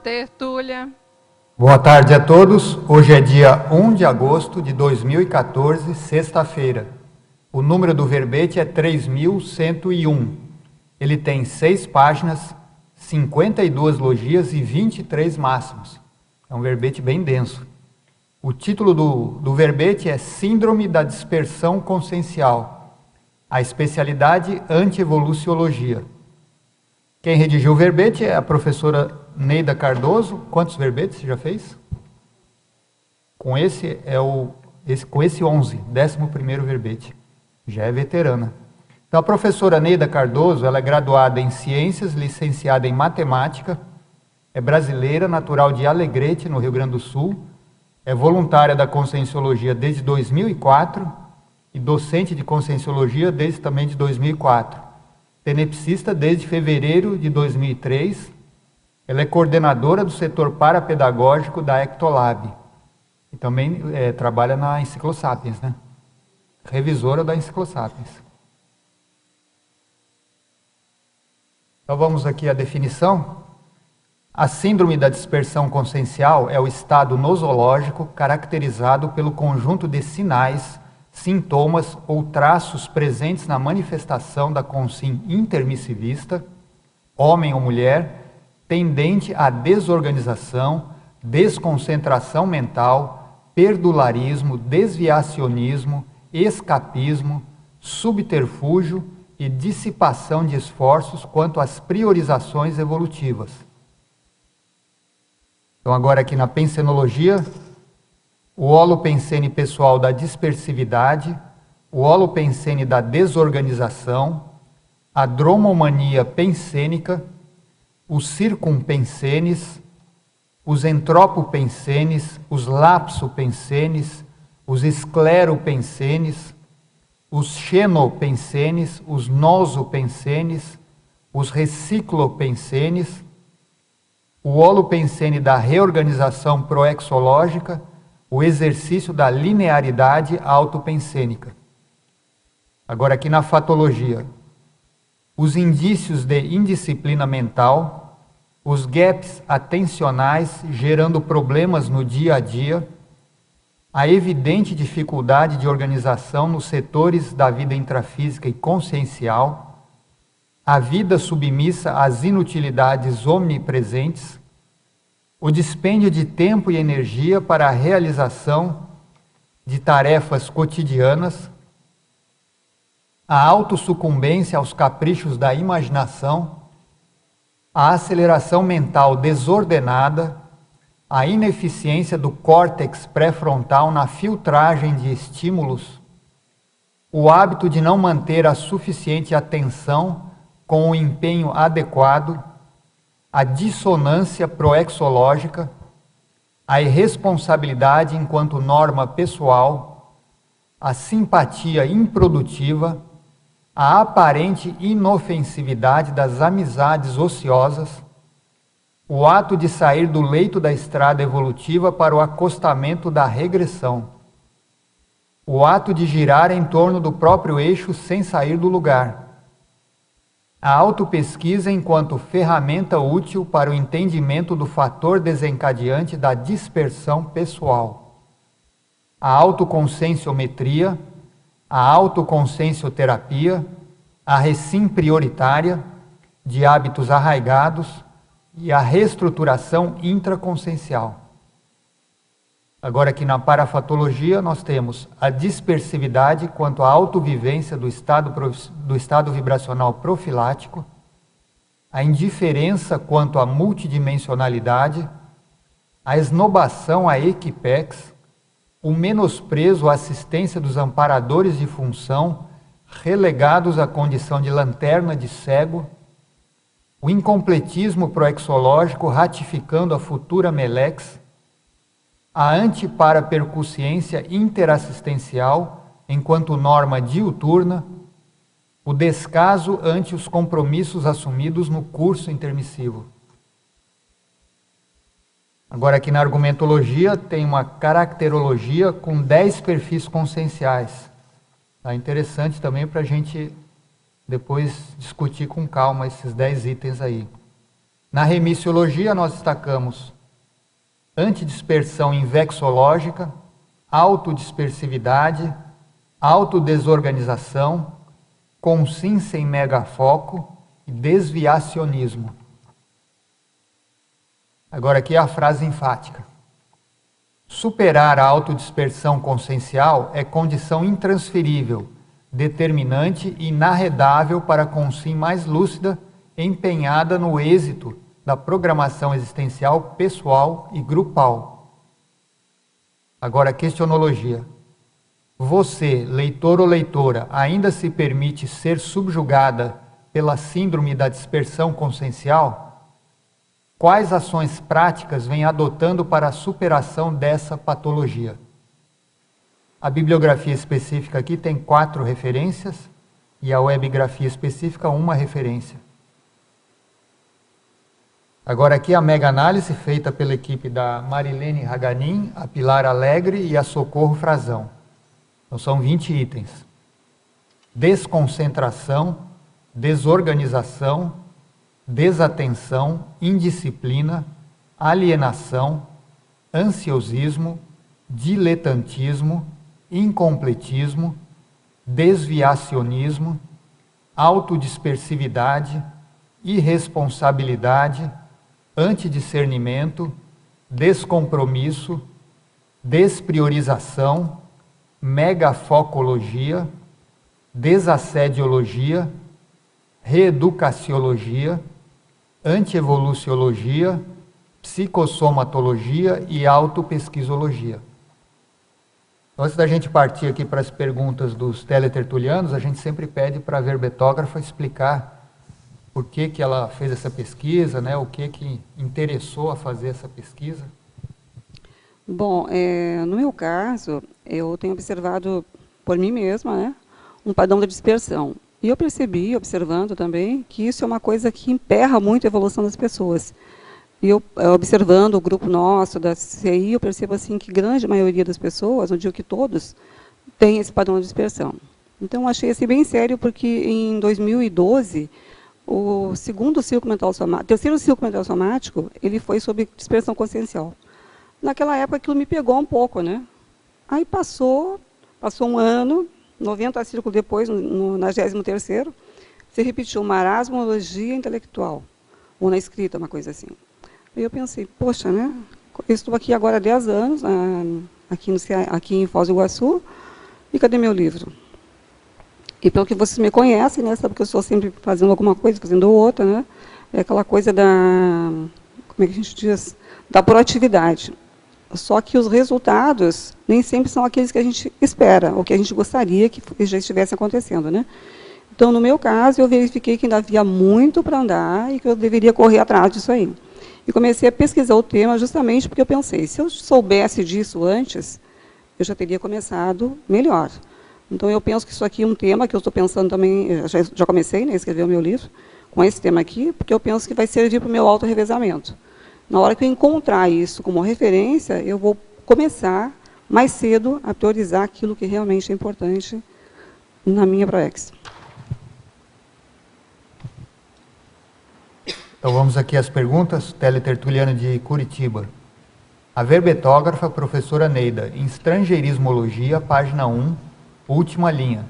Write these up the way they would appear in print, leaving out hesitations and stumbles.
tertúlia. Boa tarde a todos. Hoje é dia 1 de agosto de 2014, sexta-feira. O número do verbete é 3101. Ele tem 6 páginas, 52 logias e 23 máximos. É um verbete bem denso. O título do verbete é Síndrome da Dispersão Consciencial. A especialidade Antievoluciologia. Quem redigiu o verbete é a professora Neida Cardoso. Quantos verbetes você já fez? Com esse com esse 11, 11º verbete. Já é veterana. Então a professora Neida Cardoso, ela é graduada em Ciências, licenciada em Matemática, é brasileira, natural de Alegrete, no Rio Grande do Sul, é voluntária da Conscienciologia desde 2004 e docente de Conscienciologia desde também de 2004. Tenepsista desde fevereiro de 2003. Ela é coordenadora do setor parapedagógico da Ectolab. E também trabalha na Enciclosapiens, né? Revisora da Enciclosapiens. Então vamos aqui à definição. A síndrome da dispersão consciencial é o estado nosológico caracterizado pelo conjunto de sinais, sintomas ou traços presentes na manifestação da consciência intermissivista, homem ou mulher, tendente à desorganização, desconcentração mental, perdularismo, desviacionismo, escapismo, subterfúgio e dissipação de esforços quanto às priorizações evolutivas. Então agora aqui na pensenologia, o holopensene pessoal da dispersividade, o holopensene da desorganização, a dromomania pensênica, os circumpensenes, os entropopensenes, os lapsopensenes, os escleropensenes, os xenopensenes, os nosopensenes, os reciclopensenes, o holopensene da reorganização proexológica, o exercício da linearidade autopensênica. Agora aqui na fatologia, os indícios de indisciplina mental, os gaps atencionais gerando problemas no dia a dia, a evidente dificuldade de organização nos setores da vida intrafísica e consciencial, a vida submissa às inutilidades omnipresentes, o dispêndio de tempo e energia para a realização de tarefas cotidianas, a autossucumbência aos caprichos da imaginação, a aceleração mental desordenada, a ineficiência do córtex pré-frontal na filtragem de estímulos, o hábito de não manter a suficiente atenção com o empenho adequado, a dissonância proexológica, a irresponsabilidade enquanto norma pessoal, a simpatia improdutiva, a aparente inofensividade das amizades ociosas, o ato de sair do leito da estrada evolutiva para o acostamento da regressão, o ato de girar em torno do próprio eixo sem sair do lugar, a autopesquisa enquanto ferramenta útil para o entendimento do fator desencadeante da dispersão pessoal, a autoconscienciometria, a autoconsciencioterapia, a recim prioritária de hábitos arraigados e a reestruturação intraconsciencial. Agora aqui na parafatologia nós temos a dispersividade quanto à autovivência do estado vibracional profilático, a indiferença quanto à multidimensionalidade, a esnobação à equipex, o menosprezo à assistência dos amparadores de função, relegados à condição de lanterna de cego, o incompletismo proexológico ratificando a futura melex, a antiparapercussiência interassistencial enquanto norma diuturna, o descaso ante os compromissos assumidos no curso intermissivo. Agora aqui na argumentologia tem uma caracterologia com 10 perfis conscienciais. Tá interessante também para a gente depois discutir com calma esses 10 itens aí. Na remissiologia, nós destacamos antidispersão invexológica, autodispersividade, autodesorganização, consciência em megafoco e desviacionismo. Agora aqui é a frase enfática. Superar a autodispersão consciencial é condição intransferível, determinante e inarredável para a consciência mais lúcida, empenhada no êxito da programação existencial pessoal e grupal. Agora, questionologia. Você, leitor ou leitora, ainda se permite ser subjugada pela síndrome da dispersão consciencial? Quais ações práticas vem adotando para a superação dessa patologia? A bibliografia específica aqui tem 4 referências e a webgrafia específica 1 referência. Agora aqui a mega análise feita pela equipe da Marilene Raganin, a Pilar Alegre e a Socorro Frazão. Então são 20 itens. Desconcentração, desorganização, desatenção, indisciplina, alienação, ansiosismo, diletantismo, incompletismo, desviacionismo, autodispersividade, irresponsabilidade, antidiscernimento, descompromisso, despriorização, megafocologia, desassediologia, reeducaciologia, antievoluciologia, psicossomatologia e autopesquisologia. Antes da gente partir aqui para as perguntas dos teletertulianos, a gente sempre pede para a verbetógrafa explicar por que ela fez essa pesquisa, né? O que interessou a fazer essa pesquisa. Bom, no meu caso, eu tenho observado por mim mesma, né, um padrão da dispersão. E eu percebi, observando também, que isso é uma coisa que emperra muito a evolução das pessoas. E eu, observando o grupo nosso, da CCI, eu percebo assim, que grande maioria das pessoas, não digo que todos, tem esse padrão de dispersão. Então, eu achei assim, bem sério, porque em 2012, o terceiro ciclo mental somático, ele foi sobre dispersão consciencial. Naquela época, aquilo me pegou um pouco, né? Aí passou um ano, 90 círculos depois, no 93º, se repetiu marasmologia intelectual, ou na escrita, uma coisa assim. Aí eu pensei, poxa, né? Eu estou aqui agora há 10 anos, aqui em Foz do Iguaçu, e cadê meu livro? E pelo que vocês me conhecem, né, sabe que eu estou sempre fazendo alguma coisa, fazendo outra, né? É aquela coisa da, como é que a gente diz? Da proatividade. Só que os resultados nem sempre são aqueles que a gente espera, ou que a gente gostaria que já estivesse acontecendo, né? Então, no meu caso, eu verifiquei que ainda havia muito para andar e que eu deveria correr atrás disso aí. E comecei a pesquisar o tema justamente porque eu pensei, se eu soubesse disso antes, eu já teria começado melhor. Então, eu penso que isso aqui é um tema que eu estou pensando também, já comecei, né, a escrever o meu livro, com esse tema aqui, porque eu penso que vai servir para o meu autorrevezamento. Na hora que eu encontrar isso como referência, eu vou começar mais cedo a priorizar aquilo que realmente é importante na minha ProEx. Então vamos aqui às perguntas. Teletertuliano de Curitiba. A verbetógrafa, professora Neida, em Estrangeirismologia, página 1, última linha.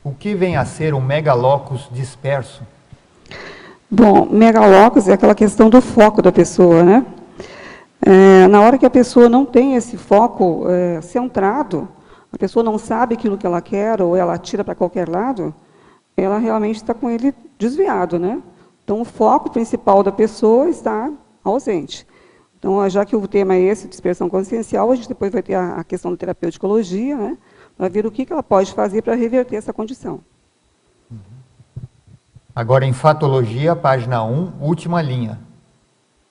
O que vem a ser um megalocus disperso? Bom, megalocus é aquela questão do foco da pessoa, né? Na hora que a pessoa não tem esse foco centrado, a pessoa não sabe aquilo que ela quer, ou ela atira para qualquer lado, ela realmente está com ele desviado, né? Então, o foco principal da pessoa está ausente. Então, já que o tema é esse, dispersão consciencial, a gente depois vai ter a questão da terapeuticologia, né? Para ver o que ela pode fazer para reverter essa condição. Agora, em Fatologia, página 1, última linha.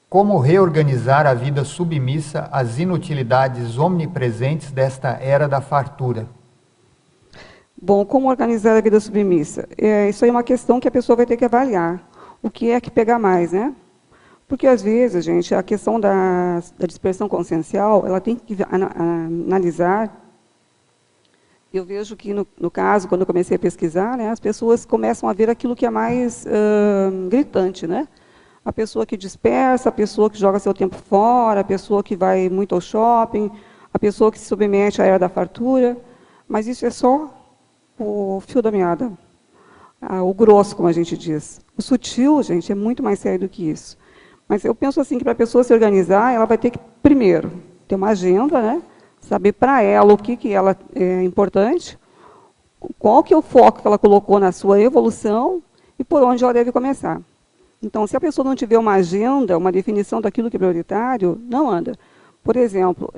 Como reorganizar a vida submissa às inutilidades omnipresentes desta era da fartura? Bom, como organizar a vida submissa? Isso aí é uma questão que a pessoa vai ter que avaliar. O que é que pega mais, né? Porque, às vezes, gente, a questão da dispersão consciencial, ela tem que analisar. Eu vejo que, no caso, quando eu comecei a pesquisar, né, as pessoas começam a ver aquilo que é mais gritante, né? A pessoa que dispersa, a pessoa que joga seu tempo fora, a pessoa que vai muito ao shopping, a pessoa que se submete à era da fartura. Mas isso é só o fio da meada, o grosso, como a gente diz. O sutil, gente, é muito mais sério do que isso. Mas eu penso assim que para a pessoa se organizar, ela vai ter que, primeiro, ter uma agenda, né? Saber para ela o que ela é importante, qual que é o foco que ela colocou na sua evolução e por onde ela deve começar. Então, se a pessoa não tiver uma agenda, uma definição daquilo que é prioritário, não anda. Por exemplo,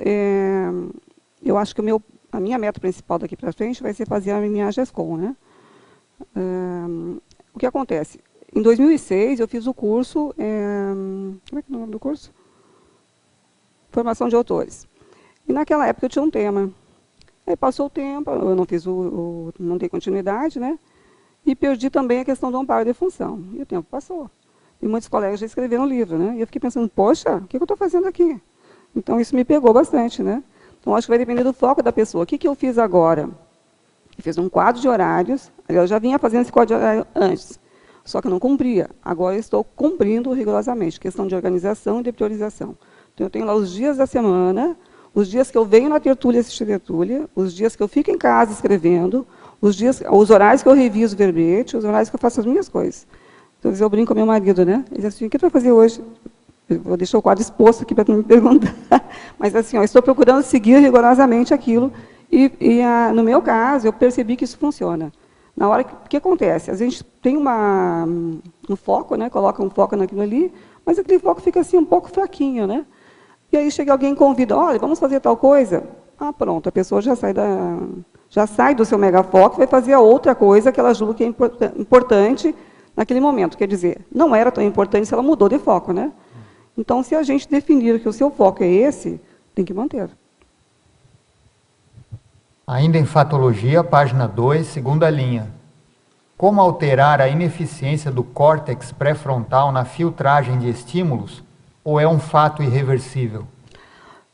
eu acho que a minha meta principal daqui para frente vai ser fazer a minha GESCOM, né? O que acontece? Em 2006, eu fiz o curso... como é que é o nome do curso? Formação de autores. E naquela época eu tinha um tema. Aí passou o tempo, eu não fiz não dei continuidade, né? E perdi também a questão do amparo de função. E o tempo passou. E muitos colegas já escreveram livro, né? E eu fiquei pensando, poxa, o que eu estou fazendo aqui? Então isso me pegou bastante, né? Então acho que vai depender do foco da pessoa. O que eu fiz agora? Eu fiz um quadro de horários. Eu já vinha fazendo esse quadro de horário antes, só que eu não cumpria. Agora eu estou cumprindo rigorosamente. Questão de organização e de priorização. Então eu tenho lá os dias da semana, os dias que eu venho na tertúlia assistir tertúlia, os dias que eu fico em casa escrevendo, os horários que eu reviso o verbete, os horários que eu faço as minhas coisas. Então, às vezes eu brinco com meu marido, né? Ele diz assim, o que tu vai fazer hoje? Eu vou deixar o quadro exposto aqui para tu me perguntar. Mas assim, eu estou procurando seguir rigorosamente aquilo. No meu caso, eu percebi que isso funciona. Na hora que, o que acontece? A gente tem um foco, né? Coloca um foco naquilo ali, mas aquele foco fica assim um pouco fraquinho, né? E aí chega alguém e convida, olha, vamos fazer tal coisa? Ah, pronto, a pessoa já sai do seu megafoco e vai fazer a outra coisa que ela julga que é importante naquele momento. Quer dizer, não era tão importante se ela mudou de foco, né? Então, se a gente definir que o seu foco é esse, tem que manter. Ainda em Fatologia, página 2, segunda linha. Como alterar a ineficiência do córtex pré-frontal na filtragem de estímulos? Ou é um fato irreversível?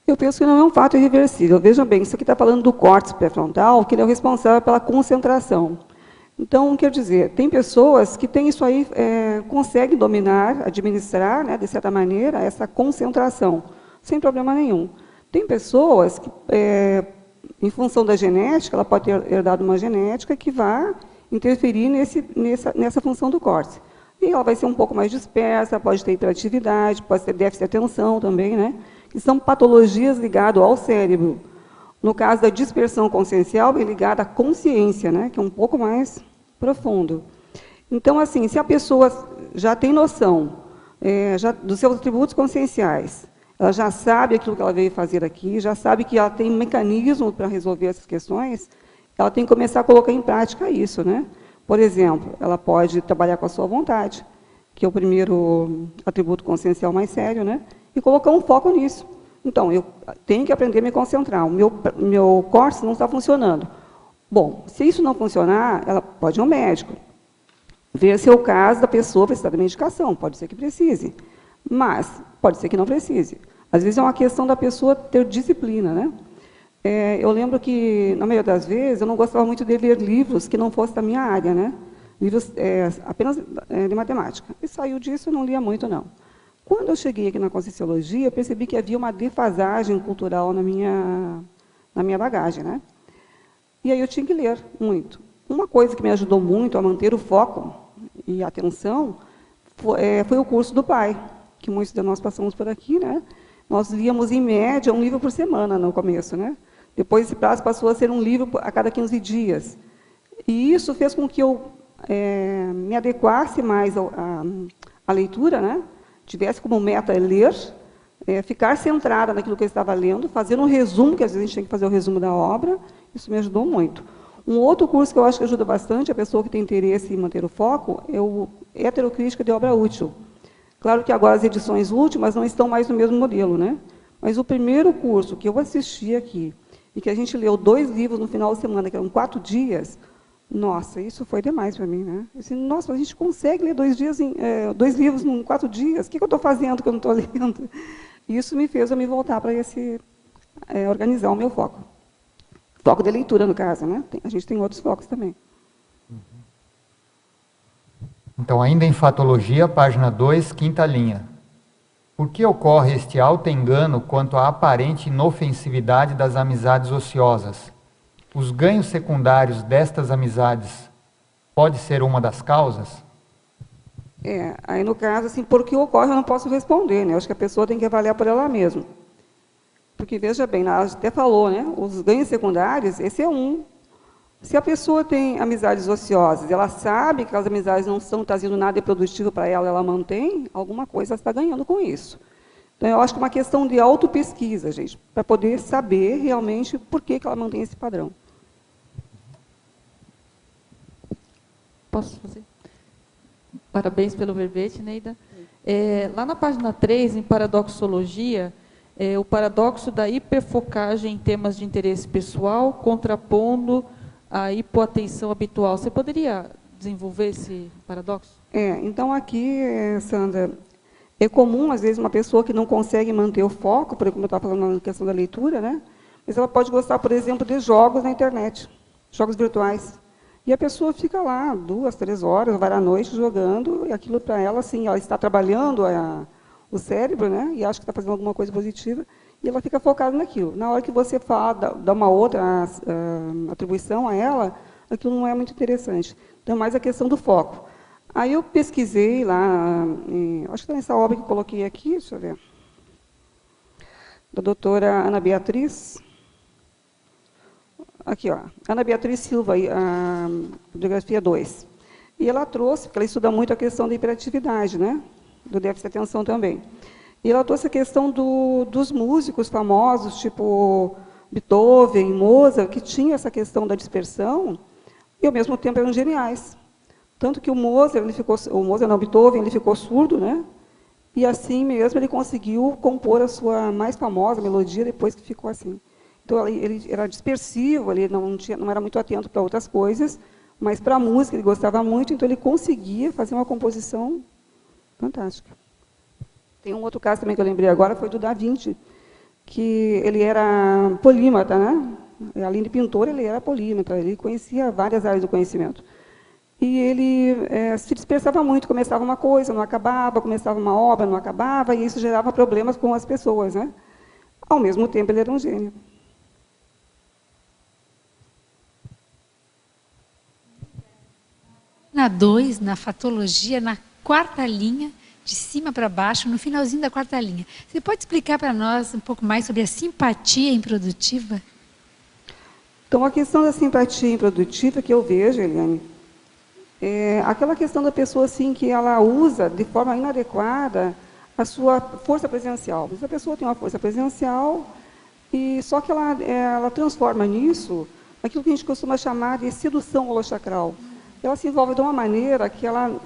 Eu penso que não é um fato irreversível. Veja bem, isso aqui está falando do córtex pré-frontal, que ele é o responsável pela concentração. Então, quer dizer, tem pessoas que têm isso aí, conseguem dominar, administrar, né, de certa maneira, essa concentração, sem problema nenhum. Tem pessoas que, em função da genética, ela pode ter herdado uma genética que vai interferir nessa função do córtex. E ela vai ser um pouco mais dispersa, pode ter hiperatividade, pode ter déficit de atenção também, né? Que são patologias ligadas ao cérebro. No caso da dispersão consciencial, é ligada à consciência, né? Que é um pouco mais profundo. Então, assim, se a pessoa já tem noção dos seus atributos conscienciais, ela já sabe aquilo que ela veio fazer aqui, já sabe que ela tem um mecanismo para resolver essas questões, ela tem que começar a colocar em prática isso, né? Por exemplo, ela pode trabalhar com a sua vontade, que é o primeiro atributo consciencial mais sério, né? E colocar um foco nisso. Então, eu tenho que aprender a me concentrar. O meu córtex não está funcionando. Bom, se isso não funcionar, ela pode ir ao médico. Ver se é o caso da pessoa precisar de medicação. Pode ser que precise. Mas pode ser que não precise. Às vezes é uma questão da pessoa ter disciplina, né? Eu lembro que, na maioria das vezes, eu não gostava muito de ler livros que não fossem da minha área, né? Livros apenas de matemática. E saiu disso, eu não lia muito, não. Quando eu cheguei aqui na Conscienciologia, eu percebi que havia uma defasagem cultural na minha bagagem, né? E aí eu tinha que ler muito. Uma coisa que me ajudou muito a manter o foco e a atenção foi o curso do pai, que muitos de nós passamos por aqui, né? Nós líamos, em média, um livro por semana no começo, né? Depois esse prazo passou a ser um livro a cada 15 dias. E isso fez com que eu me adequasse mais à leitura, né? Tivesse como meta ler, ficar centrada naquilo que eu estava lendo, fazer um resumo, que às vezes a gente tem que fazer o resumo da obra, isso me ajudou muito. Um outro curso que eu acho que ajuda bastante a pessoa que tem interesse em manter o foco é o Heterocrítica de Obra Útil. Claro que agora as edições últimas não estão mais no mesmo modelo, né? Mas o primeiro curso que eu assisti aqui, e que a gente leu 2 livros no final de semana, que eram 4 dias, nossa, isso foi demais para mim, né? Eu disse, nossa, a gente consegue ler 2 livros em 4 dias? O que eu estou fazendo que eu não estou lendo? Isso me fez eu me voltar para organizar o meu foco. Foco de leitura, no caso, né? A gente tem outros focos também. Então, ainda em Fatologia, página 2, quinta linha. Por que ocorre este auto-engano quanto à aparente inofensividade das amizades ociosas? Os ganhos secundários destas amizades pode ser uma das causas? Aí no caso, assim, por que ocorre eu não posso responder, né? Eu acho que a pessoa tem que avaliar por ela mesma. Porque, veja bem, ela até falou, né? Os ganhos secundários, esse é um. Se a pessoa tem amizades ociosas, ela sabe que as amizades não estão trazendo nada de produtivo para ela, ela mantém, alguma coisa ela está ganhando com isso. Então, eu acho que é uma questão de autopesquisa, gente, para poder saber realmente por que ela mantém esse padrão. Posso fazer? Parabéns pelo verbete, Neida. Lá na página 3, em Paradoxologia, o paradoxo da hiperfocagem em temas de interesse pessoal, contrapondo a hipoatenção habitual. Você poderia desenvolver esse paradoxo? Então, aqui, Sandra, é comum, às vezes, uma pessoa que não consegue manter o foco, como eu estava falando na questão da leitura, né? Mas ela pode gostar, por exemplo, de jogos na internet, jogos virtuais. E a pessoa fica lá 2, 3 horas, vai à noite jogando, e aquilo para ela, assim, ela está trabalhando o cérebro, né? E acha que está fazendo alguma coisa positiva, e ela fica focada naquilo. Na hora que você fala, dá uma outra atribuição a ela, aquilo não é muito interessante. Então, mais a questão do foco. Aí eu pesquisei lá, acho que está nessa obra que eu coloquei aqui, deixa eu ver, da doutora Ana Beatriz. Aqui, ó, Ana Beatriz Silva, a bibliografia 2. E ela trouxe, porque ela estuda muito a questão da hiperatividade, né? Do déficit de atenção também. E ela trouxe a questão dos músicos famosos, tipo Beethoven, Mozart, que tinham essa questão da dispersão, e ao mesmo tempo eram geniais. Tanto que o Beethoven, ele ficou surdo, né? E assim mesmo ele conseguiu compor a sua mais famosa melodia depois que ficou assim. Então, ele era dispersivo, ele não era muito atento para outras coisas, mas para a música ele gostava muito, então ele conseguia fazer uma composição fantástica. Tem um outro caso também que eu lembrei agora, foi do Da Vinci, que ele era polímata, né? Além de pintor, ele era polímata, ele conhecia várias áreas do conhecimento. E ele se dispersava muito, começava uma coisa, não acabava, começava uma obra, não acabava, e isso gerava problemas com as pessoas, né? Ao mesmo tempo, ele era um gênio. Na 2, na Fatologia, na 4ª linha, de cima para baixo, no finalzinho da 4ª linha. Você pode explicar para nós um pouco mais sobre a simpatia improdutiva? Então, a questão da simpatia improdutiva que eu vejo, Eliane, é aquela questão da pessoa assim, que ela usa de forma inadequada a sua força presencial. Mas a pessoa tem uma força presencial, e só que ela transforma nisso aquilo que a gente costuma chamar de sedução holochacral. Ela se envolve de uma maneira que ela,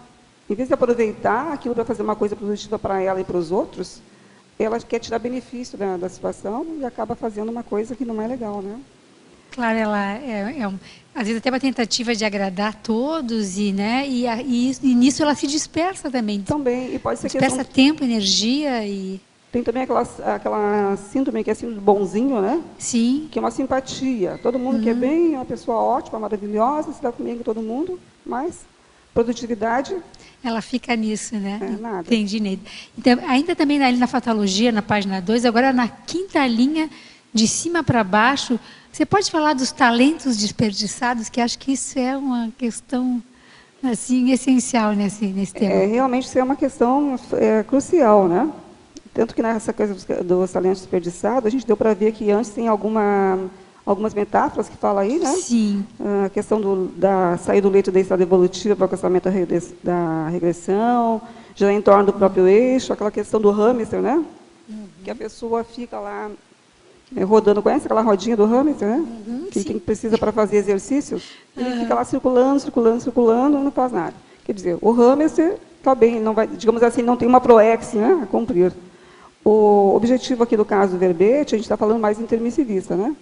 em vez de aproveitar aquilo para fazer uma coisa produtiva para ela e para os outros, ela quer tirar benefício da situação e acaba fazendo uma coisa que não é legal, né? Claro, ela às vezes até uma tentativa de agradar todos, né? E nisso ela se dispersa também. Também, e pode ser dispersa tempo, energia e... Tem também aquela síndrome que é síndrome do bonzinho, né? Sim. Que é uma simpatia. Todo mundo quer bem, é uma pessoa ótima, maravilhosa, se dá comigo com todo mundo, mas produtividade... Ela fica nisso, né? Nada. Entendi, Neida. Então, ainda também ali na Fatologia, na página 2, agora na 5ª linha, de cima para baixo, você pode falar dos talentos desperdiçados, que acho que isso é uma questão assim, essencial nesse tema. Realmente isso é uma questão crucial, né? Tanto que nessa coisa dos talentos desperdiçados, a gente deu para ver que antes tem algumas metáforas que falam aí, né? Sim. A questão da sair do leito da estrada evolutiva para o alcançamento da regressão, já em torno do próprio eixo, aquela questão do hamster, né? Que a pessoa fica lá rodando, conhece aquela rodinha do hamster, né? Que precisa para fazer exercícios, ele fica lá circulando, não faz nada. Quer dizer, o hamster está bem, não vai, digamos assim, não tem uma proex, né, a cumprir. O objetivo aqui do caso do verbete, a gente está falando mais intermissivista, né?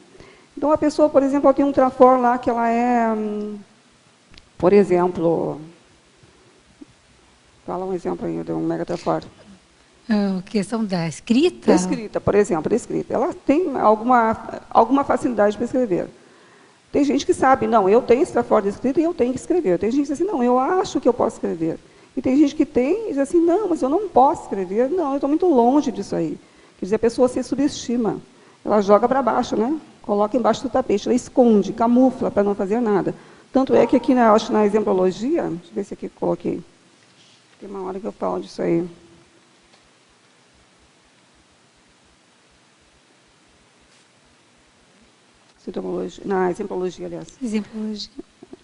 Então, a pessoa, por exemplo, ela tem um trafor lá que ela é, por exemplo, fala um exemplo aí de um megatrafor. A questão da escrita? Da escrita, por exemplo, da escrita. Ela tem alguma facilidade para escrever. Tem gente que sabe, não, eu tenho esse trafor de escrita e eu tenho que escrever. Tem gente que diz assim, não, eu acho que eu posso escrever. E tem gente que tem e diz assim, não, mas eu não posso escrever. Não, eu estou muito longe disso aí. Quer dizer, a pessoa se subestima. Ela joga para baixo, né? Coloca embaixo do tapete, ela esconde, camufla para não fazer nada. Tanto é que aqui, acho que na exemplologia, deixa eu ver se aqui eu coloquei. Tem uma hora que eu falo disso aí. Na exemplologia, aliás. Exemplologia.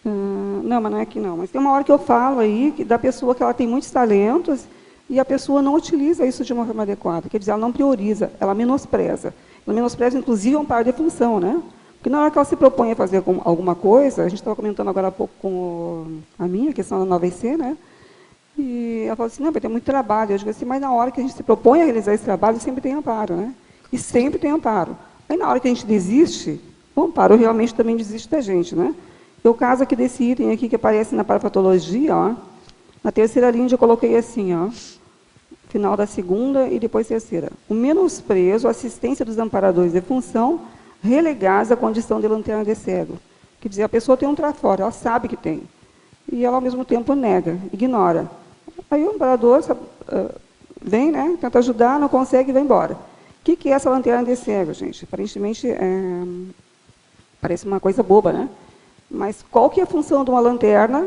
Não, mas não é aqui não. Mas tem uma hora que eu falo aí da pessoa que ela tem muitos talentos e a pessoa não utiliza isso de uma forma adequada. Quer dizer, ela não prioriza, ela menospreza. Ela menospreza, inclusive, um par de função, né? Porque na hora que ela se propõe a fazer alguma coisa, a gente estava comentando agora há pouco com a minha questão da nova IC, né? E ela fala assim, não, vai ter muito trabalho. Eu digo assim, mas na hora que a gente se propõe a realizar esse trabalho, sempre tem amparo, né? E sempre tem amparo. Aí na hora que a gente desiste, o amparo realmente também desiste da gente, né? O caso aqui desse item aqui que aparece na parapatologia, ó, na terceira linha eu coloquei assim, ó, final da segunda e depois terceira. O menosprezo, a assistência dos amparadores de função, relegados à condição de lanterna de cego. Quer dizer, a pessoa tem um trafora, ela sabe que tem. E ela, ao mesmo tempo, nega, ignora. Aí o amparador vem, né, tenta ajudar, não consegue e vai embora. O que é essa lanterna de cego, gente? Aparentemente, parece uma coisa boba, né? Mas qual que é a função de uma lanterna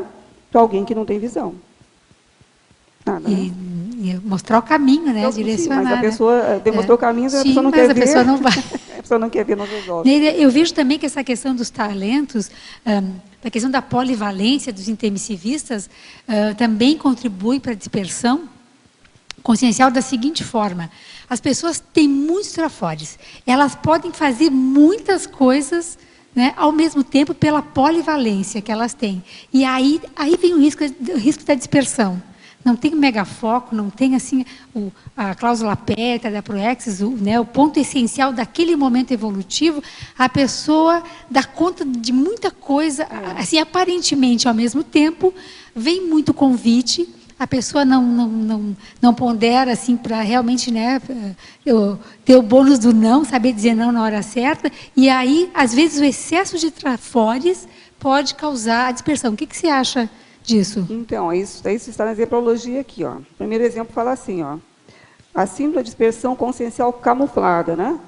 para alguém que não tem visão? Nada, né? E mostrar o caminho, né? Direcionar. Sim, mas a pessoa demonstrou o caminho, a pessoa não mas quer a ver. pessoa não vai. A pessoa não quer ver, não resolve. Neida, eu vejo também que essa questão dos talentos, da questão da polivalência dos intermissivistas, também contribui para a dispersão consciencial da seguinte forma. As pessoas têm muitos trafores. Elas podem fazer muitas coisas, né, ao mesmo tempo pela polivalência que elas têm. E aí vem o risco da dispersão. Não tem megafoco, não tem assim a cláusula pétrea da proexis, né, o ponto essencial daquele momento evolutivo, a pessoa dá conta de muita coisa, assim, aparentemente ao mesmo tempo, vem muito convite, a pessoa não pondera assim para realmente, né, ter o bônus do não, saber dizer não na hora certa, e aí, às vezes, o excesso de trafores pode causar a dispersão. O que você acha disso? Então, isso está na exemplologia aqui, ó. O primeiro exemplo fala assim, ó, a síndrome da dispersão consciencial camuflada, né?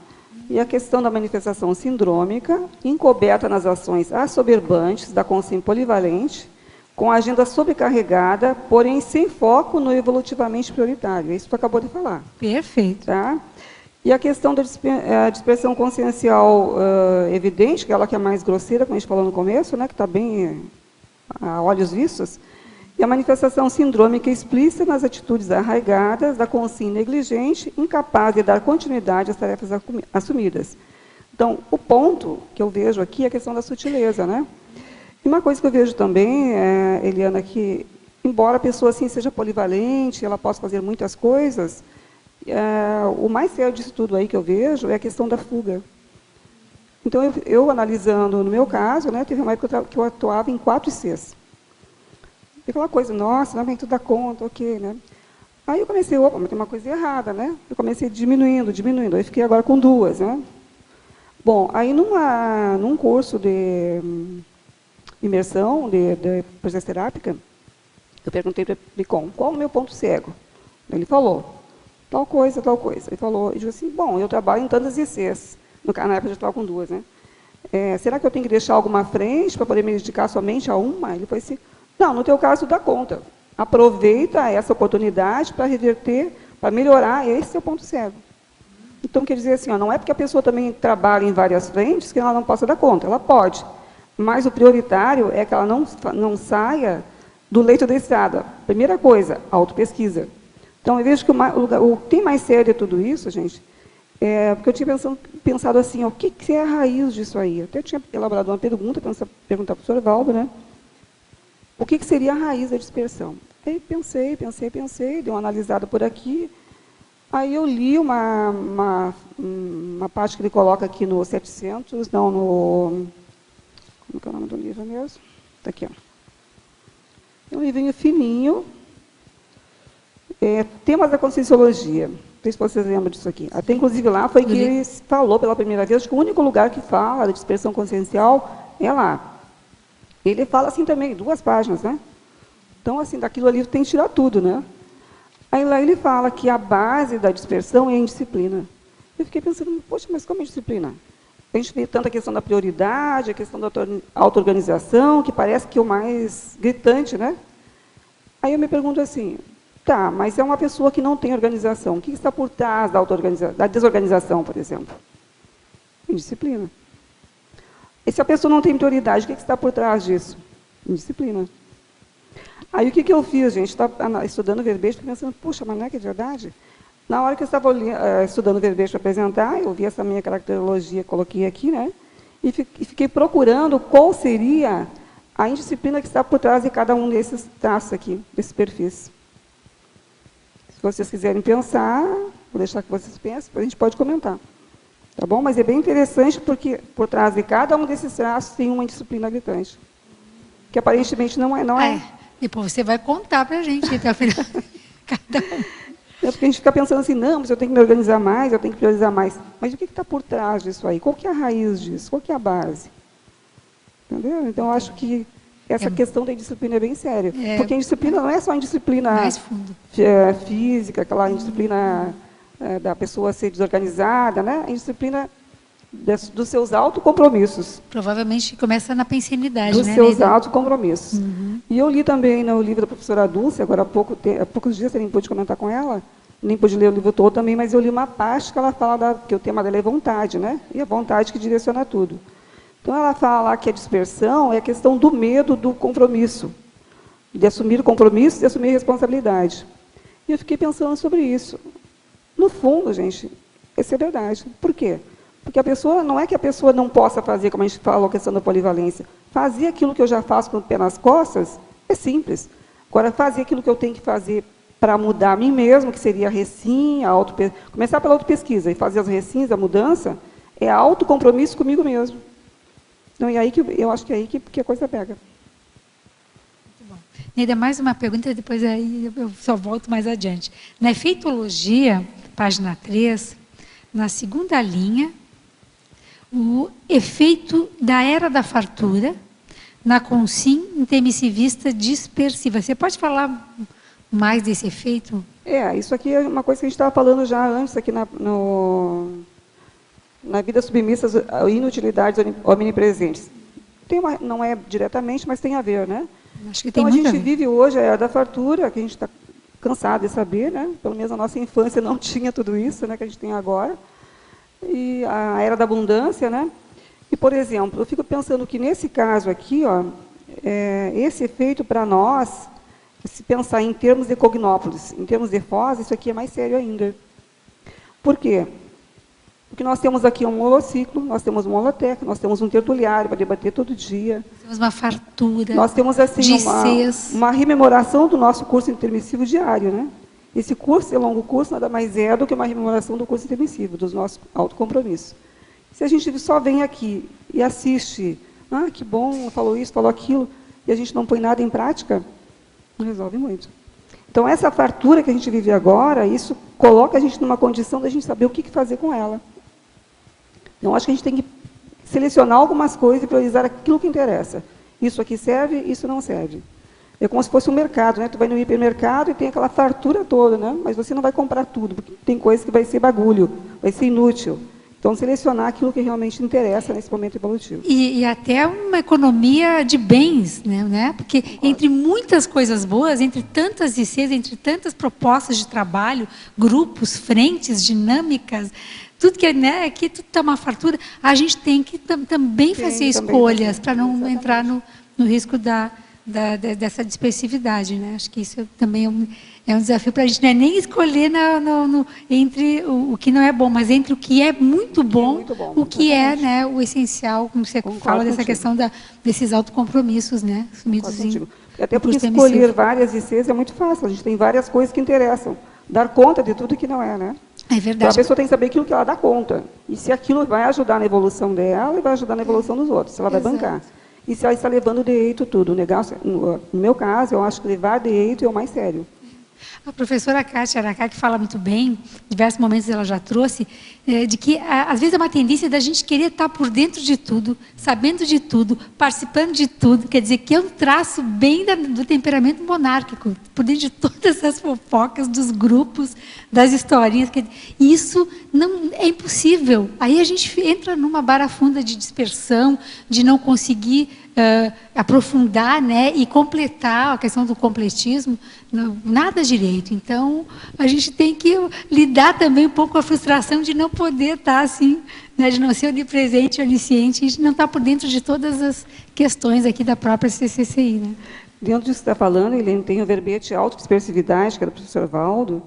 E a questão da manifestação sindrômica, encoberta nas ações assoberbantes da consciência polivalente, com a agenda sobrecarregada, porém sem foco no evolutivamente prioritário. É isso que tu acabou de falar. Perfeito. Tá? E a questão da dispersão consciencial evidente, que é ela que é mais grosseira, como a gente falou no começo, né, que está bem a olhos vistos, e a manifestação sindrômica explícita nas atitudes arraigadas da consciência negligente, incapaz de dar continuidade às tarefas assumidas. Então, o ponto que eu vejo aqui é a questão da sutileza, né? E uma coisa que eu vejo também, Eliana, que embora a pessoa assim seja polivalente, ela possa fazer muitas coisas, o mais sério disso tudo aí que eu vejo é a questão da fuga. Então, eu analisando no meu caso, né, teve uma época que eu atuava em 4 ICs. E aquela coisa, nossa, não, tu dá conta, ok, né? Aí eu comecei, opa, mas tem uma coisa errada, né? Eu comecei diminuindo, aí fiquei agora com 2, né? Bom, aí num curso de imersão, de processo terápica, eu perguntei para o Bicom, qual o meu ponto cego? Ele falou, tal coisa, tal coisa. Ele falou, eu disse assim, bom, eu trabalho em tantas ICs, na época eu já estava com 2, né? Será que eu tenho que deixar alguma à frente para poder me dedicar somente a uma? Ele falou assim, não, no teu caso dá conta. Aproveita essa oportunidade para reverter, para melhorar esse seu ponto cego. Então, quer dizer assim, ó, não é porque a pessoa também trabalha em várias frentes que ela não possa dar conta, ela pode. Mas o prioritário é que ela não saia do leito da estrada. Primeira coisa, autopesquisa. Então, eu vejo que o que tem mais sério de tudo isso, gente, porque eu tinha pensado assim, ó, o que é a raiz disso aí? Eu até tinha elaborado uma pergunta, perguntar para o Sr. Valdo, né? O que seria a raiz da dispersão? Aí pensei, dei uma analisada por aqui, aí eu li uma parte que ele coloca aqui no 700, não, no... Como é o nome do livro mesmo? Está aqui, ó. É um livrinho fininho, temas da conscienciologia. Não sei se vocês lembram disso aqui. Até, inclusive, lá foi que ele falou pela primeira vez, que o único lugar que fala da dispersão consciencial é lá. Ele fala assim também, 2 páginas, né? Então, assim, daquilo ali tem que tirar tudo, né? Aí lá ele fala que a base da dispersão é a indisciplina. Eu fiquei pensando, poxa, mas como é disciplina? A gente vê tanto a questão da prioridade, a questão da auto-organização, que parece que é o mais gritante, né? Aí eu me pergunto assim, tá, mas é uma pessoa que não tem organização. O que está por trás da desorganização, por exemplo? Indisciplina. E se a pessoa não tem prioridade, o que está por trás disso? Indisciplina. Aí o que eu fiz, gente? Estava estudando verbete, pensando, puxa, mas não é que é verdade? Na hora que eu estava estudando verbete para apresentar, eu vi essa minha caracterologia, coloquei aqui, né? E fiquei procurando qual seria a indisciplina que está por trás de cada um desses traços aqui, desses perfis. Se vocês quiserem pensar, vou deixar que vocês pensem, depois a gente pode comentar. Tá bom? Mas é bem interessante porque por trás de cada um desses traços tem uma indisciplina gritante. Que aparentemente não é. Depois você vai contar para a gente até o final. Cada um. É porque a gente fica pensando assim, não, mas eu tenho que me organizar mais, eu tenho que priorizar mais. Mas o que está por trás disso aí? Qual que é a raiz disso? Qual que é a base? Entendeu? Então, eu acho que essa questão da indisciplina é bem séria. Porque a indisciplina não é só a indisciplina física, aquela indisciplina da pessoa ser desorganizada, né? A indisciplina dos seus autocompromissos. Provavelmente começa na pensenidade, dos seus autocompromissos. E eu li também no livro da professora Dulce, agora há poucos dias, eu nem pude comentar com ela, nem pude ler o livro todo também, mas eu li uma parte que ela fala que o tema dela é vontade, né? E a vontade que direciona tudo. Então, ela fala lá que a dispersão é a questão do medo do compromisso, de assumir o compromisso, de assumir a responsabilidade. E eu fiquei pensando sobre isso. No fundo, gente, isso é verdade. Por quê? Porque a pessoa, não é que a pessoa não possa fazer, como a gente falou, a questão da polivalência. Fazer aquilo que eu já faço com o pé nas costas é simples. Agora, fazer aquilo que eu tenho que fazer para mudar a mim mesmo, que seria a recim, começar pela autopesquisa e fazer as recins, a mudança, é autocompromisso comigo mesmo. Então, é aí que eu acho que é aí que a coisa pega. Muito bom. Neida, mais uma pergunta, depois aí eu só volto mais adiante. Na efeitologia, página 3, na segunda linha, o efeito da era da fartura na consim intermissivista dispersiva. Você pode falar mais desse efeito? Isso aqui é uma coisa que a gente estava falando já antes, aqui na vida submissa a inutilidades omnipresentes. Não é diretamente, mas tem a ver, né? Acho que então, tem a gente vive hoje a era da fartura, que a gente está cansado de saber, né? Pelo menos a nossa infância não tinha tudo isso, né, que a gente tem agora. E a era da abundância, né? E, por exemplo, eu fico pensando que nesse caso aqui, esse efeito para nós, se pensar em termos de cognópolis, em termos de Foz, isso aqui é mais sério ainda. Por quê? Porque nós temos aqui um holociclo, nós temos um holoteca, nós temos um tertuliário para debater todo dia. Temos uma fartura. Nós temos assim uma rememoração do nosso curso intermissivo diário, né? Esse curso, esse longo curso, nada mais é do que uma rememoração do curso intermissivo, dos nossos autocompromissos. Se a gente só vem aqui e assiste, que bom, falou isso, falou aquilo, e a gente não põe nada em prática, não resolve muito. Então, essa fartura que a gente vive agora, isso coloca a gente numa condição da gente saber o que fazer com ela. Então, acho que a gente tem que selecionar algumas coisas e priorizar aquilo que interessa. Isso aqui serve, isso não serve. É como se fosse um mercado, né? Tu vai no hipermercado e tem aquela fartura toda, né? Mas você não vai comprar tudo, porque tem coisa que vai ser bagulho, vai ser inútil. Então, selecionar aquilo que realmente interessa nesse momento evolutivo. E até uma economia de bens, né? Porque entre muitas coisas boas, entre tantas ICs, entre tantas propostas de trabalho, grupos, frentes, dinâmicas, tudo que aqui tudo está uma fartura, a gente tem que também fazer escolhas para não entrar no risco dessa dispersividade, né? Acho que isso também é um desafio para a gente, não é nem escolher entre o que não é bom, mas entre o que é muito bom, o que é, né, o essencial, como você fala dessa questão desses autocompromissos, né? Sumidos até porque escolher várias ICs é muito fácil, a gente tem várias coisas que interessam, dar conta de tudo que não é, né? É verdade. Então, a pessoa tem que saber aquilo que ela dá conta, e se aquilo vai ajudar na evolução dela e vai ajudar na evolução dos outros, se ela vai bancar. E se ela está levando direito tudo. No meu caso, eu acho que levar direito é o mais sério. A professora Kátia Aracá, que fala muito bem, em diversos momentos ela já trouxe, de que às vezes é uma tendência da gente querer estar por dentro de tudo, sabendo de tudo, participando de tudo, quer dizer, que é um traço bem do temperamento monárquico, por dentro de todas as fofocas, dos grupos, das historinhas. E isso não é impossível. Aí a gente entra numa barafunda de dispersão, de não conseguir aprofundar, né, e completar a questão do completismo, nada direito. Então, a gente tem que lidar também um pouco com a frustração de não poder estar assim, né, de não ser onipresente, onisciente, e de não estar por dentro de todas as questões aqui da própria CCCI. Né? Dentro disso que você está falando, ele tem o verbete autodispersividade, que era do professor Valdo.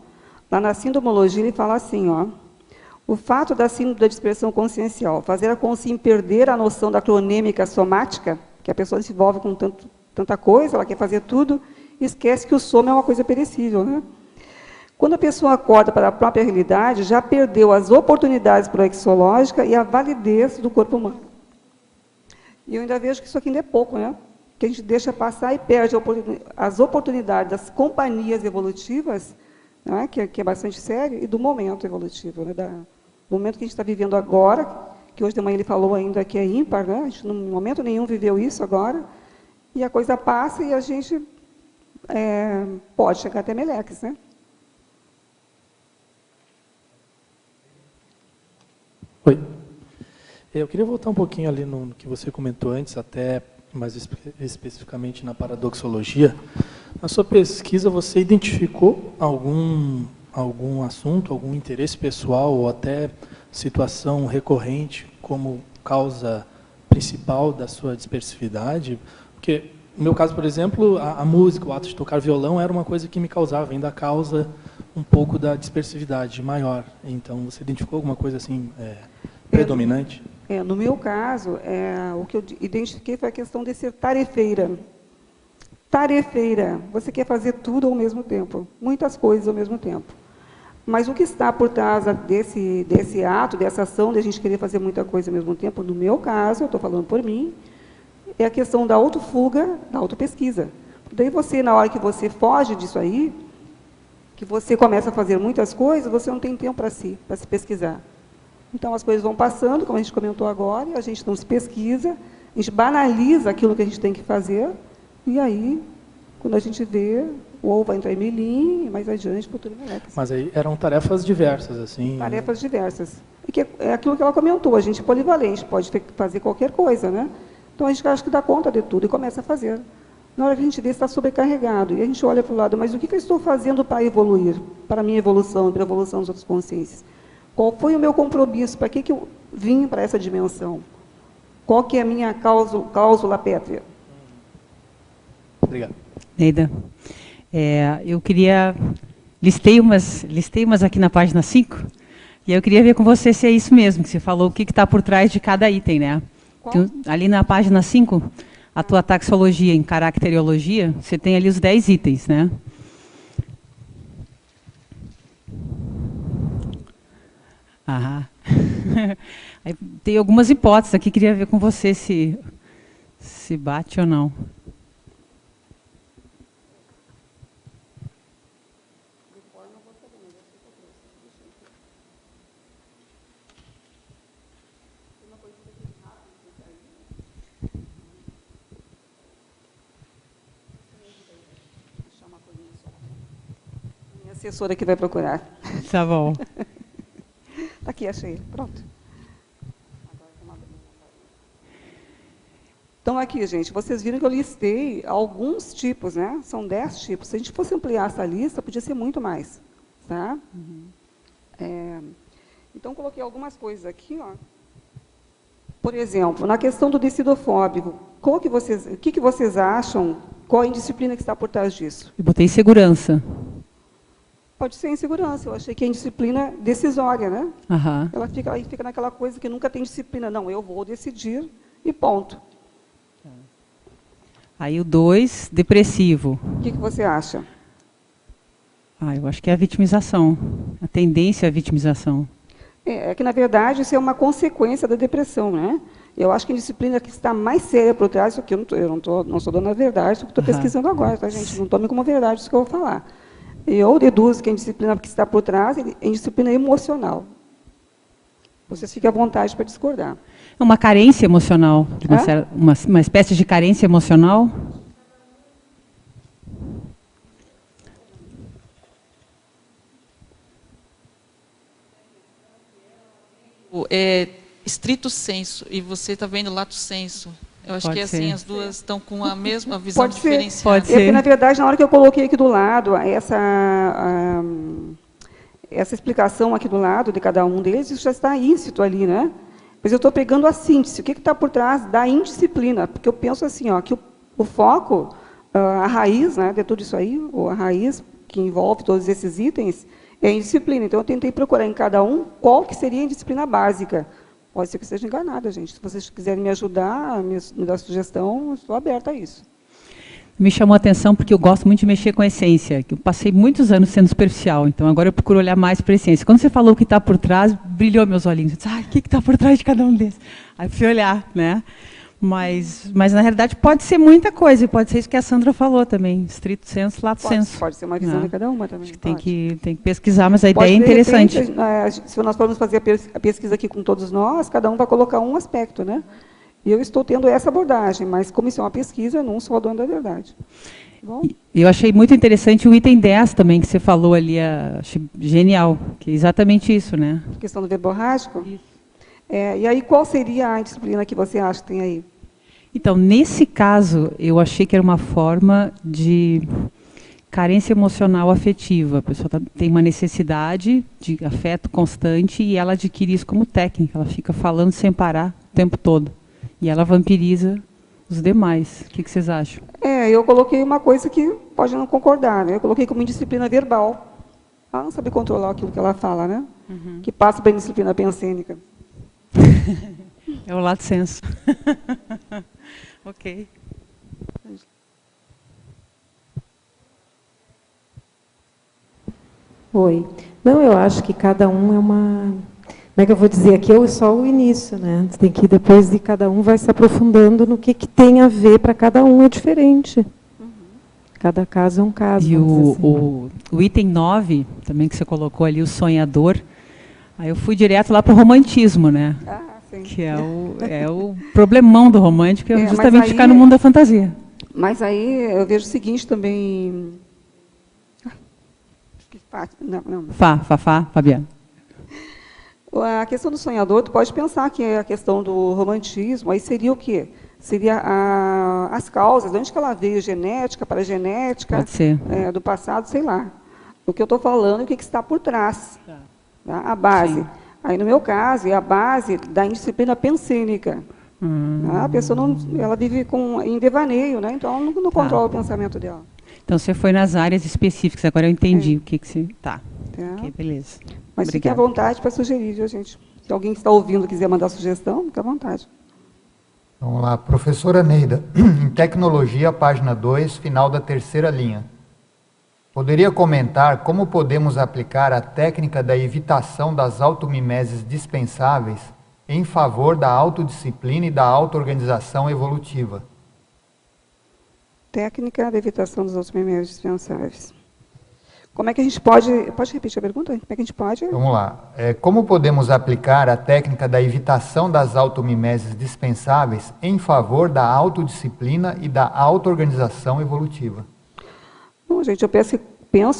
Lá na sindomologia, ele fala assim, ó, o fato da síndrome da dispersão consciencial fazer a consciência perder a noção da cronêmica somática, que a pessoa se envolve com tanta coisa, ela quer fazer tudo, e esquece que o sono é uma coisa perecível. Né? Quando a pessoa acorda para a própria realidade, já perdeu as oportunidades proexológicas e a validez do corpo humano. E eu ainda vejo que isso aqui ainda é pouco, né? Que a gente deixa passar e perde as oportunidades das companhias evolutivas, né? que é bastante sério, e do momento evolutivo, né? Do momento que a gente está vivendo agora, que hoje de manhã ele falou ainda que é ímpar, né? A gente, em momento nenhum, viveu isso agora, e a coisa passa e a gente pode chegar até meleques, né? Oi. Eu queria voltar um pouquinho ali no que você comentou antes, até mais especificamente na paradoxologia. Na sua pesquisa, você identificou algum assunto, algum interesse pessoal ou até situação recorrente como causa principal da sua dispersividade? Porque, no meu caso, por exemplo, a música, o ato de tocar violão era uma coisa que me causava, ainda causa um pouco da dispersividade maior. Então, você identificou alguma coisa assim predominante? No meu caso, o que eu identifiquei foi a questão de ser tarefeira. Tarefeira, você quer fazer tudo ao mesmo tempo, muitas coisas ao mesmo tempo. Mas o que está por trás desse ato, dessa ação, de a gente querer fazer muita coisa ao mesmo tempo, no meu caso, eu estou falando por mim, é a questão da autofuga, da autopesquisa. Daí você, na hora que você foge disso aí, que você começa a fazer muitas coisas, você não tem tempo para se pesquisar. Então, as coisas vão passando, como a gente comentou agora, e a gente não se pesquisa, a gente banaliza aquilo que a gente tem que fazer, e aí, quando a gente vê, ou vai entrar em melim, e mais adiante, futuro meleques. Mas aí eram tarefas diversas, assim? Tarefas diversas. E que é aquilo que ela comentou, a gente é polivalente, pode fazer qualquer coisa, né? Então, a gente acha que dá conta de tudo e começa a fazer. Na hora que a gente vê, está sobrecarregado. E a gente olha para o lado, mas o que eu estou fazendo para evoluir? Para a minha evolução, para a evolução das outras consciências? Qual foi o meu compromisso? Para que eu vim para essa dimensão? Qual que é a minha cláusula pétrea? Obrigado. Neida, eu queria... Listei umas aqui na página 5, e eu queria ver com você se é isso mesmo, que você falou o que está por trás de cada item, né? Então, ali na página 5, a tua taxologia em caracteriologia, você tem ali os 10 itens, né? Aham. Aí, tem algumas hipóteses aqui, queria ver com você se bate ou não. Minha assessora que vai procurar. Tá bom. Está aqui, achei. Pronto. Então, aqui, gente, vocês viram que eu listei alguns tipos, né? São 10 tipos. Se a gente fosse ampliar essa lista, podia ser muito mais. Tá? Então, coloquei algumas coisas aqui. Ó. Por exemplo, na questão do decidofóbico, o que vocês acham? Qual a indisciplina que está por trás disso? Eu botei segurança. Pode ser insegurança. Eu achei que é indisciplina decisória, né? Aham. Ela fica naquela coisa que nunca tem disciplina. Não, eu vou decidir e ponto. Aí o 2, depressivo. O que você acha? Eu acho que é a vitimização. A tendência à vitimização. É que, na verdade, isso é uma consequência da depressão, né? Eu acho que a disciplina que está mais séria por trás, isso aqui eu não estou dando a verdade, isso que estou pesquisando agora, tá, gente? Não tome como verdade isso que eu vou falar. Eu deduzo que a indisciplina que está por trás é indisciplina emocional. Vocês fiquem à vontade para discordar. É uma carência emocional, de uma espécie de carência emocional? É estrito senso, e você está vendo lato senso. Eu acho Pode que assim, ser. as duas estão com a mesma visão Pode ser. diferenciada. Pode É porque, ser. na verdade, na hora que eu coloquei aqui do lado essa explicação aqui do lado de cada um deles, isso já está íncito ali, né? Mas eu estou pegando a síntese. O que está por trás da indisciplina? Porque eu penso assim, ó, que o foco, a raiz, né, de tudo isso aí, ou a raiz que envolve todos esses itens, é a indisciplina. Então, eu tentei procurar em cada um qual que seria a indisciplina básica. Pode ser que eu esteja enganada, gente. Se vocês quiserem me ajudar, me dar sugestão, eu estou aberta a isso. Me chamou a atenção porque eu gosto muito de mexer com a essência. Eu passei muitos anos sendo superficial, então agora eu procuro olhar mais para a essência. Quando você falou o que está por trás, brilhou meus olhinhos. Eu disse, o que está por trás de cada um desses? Aí fui olhar, né? Mas na realidade pode ser muita coisa, e pode ser isso que a Sandra falou também, estrito senso, lato senso. Pode ser uma visão de cada uma também. Acho que tem que pesquisar, mas a Pode, ideia é de interessante. repente, se nós formos fazer a pesquisa aqui com todos nós, cada um vai colocar um aspecto, né? E eu estou tendo essa abordagem, mas como isso é uma pesquisa, eu não sou a dona da verdade. Bom, Eu achei muito interessante o item 10 também, que você falou ali, achei genial, que é exatamente isso, né? a questão do verborrágico. E aí, qual seria a disciplina que você acha que tem aí? Então, nesse caso, eu achei que era uma forma de carência emocional afetiva. A pessoa tem uma necessidade de afeto constante e ela adquire isso como técnica. Ela fica falando sem parar o tempo todo. E ela vampiriza os demais. O que vocês acham? Eu coloquei uma coisa que pode não concordar, né? Eu coloquei como indisciplina verbal. Ela não sabe controlar aquilo que ela fala, né? Que passa para a indisciplina pensênica. É o lato senso. Ok. Oi. Não, eu acho que cada um é uma... Como é que eu vou dizer? Aqui é só o início, né? Tem que, depois de cada um, vai se aprofundando no que tem a ver para cada um, é diferente. Cada caso é um caso. E vamos dizer assim. o item 9, também que você colocou ali, o sonhador, aí eu fui direto lá para o romantismo, né? Sim. Que é o problemão do romântico, é justamente aí, ficar no mundo da fantasia. Mas aí eu vejo o seguinte também... Não. Fabiana. A questão do sonhador, tu pode pensar que é a questão do romantismo, aí seria o quê? Seria as causas, de onde que ela veio, genética, paragenética, Pode ser. Do passado, sei lá. O que eu estou falando é o que está por trás, tá? A base. Sim. Aí, no meu caso, é a base da indisciplina pensênica. Tá? A pessoa ela vive em devaneio, né? Então ela não controla o pensamento dela. Então, você foi nas áreas específicas, agora eu entendi o que você... Tá, ok, beleza. Mas fique à Obrigada. vontade para sugerir, viu, gente? Se alguém que está ouvindo quiser mandar sugestão, fique à vontade. Vamos lá, professora Neida, em tecnologia, página 2, final da terceira linha. Poderia comentar como podemos aplicar a técnica da evitação das automimeses dispensáveis em favor da autodisciplina e da auto-organização evolutiva? Técnica da evitação dos automimeses dispensáveis. Como é que a gente pode... Pode repetir a pergunta? Como é que a gente pode... Vamos lá. Como podemos aplicar a técnica da evitação das automimeses dispensáveis em favor da autodisciplina e da auto-organização evolutiva? Bom, gente, eu penso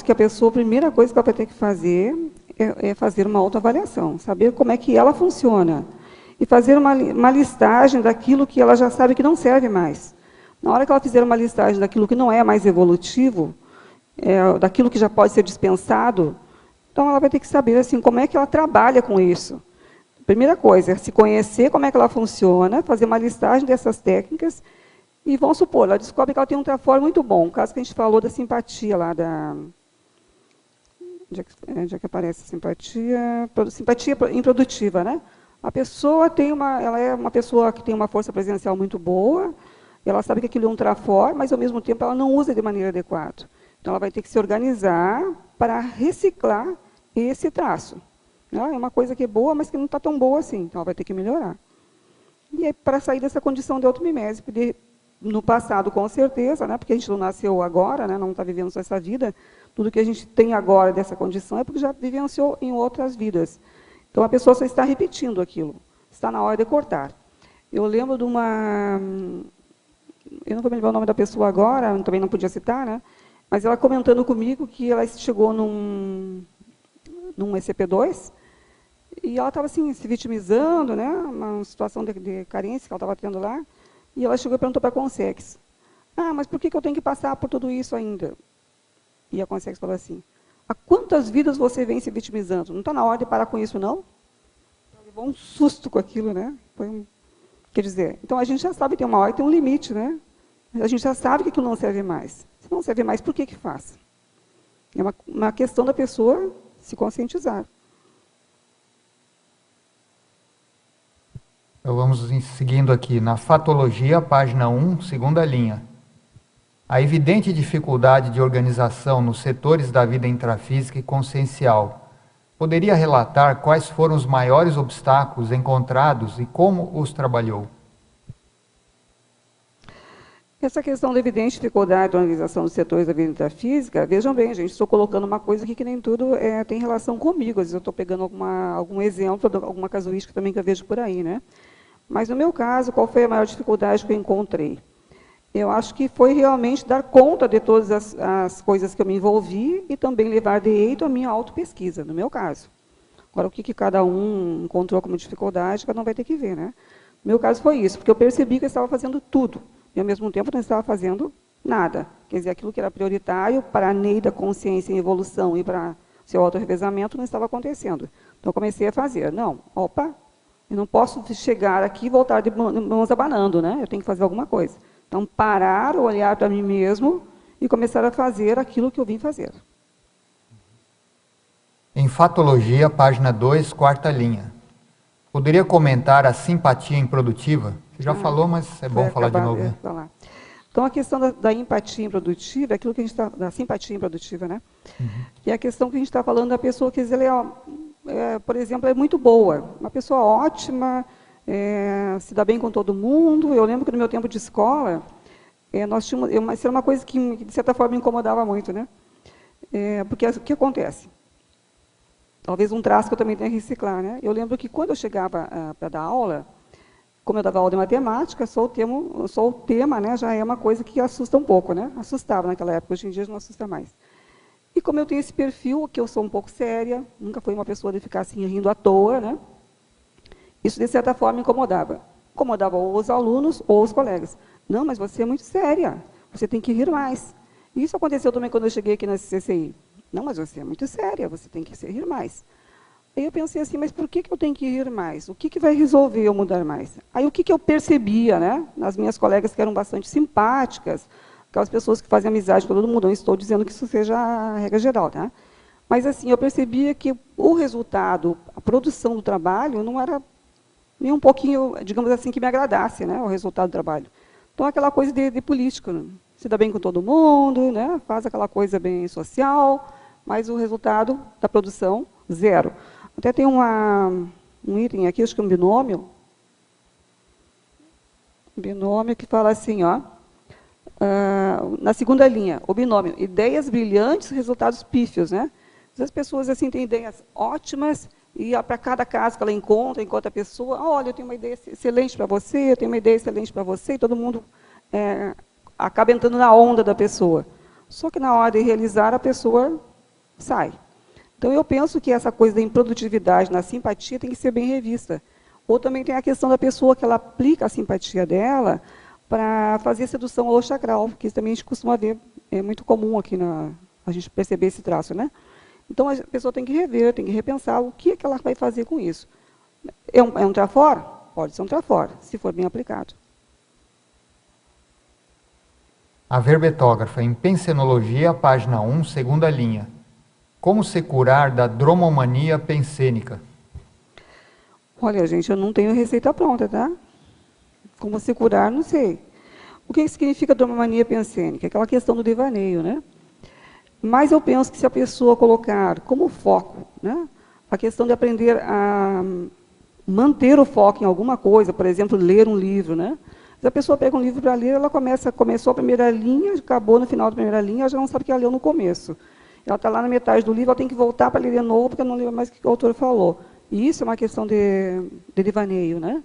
que a pessoa, a primeira coisa que ela vai ter que fazer é fazer uma autoavaliação, saber como é que ela funciona e fazer uma listagem daquilo que ela já sabe que não serve mais. Na hora que ela fizer uma listagem daquilo que não é mais evolutivo, daquilo que já pode ser dispensado, então ela vai ter que saber assim, como é que ela trabalha com isso. Primeira coisa é se conhecer como é que ela funciona, fazer uma listagem dessas técnicas e, vamos supor, ela descobre que ela tem um trafor muito bom. O caso que a gente falou da simpatia lá, onde é que aparece a simpatia? Simpatia improdutiva, né? A pessoa ela é uma pessoa que tem uma força presencial muito boa, ela sabe que aquilo é um trafor, mas ao mesmo tempo ela não usa de maneira adequada. Então, ela vai ter que se organizar para reciclar esse traço. É uma coisa que é boa, mas que não está tão boa assim. Então, ela vai ter que melhorar. E aí, para sair dessa condição de automimese, no passado, com certeza, né? Porque a gente não nasceu agora, né? Não está vivendo só essa vida. Tudo que a gente tem agora dessa condição é porque já vivenciou em outras vidas. Então, a pessoa só está repetindo aquilo. Está na hora de cortar. Eu lembro de uma... Eu não vou me lembrar o nome da pessoa agora, também não podia citar, né? Mas ela comentando comigo que ela chegou num SCP-2 e ela estava assim, se vitimizando, né? Uma situação de carência que ela estava tendo lá. E ela chegou e perguntou para a Consex, mas por que eu tenho que passar por tudo isso ainda? E a Consex falou assim, há quantas vidas você vem se vitimizando? Não está na hora de parar com isso, não? Ela levou um susto com aquilo, né? Quer dizer, então a gente já sabe que tem uma hora e tem um limite, né? A gente já sabe que aquilo não serve mais. Se não serve mais, por que faz? É uma questão da pessoa se conscientizar. Então vamos seguindo aqui. Na fatologia, página 1, segunda linha. A evidente dificuldade de organização nos setores da vida intrafísica e consciencial. Poderia relatar quais foram os maiores obstáculos encontrados e como os trabalhou? Essa questão da evidente dificuldade da organização dos setores da vida intrafísica, vejam bem, gente, estou colocando uma coisa aqui que nem tudo tem relação comigo. Às vezes eu estou pegando algum exemplo, alguma casuística também que eu vejo por aí, né? Mas no meu caso, qual foi a maior dificuldade que eu encontrei? Eu acho que foi realmente dar conta de todas as coisas que eu me envolvi e também levar direito à minha autopesquisa, no meu caso. Agora, o que cada um encontrou como dificuldade, cada um vai ter que ver, né? No meu caso foi isso, porque eu percebi que eu estava fazendo tudo, e ao mesmo tempo não estava fazendo nada. Quer dizer, aquilo que era prioritário para a Neida, consciência em evolução e para seu autorrevezamento não estava acontecendo. Então, eu comecei a fazer. Não, eu não posso chegar aqui e voltar de mãos abanando, né? Eu tenho que fazer alguma coisa. Então, parar, olhar para mim mesmo e começar a fazer aquilo que eu vim fazer. Em Fatologia, página 2, quarta linha. Poderia comentar a simpatia improdutiva? Você já falou, mas é bom falar de novo. Né? Falar. Então, a questão da empatia improdutiva, aquilo que a gente está... Da simpatia improdutiva, né? E a questão que a gente está falando da pessoa que, por exemplo, é muito boa. Uma pessoa ótima... se dá bem com todo mundo. Eu lembro que no meu tempo de escola, nós tínhamos, isso era uma coisa que, de certa forma, me incomodava muito, né? Porque o que acontece? Talvez um traço que eu também tenha que reciclar, né? Eu lembro que quando eu chegava para dar aula, como eu dava aula de matemática, só o tema, né, já é uma coisa que assusta um pouco, né? Assustava naquela época, hoje em dia não assusta mais. E como eu tenho esse perfil, que eu sou um pouco séria, nunca fui uma pessoa de ficar assim rindo à toa, né? Isso, de certa forma, incomodava. Incomodava ou os alunos ou os colegas. Não, mas você é muito séria, você tem que rir mais. E isso aconteceu também quando eu cheguei aqui na CCI. Não, mas você é muito séria, você tem que rir mais. Aí eu pensei assim, mas por que eu tenho que rir mais? O que vai resolver eu mudar mais? Aí o que eu percebia, né, nas minhas colegas que eram bastante simpáticas, aquelas pessoas que fazem amizade com todo mundo, não estou dizendo que isso seja a regra geral, tá? Mas assim, eu percebia que o resultado, a produção do trabalho, não era nem um pouquinho, digamos assim, que me agradasse, né, o resultado do trabalho. Então, aquela coisa de político, né? Se dá bem com todo mundo, né, faz aquela coisa bem social, mas o resultado da produção, zero. Até tem um item aqui, acho que é um binômio que fala assim, na segunda linha, o binômio, ideias brilhantes, resultados pífios, né? As pessoas assim têm ideias ótimas, e para cada caso que ela encontra a pessoa, olha, eu tenho uma ideia excelente para você, eu tenho uma ideia excelente para você, e todo mundo acaba entrando na onda da pessoa. Só que na hora de realizar, a pessoa sai. Então, eu penso que essa coisa da improdutividade na simpatia tem que ser bem revista. Ou também tem a questão da pessoa que ela aplica a simpatia dela para fazer sedução holochacral, que isso também a gente costuma ver, é muito comum aqui a gente perceber esse traço, né? Então, a pessoa tem que rever, tem que repensar o que ela vai fazer com isso. É um trafor? Pode ser um trafor, se for bem aplicado. A verbetógrafa, em Pensenologia, página 1, segunda linha. Como se curar da dromomania pensênica? Olha, gente, eu não tenho receita pronta, tá? Como se curar, não sei. O que significa dromomania pensênica? Aquela questão do devaneio, né? Mas eu penso que se a pessoa colocar como foco, né, a questão de aprender a manter o foco em alguma coisa, por exemplo, ler um livro, né? Se a pessoa pega um livro para ler, ela começou a primeira linha, acabou no final da primeira linha, ela já não sabe o que ela leu no começo. Ela está lá na metade do livro, ela tem que voltar para ler de novo, porque ela não lembra mais o que o autor falou. E isso é uma questão de devaneio, né?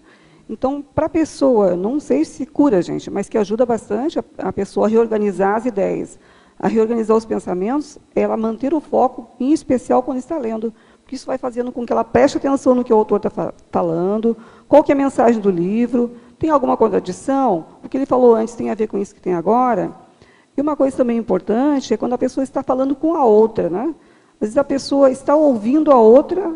Então, para a pessoa, não sei se cura, gente, mas que ajuda bastante a pessoa a reorganizar as ideias, a reorganizar os pensamentos, ela manter o foco, em especial quando está lendo, porque isso vai fazendo com que ela preste atenção no que o autor está falando, qual que é a mensagem do livro, tem alguma contradição, o que ele falou antes tem a ver com isso que tem agora. E uma coisa também importante é quando a pessoa está falando com a outra, né? Às vezes a pessoa está ouvindo a outra,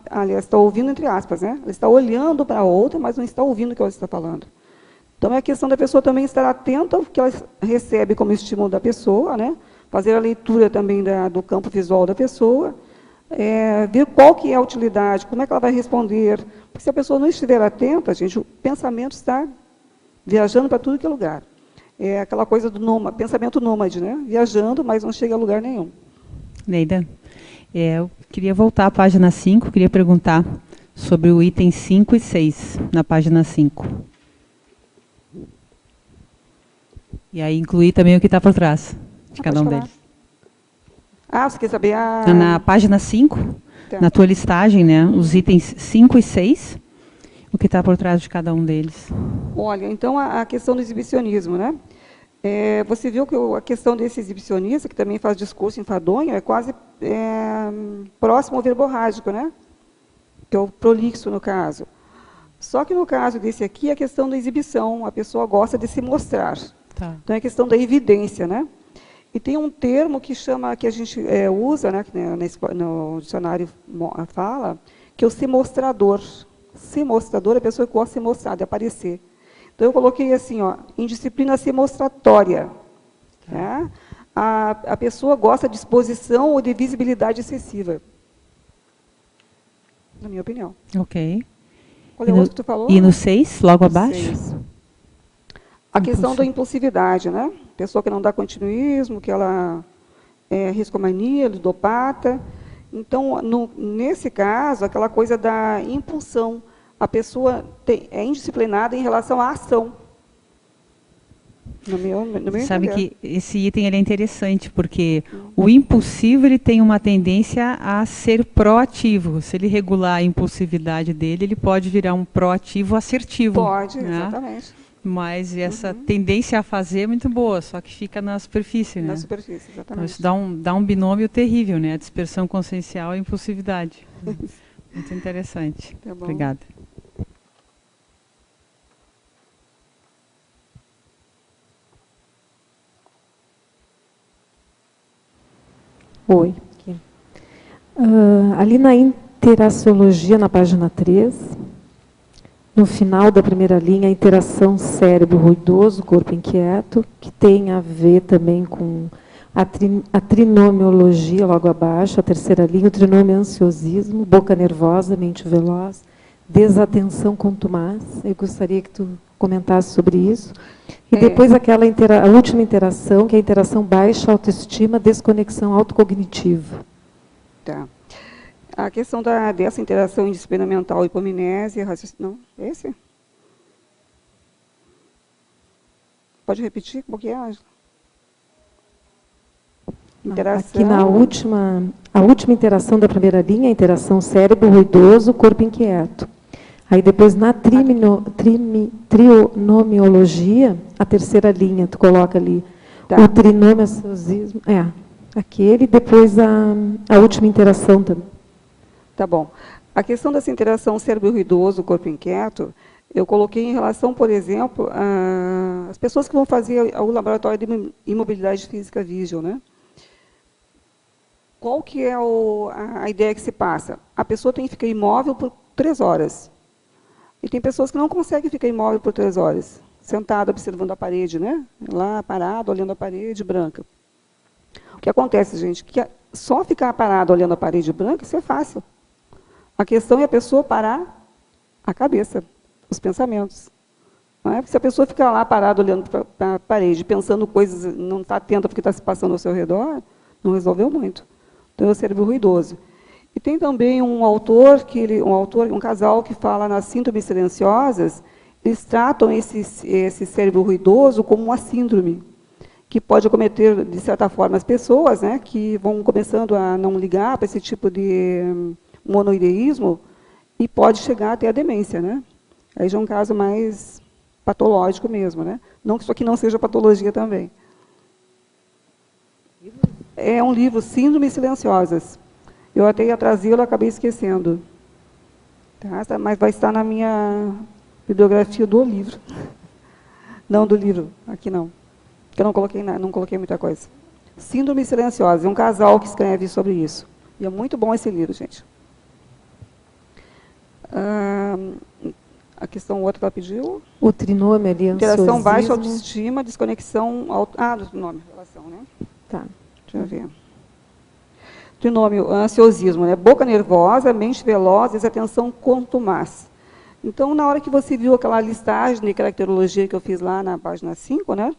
aliás, está ouvindo entre aspas, né? Ela está olhando para a outra, mas não está ouvindo o que ela está falando. Então, é a questão da pessoa também estar atenta ao que ela recebe como estímulo da pessoa, né? Fazer a leitura também do campo visual da pessoa, ver qual que é a utilidade, como é que ela vai responder. Porque se a pessoa não estiver atenta, gente, o pensamento está viajando para tudo que é lugar. É aquela coisa do pensamento nômade, né? Viajando, mas não chega a lugar nenhum. Neida, eu queria voltar à página 5, queria perguntar sobre o item 5 e 6, na página 5. E aí incluir também o que está por trás de cada um deles. Você quer saber Na página 5, na tua listagem, né, os itens 5 e 6, o que está por trás de cada um deles. Olha, então a questão do exibicionismo, né? Você viu que a questão desse exibicionista, que também faz discurso enfadonho, é quase próximo ao verborrágico, né? Que é o prolixo, no caso. Só que no caso desse aqui, a questão da exibição, a pessoa gosta de se mostrar. Tá. Então, é a questão da evidência, né? E tem um termo que a gente usa, né, que no dicionário fala, que é o se mostrador. Se mostrador é a pessoa que gosta de se mostrar, de aparecer. Então, eu coloquei assim, indisciplina semostratória. Tá? A pessoa gosta de exposição ou de visibilidade excessiva. Na minha opinião. Ok. Qual é o outro que tu falou? E no 6, logo abaixo? 6. A questão da impulsividade, né? Pessoa que não dá continuismo, que ela é riscomania, ludopata. Então, nesse caso, aquela coisa da impulsão. A pessoa é indisciplinada em relação à ação. No meu Sabe entender. que esse item ele é interessante, porque o impulsivo ele tem uma tendência a ser proativo. Se ele regular a impulsividade dele, ele pode virar um proativo assertivo. Pode, né? exatamente. Mas essa tendência a fazer é muito boa, só que fica na superfície, né? Na superfície, exatamente. Então isso dá um binômio terrível, né? A dispersão consciencial e a impulsividade. Muito interessante. Tá bom. Obrigada. Oi. Aqui. Ali na interaciologia, na página 3, no final da primeira linha, a interação cérebro ruidoso, corpo inquieto, que tem a ver também com a trinomiologia, logo abaixo, a terceira linha, o trinômio ansiosismo, boca nervosa, mente veloz, desatenção contumaz. Eu gostaria que tu comentasse sobre isso. E depois a última interação, que é a interação baixa autoestima, desconexão autocognitiva. Tá. A questão dessa interação indisciplina mental, hipomnésia, raciocínio... Não, esse? Pode repetir? Como que é, Ângela? Interação... Aqui a última interação da primeira linha, a interação cérebro ruidoso, corpo inquieto. Aí depois, na trinomiologia, a terceira linha, tu coloca ali o trinômio ansiosismo, aquele, depois a última interação também. Tá bom. A questão dessa interação cérebro ruidoso, corpo inquieto, eu coloquei em relação, por exemplo, às pessoas que vão fazer o laboratório de imobilidade física visual, né? Qual que é a ideia que se passa? A pessoa tem que ficar imóvel por 3 horas. E tem pessoas que não conseguem ficar imóvel por 3 horas, sentada observando a parede, né? Lá parado, olhando a parede branca. O que acontece, gente, que só ficar parado olhando a parede branca, isso é fácil. A questão é a pessoa parar a cabeça, os pensamentos. Não é? Se a pessoa ficar lá parada olhando para a parede, pensando coisas, não está atenta porque está se passando ao seu redor, não resolveu muito. Então, é o cérebro ruidoso. E tem também um casal que fala nas síndromes silenciosas, eles tratam esse cérebro ruidoso como uma síndrome, que pode acometer, de certa forma, as pessoas, né, que vão começando a não ligar para esse tipo de monoideísmo, e pode chegar até a demência, né? Aí já é um caso mais patológico mesmo, né? Não que isso aqui não seja patologia também. É um livro, Síndromes Silenciosas. Eu até ia trazê-lo, acabei esquecendo. Tá? Mas vai estar na minha bibliografia do livro. Não do livro, aqui não. Porque eu não coloquei muita coisa. Síndromes Silenciosas, é um casal que escreve sobre isso. E é muito bom esse livro, gente. A questão outra ela pediu. O trinômio ali, Interação ansiosismo. baixa, autoestima, desconexão... do trinômio, relação, né? Tá. Deixa eu ver. Trinômio, ansiosismo, né? Boca nervosa, mente veloz, desatenção contumaz. Então, na hora que você viu aquela listagem de caracterologia que eu fiz lá na página 5, né?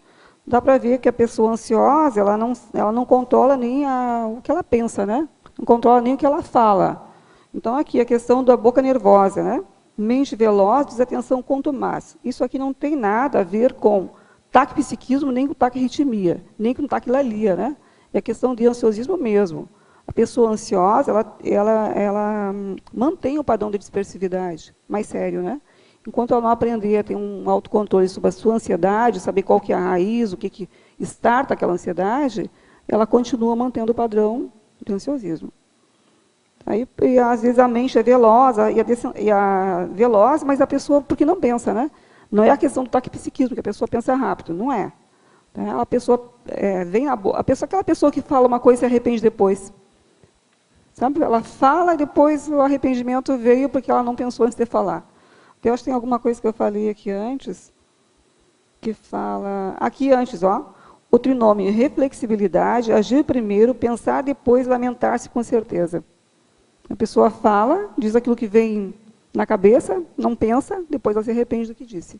Dá para ver que a pessoa ansiosa, ela não controla nem o que ela pensa, né? Não controla nem o que ela fala. Então, aqui, a questão da boca nervosa, né? Mente veloz, desatenção contumaz. Isso aqui não tem nada a ver com taquipsiquismo, nem com taquirritmia, nem com taquilalia, né? É questão de ansiosismo mesmo. A pessoa ansiosa, ela mantém o padrão de dispersividade, mais sério, né? Enquanto ela não aprender a ter um autocontrole sobre a sua ansiedade, saber qual que é a raiz, o que starta aquela ansiedade, ela continua mantendo o padrão de ansiosismo. Aí, e, às vezes a mente é veloz, veloz, mas a pessoa, porque não pensa, né? Não é a questão do taquipsiquismo, que a pessoa pensa rápido, não é. A pessoa vem na boa. Aquela pessoa que fala uma coisa e se arrepende depois. Sabe? Ela fala e depois o arrependimento veio porque ela não pensou antes de falar. Eu acho que tem alguma coisa que eu falei aqui antes, que fala... Aqui antes, ó. O trinômio, reflexibilidade, agir primeiro, pensar depois, lamentar-se com certeza. A pessoa fala, diz aquilo que vem na cabeça, não pensa, depois ela se arrepende do que disse.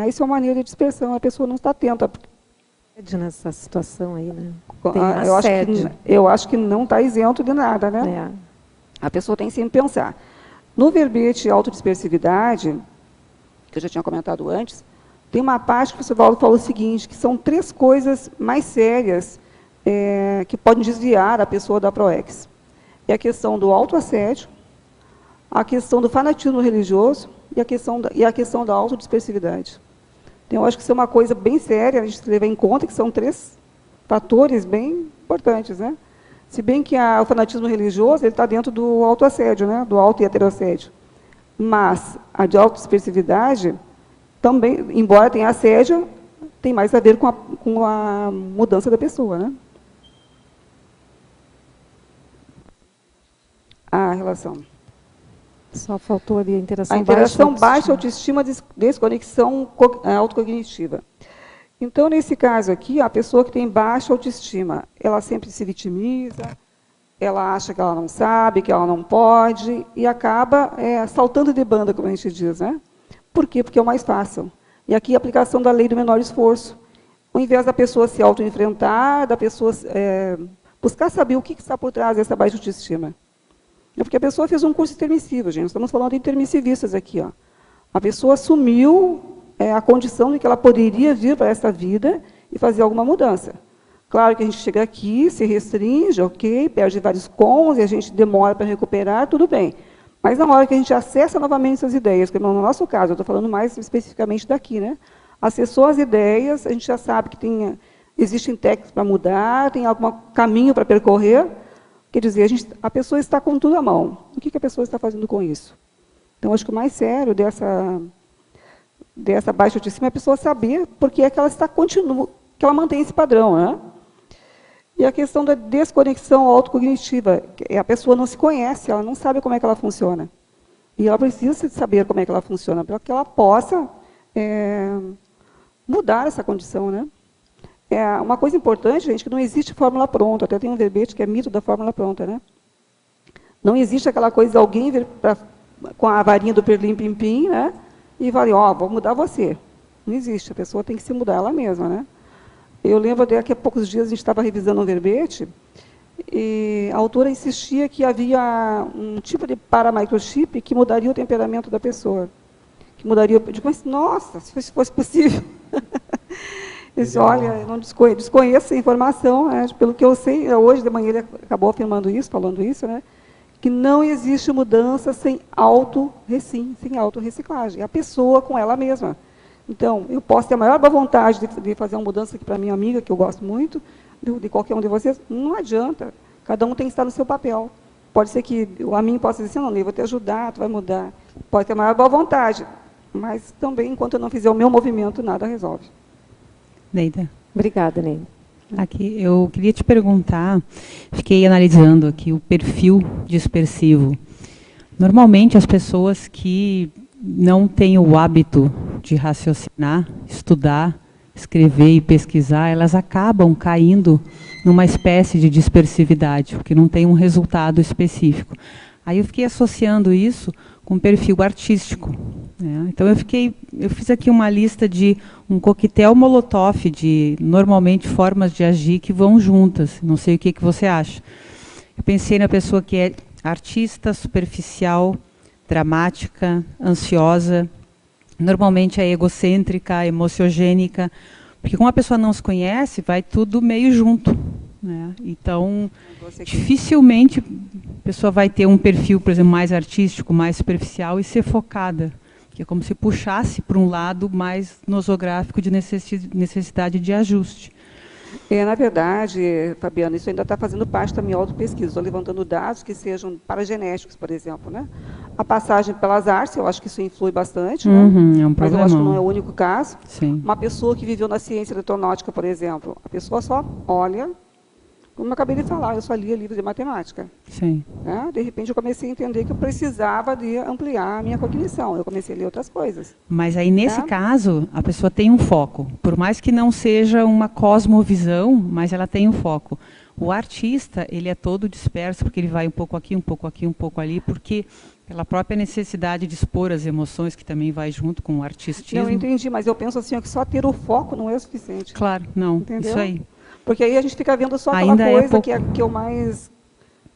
Isso é uma maneira de dispersão, a pessoa não está atenta. Nessa situação aí, né? Eu acho que não está isento de nada, né? A pessoa tem que sempre pensar. No verbete autodispersividade, que eu já tinha comentado antes, tem uma parte que o Sivaldo falou o seguinte, que são 3 coisas mais sérias que podem desviar a pessoa da PROEX. É a questão do autoassédio, a questão do fanatismo religioso e a questão da autodispersividade. Então, eu acho que isso é uma coisa bem séria, a gente levar em conta que são 3 fatores bem importantes, né? Se bem que o fanatismo religioso está dentro do autoassédio, né? Do auto e heterossédio. Mas a de autodispersividade, também, embora tenha assédio, tem mais a ver com a mudança da pessoa, né? A relação. Só faltou ali a interação baixa. A interação baixa, autoestima, desconexão autocognitiva. Então, nesse caso aqui, a pessoa que tem baixa autoestima, ela sempre se vitimiza, ela acha que ela não sabe, que ela não pode, e acaba saltando de banda, como a gente diz, né? Por quê? Porque é o mais fácil. E aqui a aplicação da lei do menor esforço. Ao invés da pessoa se autoenfrentar, da pessoa buscar saber o que está por trás dessa baixa autoestima. É porque a pessoa fez um curso intermissivo, gente. Estamos falando de intermissivistas aqui, ó. A pessoa assumiu a condição de que ela poderia vir para essa vida e fazer alguma mudança. Claro que a gente chega aqui, se restringe, ok, perde vários cons e a gente demora para recuperar, tudo bem. Mas na hora que a gente acessa novamente essas ideias, que no nosso caso, eu estou falando mais especificamente daqui, né? Acessou as ideias, a gente já sabe que existem técnicas para mudar, tem algum caminho para percorrer. Quer dizer, a pessoa está com tudo à mão. O que a pessoa está fazendo com isso? Então, acho que o mais sério dessa baixa autoestima é a pessoa saber por que é que ela que ela mantém esse padrão, né? E a questão da desconexão autocognitiva. A pessoa não se conhece, ela não sabe como é que ela funciona. E ela precisa saber como é que ela funciona, para que ela possa mudar essa condição, né? Uma coisa importante, gente, que não existe fórmula pronta. Até tem um verbete que é mito da fórmula pronta, né? Não existe aquela coisa de alguém vir com a varinha do perlim-pim-pim, né? E falar, vou mudar você. Não existe, a pessoa tem que se mudar ela mesma, né? Eu lembro, daqui a poucos dias, a gente estava revisando um verbete, e a autora insistia que havia um tipo de paramicrochip que mudaria o temperamento da pessoa. que mudaria. Eu digo, mas, nossa, se fosse possível. Eu disse, olha, eu não desconheço a informação, né, pelo que eu sei, hoje de manhã ele acabou afirmando isso, falando isso, né, que não existe mudança sem autorreciclagem. É a pessoa com ela mesma. Então, eu posso ter a maior boa vontade de fazer uma mudança aqui para minha amiga, que eu gosto muito, de qualquer um de vocês, não adianta. Cada um tem que estar no seu papel. Pode ser que a mim possa dizer, não, eu vou te ajudar, tu vai mudar. Pode ter a maior boa vontade, mas também, enquanto eu não fizer o meu movimento, nada resolve. Neida. Obrigada, Neida. Aqui, eu queria te perguntar, fiquei analisando aqui o perfil dispersivo. Normalmente, as pessoas que não têm o hábito de raciocinar, estudar, escrever e pesquisar, elas acabam caindo numa espécie de dispersividade, porque não tem um resultado específico. Aí eu fiquei associando isso com perfil artístico, né? Então eu fiz aqui uma lista de um coquetel molotov de, normalmente, formas de agir que vão juntas. Não sei o que você acha. Eu pensei na pessoa que é artista, superficial, dramática, ansiosa, normalmente é egocêntrica, emociogênica, porque como a pessoa não se conhece, vai tudo meio junto, né? Então, dificilmente a pessoa vai ter um perfil, por exemplo, mais artístico, mais superficial e ser focada, que é como se puxasse para um lado mais nosográfico de necessidade de ajuste. Na verdade, Fabiana, isso ainda está fazendo parte da minha autopesquisa. Estou levantando dados que sejam paragenéticos, por exemplo, né? A passagem pelas artes, eu acho que isso influi bastante, né? É um mas eu acho que não é o único caso. Sim. Uma pessoa que viveu na ciência eletronáutica, por exemplo, a pessoa só olha, como eu acabei de falar, eu só lia livros de matemática. Sim. Né? De repente, eu comecei a entender que eu precisava de ampliar a minha cognição. Eu comecei a ler outras coisas. Mas aí, nesse caso, a pessoa tem um foco. Por mais que não seja uma cosmovisão, mas ela tem um foco. O artista, ele é todo disperso, porque ele vai um pouco aqui, um pouco aqui, um pouco ali, porque pela própria necessidade de expor as emoções, que também vai junto com o artistismo. Não, eu entendi, mas eu penso assim, que só ter o foco não é o suficiente. Claro, não, entendeu? Isso aí. Porque aí a gente fica vendo só aquela Ainda coisa que é o mais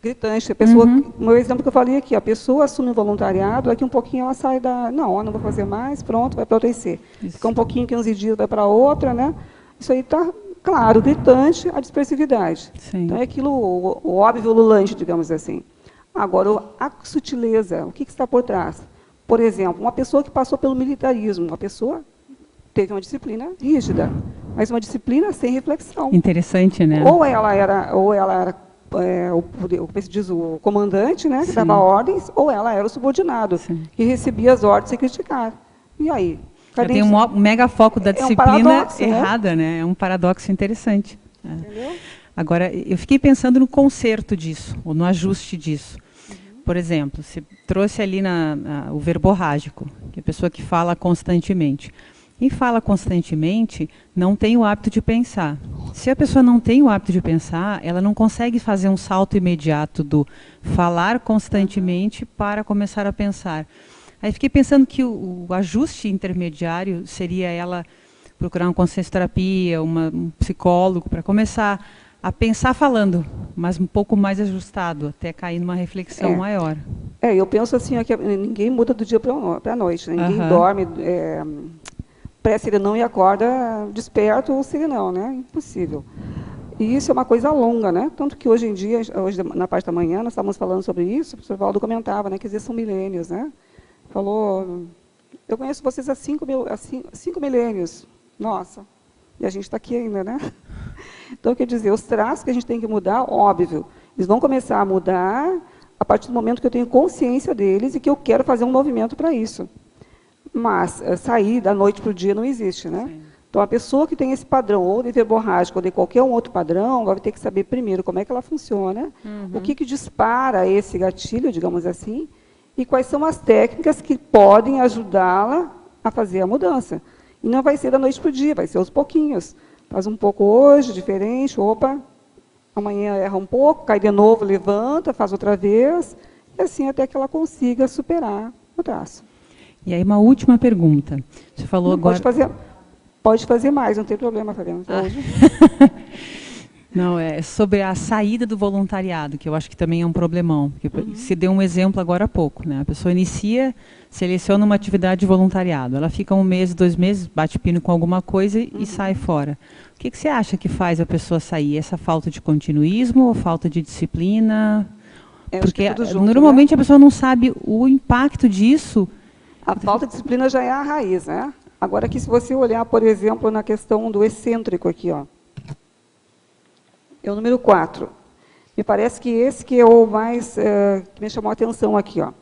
gritante. A pessoa, o meu exemplo que eu falei aqui, a pessoa assume o voluntariado, daqui um pouquinho ela sai da... Não, eu não vou fazer mais, pronto, vai para outra IC. Fica um pouquinho, 15 dias, vai para outra, né? Isso aí está, claro, gritante, a dispersividade. Sim. Então é aquilo, o óbvio ululante, digamos assim. Agora, a sutileza, o que está por trás? Por exemplo, uma pessoa que passou pelo militarismo, uma pessoa teve uma disciplina rígida, mas uma disciplina sem reflexão. Interessante, né? Ou ela era como se diz, o comandante, né, que dava ordens, ou ela era o subordinado, que recebia as ordens sem criticar. E aí? Tem um mega foco da disciplina paradoxo, errada, né? É um paradoxo interessante. Entendeu? Agora, eu fiquei pensando no conserto disso, ou no ajuste disso. Por exemplo, você trouxe ali o verborrágico, que é a pessoa que fala constantemente. Quem fala constantemente não tem o hábito de pensar. Se a pessoa não tem o hábito de pensar, ela não consegue fazer um salto imediato do falar constantemente para começar a pensar. Aí fiquei pensando que o ajuste intermediário seria ela procurar uma consciencioterapia, um psicólogo, para começar a pensar falando, mas um pouco mais ajustado, até cair numa reflexão maior. Eu penso assim, que ninguém muda do dia para a noite, né? Ninguém dorme pré-serenão e acorda desperto ou serenão, né? Impossível. E isso é uma coisa longa, né? Tanto que hoje em dia, hoje na parte da manhã, nós estávamos falando sobre isso, o professor Valdo comentava, né, que eles são milênios, né? Falou, eu conheço vocês há 5 milênios. Nossa, e a gente está aqui ainda, né? Então, quer dizer, os traços que a gente tem que mudar, óbvio, eles vão começar a mudar a partir do momento que eu tenho consciência deles e que eu quero fazer um movimento para isso. Mas sair da noite para o dia não existe, né? Sim. Então, a pessoa que tem esse padrão, ou de verborrágico, ou de qualquer outro padrão, vai ter que saber primeiro como é que ela funciona, o que dispara esse gatilho, digamos assim, e quais são as técnicas que podem ajudá-la a fazer a mudança. E não vai ser da noite para o dia, vai ser aos pouquinhos. Faz um pouco hoje, diferente, opa, amanhã erra um pouco, cai de novo, levanta, faz outra vez, e assim até que ela consiga superar o traço. E aí, uma última pergunta. Você falou não, agora... Pode fazer mais, não tem problema, Fabiana. Não, é sobre a saída do voluntariado, que eu acho que também é um problemão. Se deu um exemplo agora há pouco, né? A pessoa inicia, seleciona uma atividade de voluntariado. Ela fica 1 mês, 2 meses, bate pino com alguma coisa e sai fora. O que você acha que faz a pessoa sair? Essa falta de continuismo ou falta de disciplina? Porque junto, normalmente a pessoa não sabe o impacto disso. A falta de disciplina já é a raiz, né? Agora aqui, se você olhar, por exemplo, na questão do excêntrico aqui, ó. É o número 4. Me parece que esse que é o mais, que me chamou a atenção aqui, ó.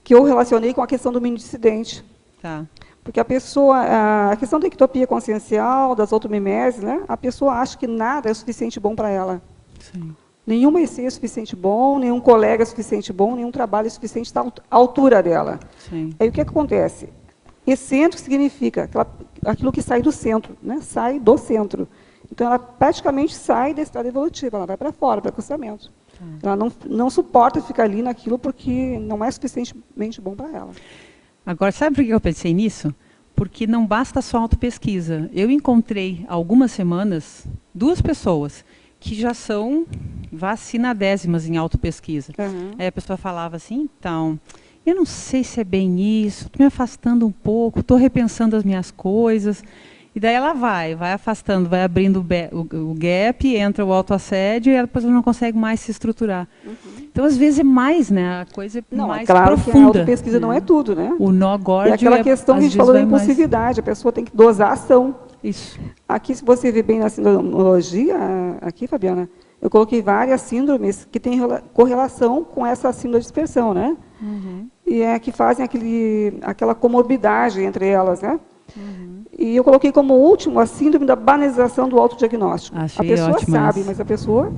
Que eu relacionei com a questão do mini-dissidente. Tá. Porque a pessoa, a questão da ectopia consciencial, das automimeses, né? A pessoa acha que nada é o suficiente bom para ela. Sim. Nenhuma IC é suficiente bom, nenhum colega é suficiente bom, nenhum trabalho é suficiente à altura dela. Sim. Aí o que acontece? Excêntrico significa aquilo que sai do centro, né? Sai do centro. Então, ela praticamente sai da estrada evolutiva, ela vai para fora, para o acostamento. Ela não suporta ficar ali naquilo porque não é suficientemente bom para ela. Agora, sabe por que eu pensei nisso? Porque não basta só autopesquisa. Eu encontrei, há algumas semanas, 2 pessoas que já são vacinadésimas em autopesquisa. Aí a pessoa falava assim, então, eu não sei se é bem isso, estou me afastando um pouco, estou repensando as minhas coisas. E daí ela vai afastando, vai abrindo o gap, entra o autoassédio e depois ela não consegue mais se estruturar. Então, às vezes, é mais, né? A coisa é mais claro profunda. Que a autopesquisa não é tudo, né? O nó górdio é aquela questão que a gente falou da impulsividade, a pessoa tem que dosar a ação. Isso. Aqui, se você ver bem na sindromologia, aqui, Fabiana, eu coloquei várias síndromes que têm correlação com essa síndrome de dispersão, né? E que fazem aquela comorbidade entre elas, né? E eu coloquei como último a síndrome da banalização do autodiagnóstico. Achei a pessoa ótimo sabe, isso. mas a pessoa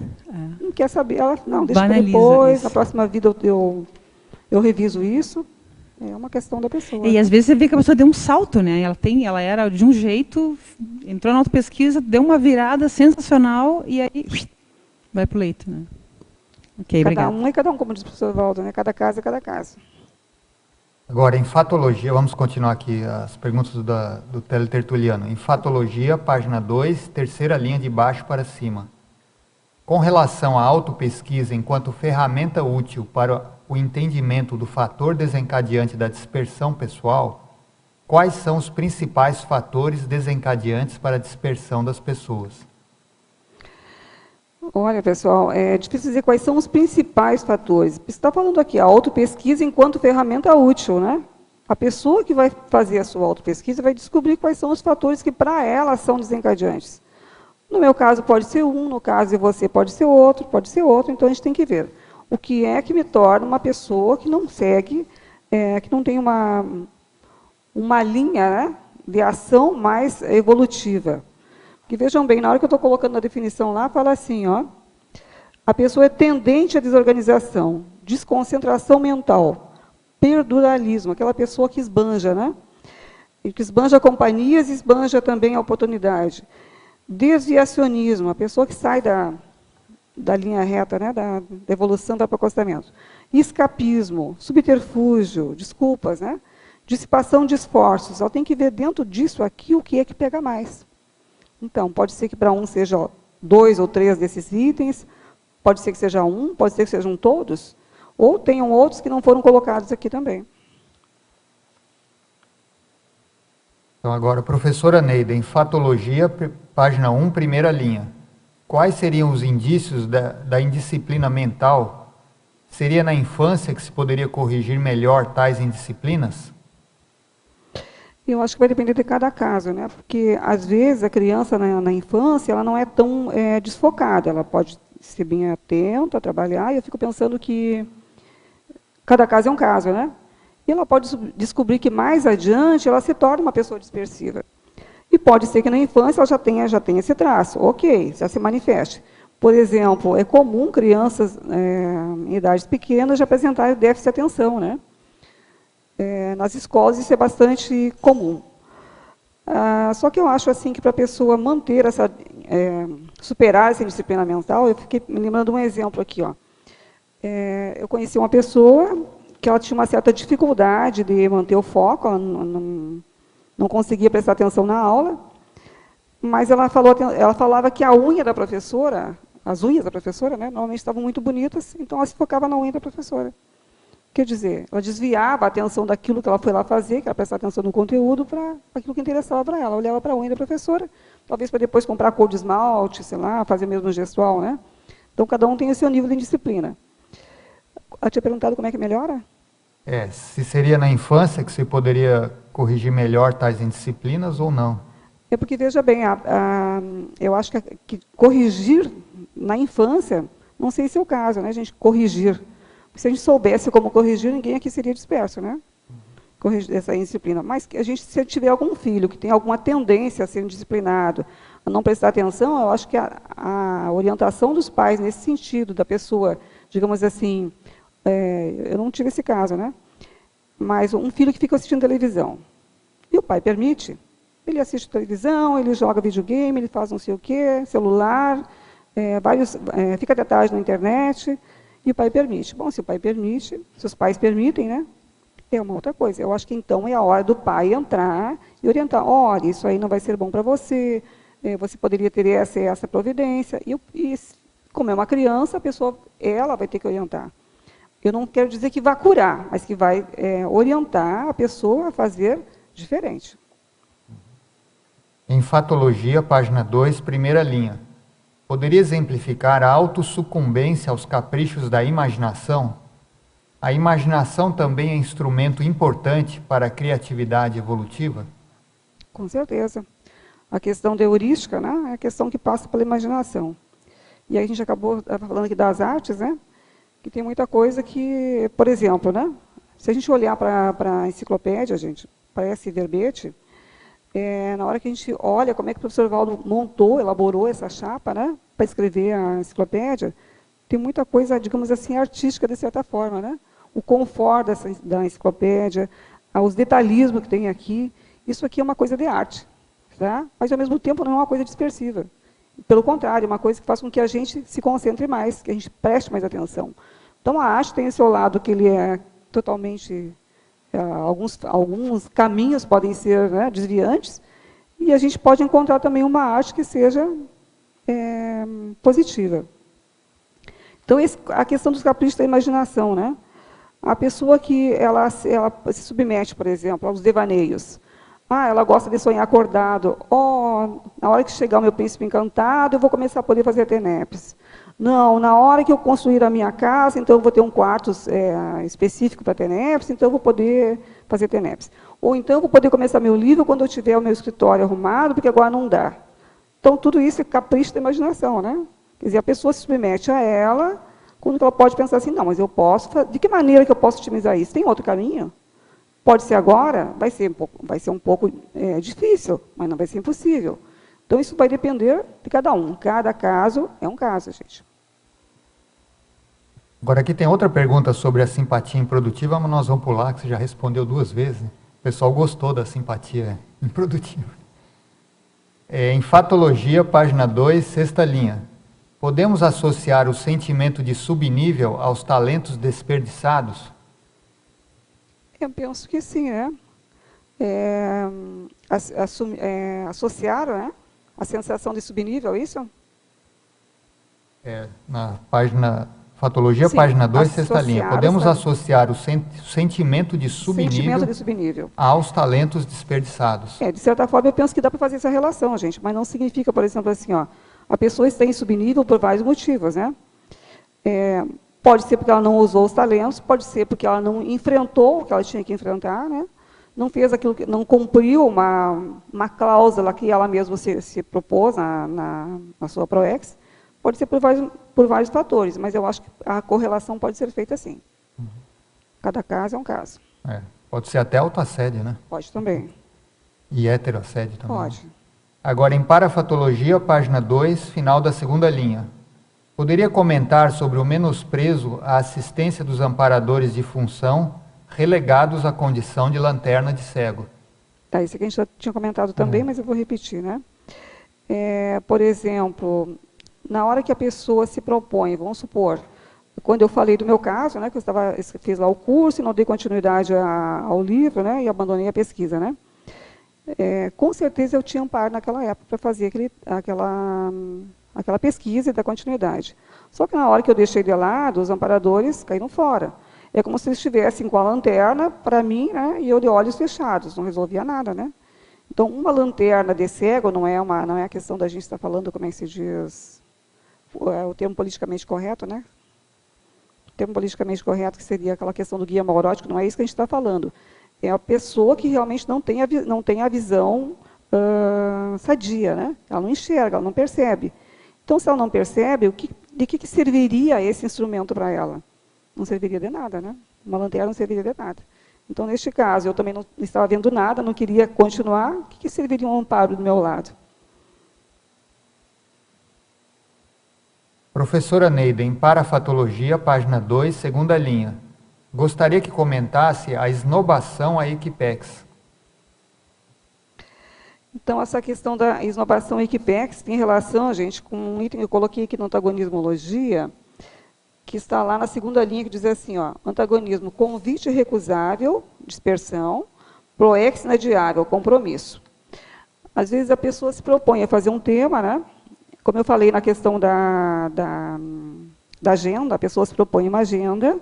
não quer saber. Ela, não, deixa para Banaliza depois, isso. na próxima vida eu reviso isso. É uma questão da pessoa. E às vezes você vê que a pessoa deu um salto, né? Ela era de um jeito, entrou na autopesquisa, deu uma virada sensacional e aí vai para o leito, né? Ok, cada obrigada. um é cada um, como diz o professor Waldo, né? Cada caso é cada caso. Agora, em fatologia, vamos continuar aqui as perguntas do teletertuliano. Em fatologia, página 2, terceira linha de baixo para cima. Com relação à autopesquisa enquanto ferramenta útil para o entendimento do fator desencadeante da dispersão pessoal, quais são os principais fatores desencadeantes para a dispersão das pessoas? Olha, pessoal, é difícil dizer quais são os principais fatores. Você está falando aqui, a autopesquisa enquanto ferramenta útil, né? A pessoa que vai fazer a sua autopesquisa vai descobrir quais são os fatores que, para ela, são desencadeantes. No meu caso, pode ser um, no caso de você, pode ser outro, então a gente tem que ver. O que é que me torna uma pessoa que não segue, que não tem uma linha, né, de ação mais evolutiva. Porque vejam bem, na hora que eu estou colocando a definição lá, fala assim, ó, a pessoa é tendente à desorganização, desconcentração mental, perduralismo, aquela pessoa que esbanja, né? E que esbanja companhias e esbanja também a oportunidade. Desviacionismo, a pessoa que sai da linha reta, né, da evolução para o acostamento. Escapismo, subterfúgio, desculpas, né? Dissipação de esforços. Ela tem que ver dentro disso aqui o que é que pega mais. Então, pode ser que para um seja 2 ou 3 desses itens, pode ser que seja um, pode ser que sejam todos, ou tenham outros que não foram colocados aqui também. Então, agora, professora Neida, em fatologia, página 1, primeira linha. Quais seriam os indícios da indisciplina mental? Seria na infância que se poderia corrigir melhor tais indisciplinas? Eu acho que vai depender de cada caso, né? Porque, às vezes, a criança, na infância, ela não é tão desfocada, ela pode ser bem atenta, trabalhar, e eu fico pensando que cada caso é um caso, né? E ela pode descobrir que, mais adiante, ela se torna uma pessoa dispersiva. E pode ser que, na infância, ela já tenha esse traço. Ok, já se manifeste. Por exemplo, é comum crianças em idades pequenas já apresentarem déficit de atenção, né? Nas escolas isso é bastante comum. Só que eu acho assim que para a pessoa manter superar essa indisciplina mental, eu fiquei me lembrando de um exemplo aqui, ó. Eu conheci uma pessoa que ela tinha uma certa dificuldade de manter o foco, ela não conseguia prestar atenção na aula, Mas ela falava que a unha da professora, as unhas da professora, né, normalmente estavam muito bonitas, então ela se focava na unha da professora. Quer dizer, ela desviava a atenção daquilo que ela foi lá fazer, que era prestar atenção no conteúdo, para aquilo que interessava para ela. Olhava para a unha da professora, talvez para depois comprar cor de esmalte, sei lá, fazer mesmo gestual, né? Então, cada um tem o seu nível de disciplina. Eu tinha perguntado como é que melhora? Se seria na infância que se poderia corrigir melhor tais indisciplinas ou não? É porque, veja bem, eu acho que corrigir na infância, não sei se é o caso, né, gente, corrigir. Se a gente soubesse como corrigir, ninguém aqui seria disperso, né? Corrigir essa indisciplina. Mas se tiver algum filho que tem alguma tendência a ser indisciplinado, a não prestar atenção, eu acho que a orientação dos pais nesse sentido, da pessoa, digamos assim, eu não tive esse caso, né? Mas um filho que fica assistindo televisão, e o pai permite, ele assiste televisão, ele joga videogame, ele faz não sei o quê, celular, fica até tarde na internet, e o pai permite. Bom, se o pai permite, se os pais permitem, né? É uma outra coisa. Eu acho que então é a hora do pai entrar e orientar. Olha, isso aí não vai ser bom para você, você poderia ter essa providência. E como é uma criança, a pessoa, ela vai ter que orientar. Eu não quero dizer que vai curar, mas que vai orientar a pessoa a fazer diferente. Enfatologia, página 2, primeira linha. Poderia exemplificar a autossucumbência aos caprichos da imaginação? A imaginação também é instrumento importante para a criatividade evolutiva? Com certeza. A questão da heurística, né, é a questão que passa pela imaginação. E aí a gente acabou falando aqui das artes, né, que tem muita coisa que, por exemplo, né, se a gente olhar para a enciclopédia, gente, para esse verbete, na hora que a gente olha como é que o professor Valdo elaborou essa chapa, né, para escrever a enciclopédia, tem muita coisa, digamos assim, artística, de certa forma, né? O confort da enciclopédia, os detalhismos que tem aqui, isso aqui é uma coisa de arte, tá? Mas, ao mesmo tempo, não é uma coisa dispersiva. Pelo contrário, é uma coisa que faz com que a gente se concentre mais, que a gente preste mais atenção. Então, a arte tem esse seu lado que ele é totalmente... alguns caminhos podem ser, né, desviantes, e a gente pode encontrar também uma arte que seja positiva. Então, a questão dos caprichos da imaginação, né? A pessoa que ela se submete, por exemplo, aos devaneios. Ela gosta de sonhar acordado. Na hora que chegar o meu príncipe encantado, eu vou começar a poder fazer tenepes. Não, na hora que eu construir a minha casa, então eu vou ter um quarto específico para tenepes, então eu vou poder fazer tenepes. Ou então eu vou poder começar meu livro quando eu tiver o meu escritório arrumado, porque agora não dá. Então, tudo isso é capricho da imaginação, né? Quer dizer, a pessoa se submete a ela, quando ela pode pensar assim, não, mas eu posso, de que maneira que eu posso otimizar isso? Tem outro caminho? Pode ser agora? Vai ser um pouco difícil, mas não vai ser impossível. Então, isso vai depender de cada um. Cada caso é um caso, gente. Agora, aqui tem outra pergunta sobre a simpatia improdutiva, mas nós vamos pular, que você já respondeu 2 vezes. Né? O pessoal gostou da simpatia improdutiva. Enfatologia, página 2, sexta linha. Podemos associar o sentimento de subnível aos talentos desperdiçados? Eu penso que sim, né? Associaram, né? A sensação de subnível, isso? Na página... Fatologia, sim, página 2, sexta linha. Podemos associar o sentimento de subnível aos talentos desperdiçados. De certa forma, eu penso que dá para fazer essa relação, gente, mas não significa, por exemplo, assim, a pessoa está em subnível por vários motivos, né? Pode ser porque ela não usou os talentos, pode ser porque ela não enfrentou o que ela tinha que enfrentar, né? Não fez aquilo que não cumpriu uma cláusula que ela mesma se propôs na sua PROEX. Pode ser por vários fatores, mas eu acho que a correlação pode ser feita assim. Cada caso é um caso. Pode ser até autoassédio, né? Pode também. E heteroassédio também. Pode. Agora, em parafatologia, página 2, final da segunda linha. Poderia comentar sobre o menosprezo à assistência dos amparadores de função relegados à condição de lanterna de cego? Isso aqui a gente já tinha comentado também, mas eu vou repetir, né? Por exemplo... Na hora que a pessoa se propõe, vamos supor, quando eu falei do meu caso, né, que eu fiz lá o curso e não dei continuidade ao livro, né, e abandonei a pesquisa, né? Com certeza eu tinha amparo naquela época para fazer aquela pesquisa e dar continuidade. Só que na hora que eu deixei de lado, os amparadores caíram fora. É como se eles estivessem com a lanterna para mim, né, e eu de olhos fechados, não resolvia nada, né? Então, uma lanterna de cego não é a questão da gente estar falando, como é que se diz, o termo politicamente correto, né? O termo politicamente correto, que seria aquela questão do guia maurótico, não é isso que a gente está falando. É a pessoa que realmente não tem a visão sadia, né? Ela não enxerga, ela não percebe. Então, se ela não percebe, de que serviria esse instrumento para ela? Não serviria de nada, né? Uma lanterna não serviria de nada. Então, neste caso, eu também não estava vendo nada, não queria continuar, o que serviria um amparo do meu lado? Professora Neida, em Parafatologia, página 2, segunda linha. Gostaria que comentasse a esnobação a Equipex. Então, essa questão da esnobação Equipex tem relação, gente, com um item que eu coloquei aqui no antagonismologia, que está lá na segunda linha, que diz assim, ó, antagonismo, convite recusável, dispersão, proex inadiável, compromisso. Às vezes a pessoa se propõe a fazer um tema, né? Como eu falei na questão da agenda, a pessoa se propõe uma agenda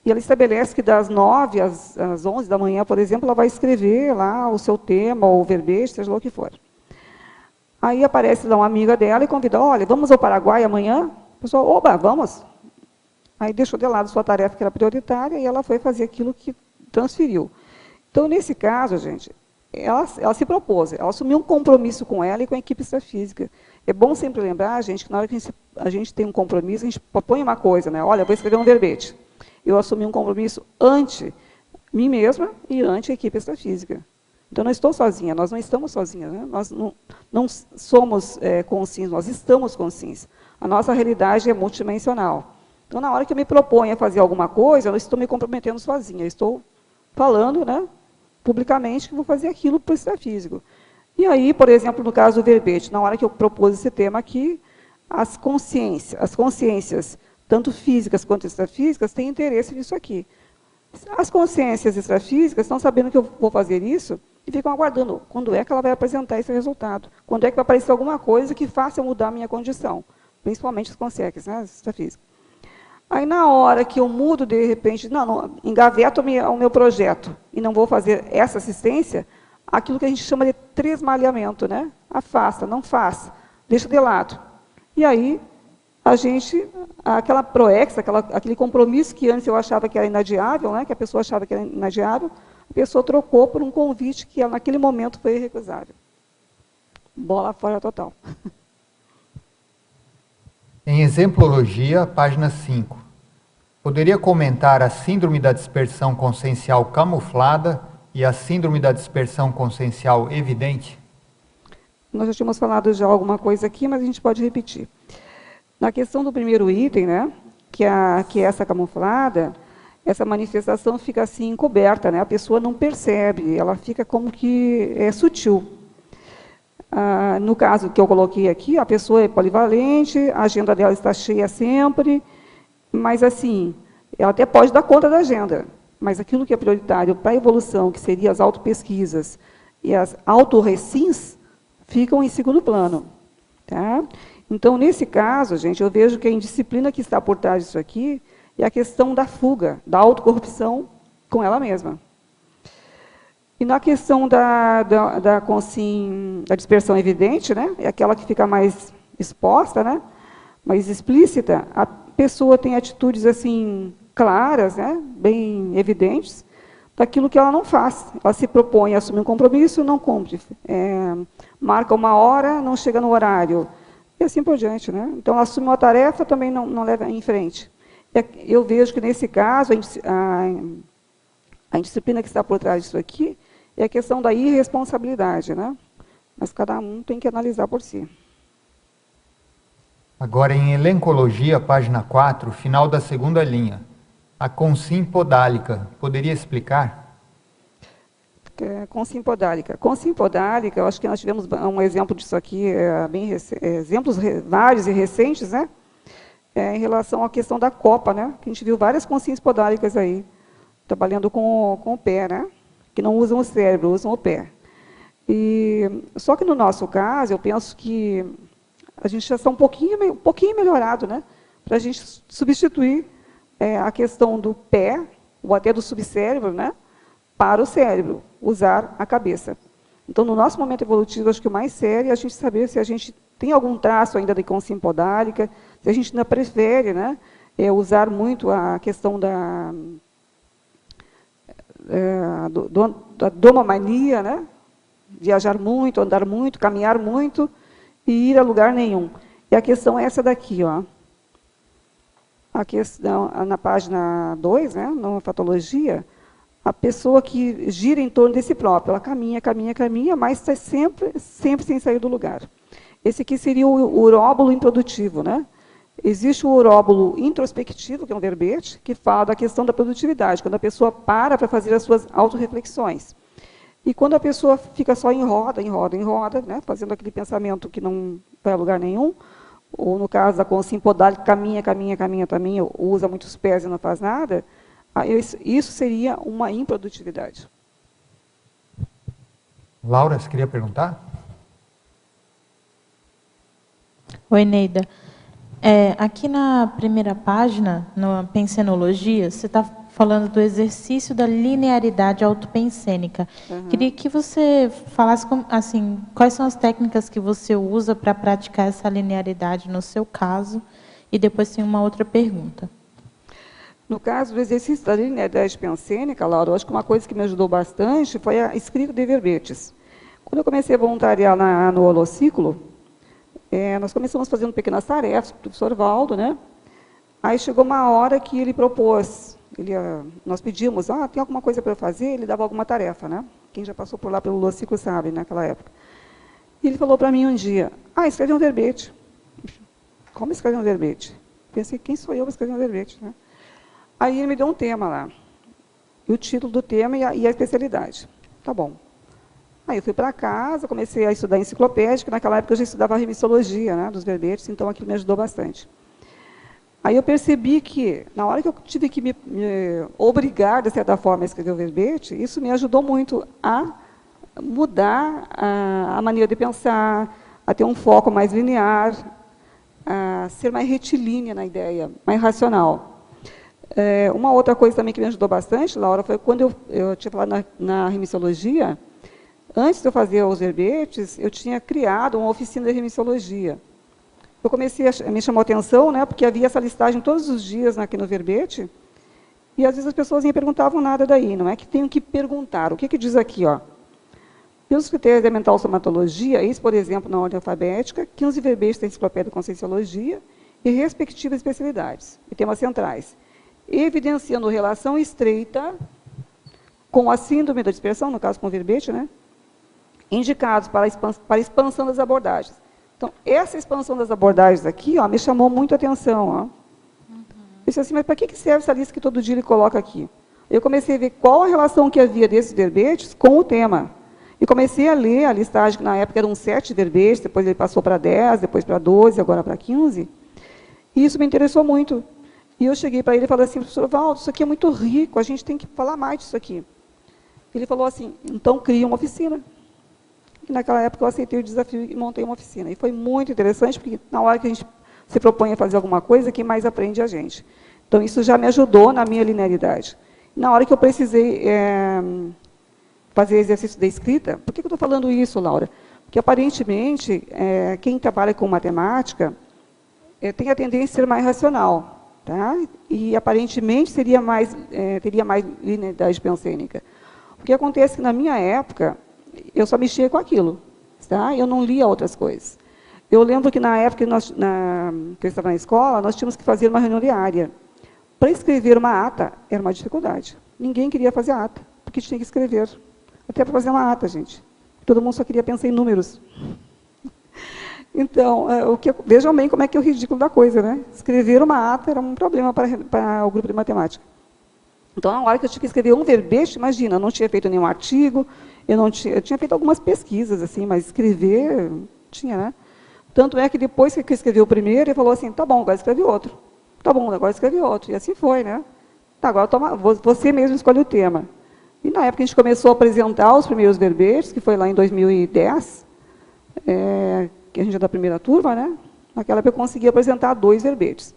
e ela estabelece que das 9 às 11 da manhã, por exemplo, ela vai escrever lá o seu tema, ou o verbete, seja lá o que for. Aí aparece lá uma amiga dela e convida, olha, vamos ao Paraguai amanhã? A pessoa, oba, vamos. Aí deixou de lado sua tarefa que era prioritária e ela foi fazer aquilo que transferiu. Então, nesse caso, gente, ela se propôs, ela assumiu um compromisso com ela e com a equipe extrafísica. É bom sempre lembrar, gente, que na hora que a gente tem um compromisso, a gente propõe uma coisa, né? Olha, vou escrever um verbete. Eu assumi um compromisso ante mim mesma e ante a equipe extrafísica. Então, não estou sozinha, nós não estamos sozinhas, né? Nós não somos conscientes, nós estamos conscientes. A nossa realidade é multidimensional. Então, na hora que eu me proponho a fazer alguma coisa, eu não estou me comprometendo sozinha, eu estou falando, né, publicamente que vou fazer aquilo para o extrafísico. E aí, por exemplo, no caso do verbete, na hora que eu propus esse tema aqui, as consciências, tanto físicas quanto extrafísicas, têm interesse nisso aqui. As consciências extrafísicas estão sabendo que eu vou fazer isso e ficam aguardando quando é que ela vai apresentar esse resultado, quando é que vai aparecer alguma coisa que faça eu mudar a minha condição, principalmente as consciências, né, as extrafísicas. Aí, na hora que eu mudo, de repente, não engaveto o meu projeto e não vou fazer essa assistência, aquilo que a gente chama de tresmalhamento, né? Afasta, não faça, deixa de lado. E aí, aquela proex, aquele compromisso que antes eu achava que era inadiável, né? Que a pessoa achava que era inadiável, a pessoa trocou por um convite que naquele momento foi irrecusável. Bola fora total. Em Exemplologia, página 5. Poderia comentar a síndrome da dispersão consciencial camuflada e a síndrome da dispersão consciencial evidente? Nós já tínhamos falado já alguma coisa aqui, mas a gente pode repetir. Na questão do primeiro item, né, que é essa camuflada, essa manifestação fica assim encoberta, né, a pessoa não percebe, ela fica como que sutil. No caso que eu coloquei aqui, a pessoa é polivalente, a agenda dela está cheia sempre, mas assim, ela até pode dar conta da agenda, mas aquilo que é prioritário para a evolução, que seria as autopesquisas e as autorrecins, ficam em segundo plano. Tá? Então, nesse caso, gente, eu vejo que a indisciplina que está por trás disso aqui é a questão da fuga, da autocorrupção com ela mesma. E na questão da dispersão evidente, né, é aquela que fica mais exposta, né, mais explícita, a pessoa tem atitudes assim claras, né, bem evidentes, daquilo que ela não faz. Ela se propõe a assumir um compromisso, não cumpre. Marca uma hora, não chega no horário. E assim por diante. Né? Então, ela assume uma tarefa, também não leva em frente. Eu vejo que, nesse caso, a indisciplina que está por trás disso aqui é a questão da irresponsabilidade, né? Mas cada um tem que analisar por si. Agora, em Elencologia, página 4, final da segunda linha. A consim podálica, poderia explicar? Consim podálica. Consim podálica, eu acho que nós tivemos um exemplo disso aqui, exemplos vários e recentes, né? Em relação à questão da copa, né? Que a gente viu várias consins podálicas aí, trabalhando com o pé, né? Que não usam o cérebro, usam o pé. Só que no nosso caso, eu penso que a gente já está um pouquinho melhorado, né? Para a gente substituir a questão do pé, ou até do subcérebro, né? Para o cérebro, usar a cabeça. Então, no nosso momento evolutivo, acho que o mais sério é a gente saber se a gente tem algum traço ainda de consciência hipodálica, se a gente ainda prefere, né? Usar muito a questão da domomania, né? Viajar muito, andar muito, caminhar muito e ir a lugar nenhum. E a questão é essa daqui, ó. A questão, na página 2, né, na patologia, a pessoa que gira em torno de si própria, ela caminha, caminha, caminha, mas está sempre sem sair do lugar. Esse aqui seria o uróbulo improdutivo, né? Existe o uróbulo introspectivo, que é um verbete, que fala da questão da produtividade, quando a pessoa para fazer as suas autorreflexões. E quando a pessoa fica só em roda, né, fazendo aquele pensamento que não vai a lugar nenhum, ou no caso da consciência hipodálica, caminha, usa muitos pés e não faz nada, isso seria uma improdutividade. Laura, você queria perguntar? Oi, Neida. Aqui na primeira página, na pensenologia, você está falando do exercício da linearidade autopensênica. Uhum. Queria que você falasse assim, quais são as técnicas que você usa para praticar essa linearidade no seu caso, e depois tem uma outra pergunta. No caso do exercício da linearidade pensênica, Laura, eu acho que uma coisa que me ajudou bastante foi a escrita de verbetes. Quando eu comecei a voluntariar no Holociclo, nós começamos fazendo pequenas tarefas para o professor Valdo, né? Aí chegou uma hora que ele propôs, nós pedimos, tem alguma coisa para eu fazer? Ele dava alguma tarefa, né? Quem já passou por lá pelo Holociclo sabe, naquela época. E ele falou para mim um dia, escreve um verbete. Como escrever um verbete? Pensei, quem sou eu para escrever um verbete, né? Aí ele me deu um tema lá, e o título do tema e a especialidade. Tá bom. Aí eu fui para casa, comecei a estudar enciclopédia, que naquela época eu já estudava a remissologia, né, dos verbetes, então aquilo me ajudou bastante. Aí eu percebi que, na hora que eu tive que me obrigar, de certa forma, a escrever o verbete, isso me ajudou muito a mudar a maneira de pensar, a ter um foco mais linear, a ser mais retilínea na ideia, mais racional. Uma outra coisa também que me ajudou bastante, Laura, foi quando eu tinha falado na remissologia. Antes de eu fazer os verbetes, eu tinha criado uma oficina de remissologia. Eu comecei me chamou a atenção, né, porque havia essa listagem todos os dias aqui no verbete, e às vezes as pessoas nem perguntavam nada daí, não é que tenho que perguntar. O que diz aqui, ó? Pelos critérios da mental somatologia, eis, por exemplo, na ordem alfabética, 15 verbetes da enciclopédia da Conscienciologia e respectivas especialidades e temas centrais, evidenciando relação estreita com a síndrome da dispersão, no caso com o verbete, né? Indicados para a expansão das abordagens. Então, essa expansão das abordagens aqui, ó, me chamou muito a atenção. Ó. Eu disse assim, mas para que serve essa lista que todo dia ele coloca aqui? Eu comecei a ver qual a relação que havia desses verbetes com o tema. E comecei a ler a listagem, que na época eram 7 verbetes, depois ele passou para 10, depois para 12, agora para 15. E isso me interessou muito. E eu cheguei para ele e falei assim, professor Valdo, isso aqui é muito rico, a gente tem que falar mais disso aqui. Ele falou assim, então cria uma oficina. E naquela época eu aceitei o desafio e montei uma oficina. E foi muito interessante, porque na hora que a gente se propõe a fazer alguma coisa, quem mais aprende é a gente. Então isso já me ajudou na minha linearidade. Na hora que eu precisei fazer exercício de escrita, por que eu estou falando isso, Laura? Porque aparentemente, quem trabalha com matemática tem a tendência a ser mais racional. Tá? E aparentemente teria mais linearidade pensênica. O que acontece é que na minha época, eu só mexia com aquilo, tá? Eu não lia outras coisas. Eu lembro que na época que eu estava na escola, nós tínhamos que fazer uma reunião diária. Para escrever uma ata, era uma dificuldade. Ninguém queria fazer ata, porque tinha que escrever. Até para fazer uma ata, gente. Todo mundo só queria pensar em números. Então, vejam bem como é que é o ridículo da coisa, né? Escrever uma ata era um problema para o grupo de matemática. Então, na hora que eu tinha que escrever um verbete, imagina, eu não tinha feito nenhum artigo, eu tinha feito algumas pesquisas, assim, mas escrever, tinha, né? Tanto é que depois que eu escrevi o primeiro, ele falou assim, tá bom, agora escreve outro. Tá bom, agora escreve outro. E assim foi, né? Tá, agora você mesmo escolhe o tema. E na época a gente começou a apresentar os primeiros verbetes, que foi lá em 2010, que a gente é da primeira turma, né? Naquela época eu consegui apresentar 2 verbetes.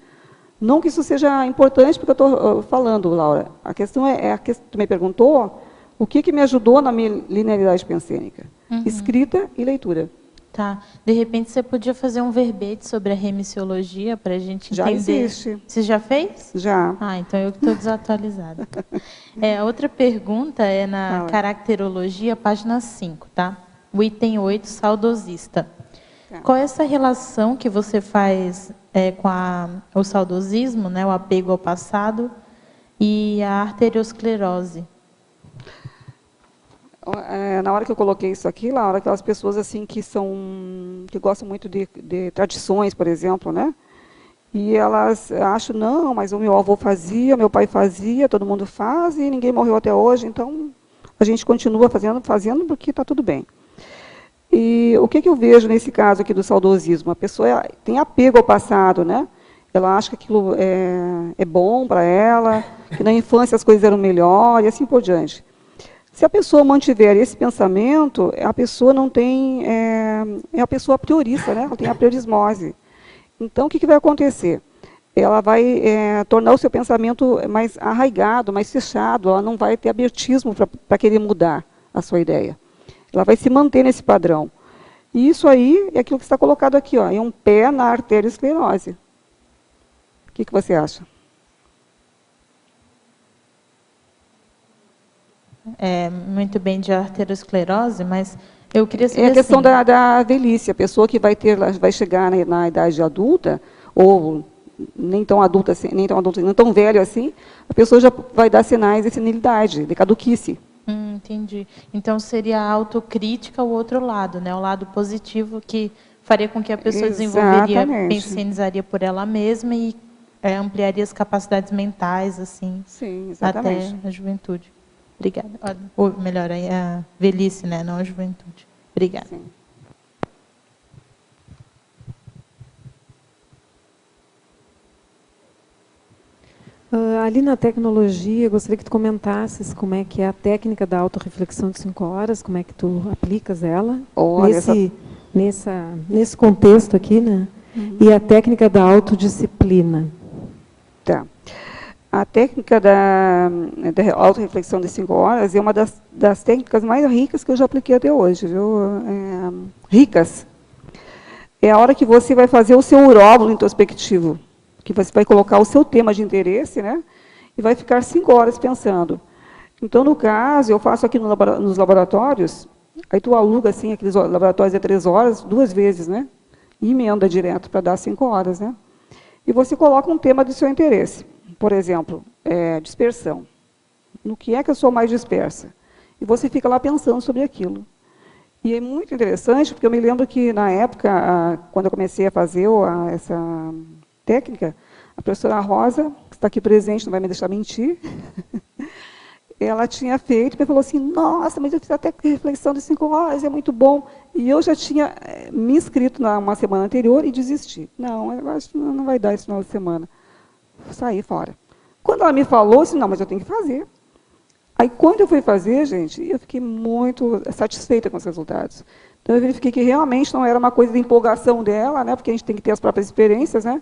Não que isso seja importante, porque eu estou falando, Laura. A questão que tu me perguntou, o que me ajudou na minha linearidade pensênica? Escrita e leitura. Tá. De repente, você podia fazer um verbete sobre a remissiologia para a gente entender. Já existe. Você já fez? Já. Ah, então eu que estou desatualizada. A outra pergunta é na caracterologia, página 5, tá? O item 8, saudosista. Tá. Qual é essa relação que você faz com o saudosismo, né, o apego ao passado, e a arteriosclerose? Na hora que eu coloquei isso aqui, Laura, aquelas pessoas assim que gostam muito de tradições, por exemplo, né? E elas acham, não, mas o meu avô fazia, meu pai fazia, todo mundo faz e ninguém morreu até hoje, então a gente continua fazendo porque está tudo bem. E o que eu vejo nesse caso aqui do saudosismo? A pessoa tem apego ao passado, né? Ela acha que aquilo é bom para ela, que na infância as coisas eram melhor e assim por diante. Se a pessoa mantiver esse pensamento, a pessoa não tem, a pessoa priorista, né? Ela tem a priorismose. Então, o que vai acontecer? Ela vai tornar o seu pensamento mais arraigado, mais fechado, ela não vai ter abertismo para querer mudar a sua ideia. Ela vai se manter nesse padrão. E isso aí é aquilo que está colocado aqui, ó, é um pé na arteriosclerose. O que você acha? Muito bem de arteriosclerose, mas eu queria saber a questão assim, da velhice. A pessoa que vai chegar na idade adulta, ou nem tão adulta, assim, nem tão velho assim, a pessoa já vai dar sinais de senilidade, de caduquice. Entendi. Então seria a autocrítica o outro lado, né? O lado positivo que faria com que a pessoa desenvolveria, pensenizaria por ela mesma e ampliaria as capacidades mentais, assim, sim, exatamente, até a juventude. Obrigada. Ou melhor, a velhice, né? Não a juventude. Obrigada. Sim. Ali na tecnologia, eu gostaria que tu comentasses como é que é a técnica da autorreflexão de 5 horas, como é que tu aplicas ela nesse contexto aqui, né? E a técnica da autodisciplina. Tá. A técnica da autorreflexão de 5 horas é uma das técnicas mais ricas que eu já apliquei até hoje, viu? Ricas. É a hora que você vai fazer o seu uróbulo introspectivo, que você vai colocar o seu tema de interesse, né? E vai ficar 5 horas pensando. Então, no caso, eu faço aqui nos laboratórios, aí tu aluga assim, aqueles laboratórios de 3 horas, 2 vezes, né? E emenda direto para dar 5 horas, né? E você coloca um tema do seu interesse. Por exemplo, dispersão. No que é que eu sou mais dispersa? E você fica lá pensando sobre aquilo. E é muito interessante, porque eu me lembro que, na época, quando eu comecei a fazer essa técnica, a professora Rosa, que está aqui presente, não vai me deixar mentir, ela tinha feito e falou assim, nossa, mas eu fiz até reflexão de 5 horas, é muito bom. E eu já tinha me inscrito uma semana anterior e desisti. Não, eu acho que não vai dar esse final de semana. Saí fora. Quando ela me falou, eu disse, não, mas eu tenho que fazer. Aí, quando eu fui fazer, gente, eu fiquei muito satisfeita com os resultados. Então, eu verifiquei que realmente não era uma coisa de empolgação dela, né, porque a gente tem que ter as próprias experiências, né,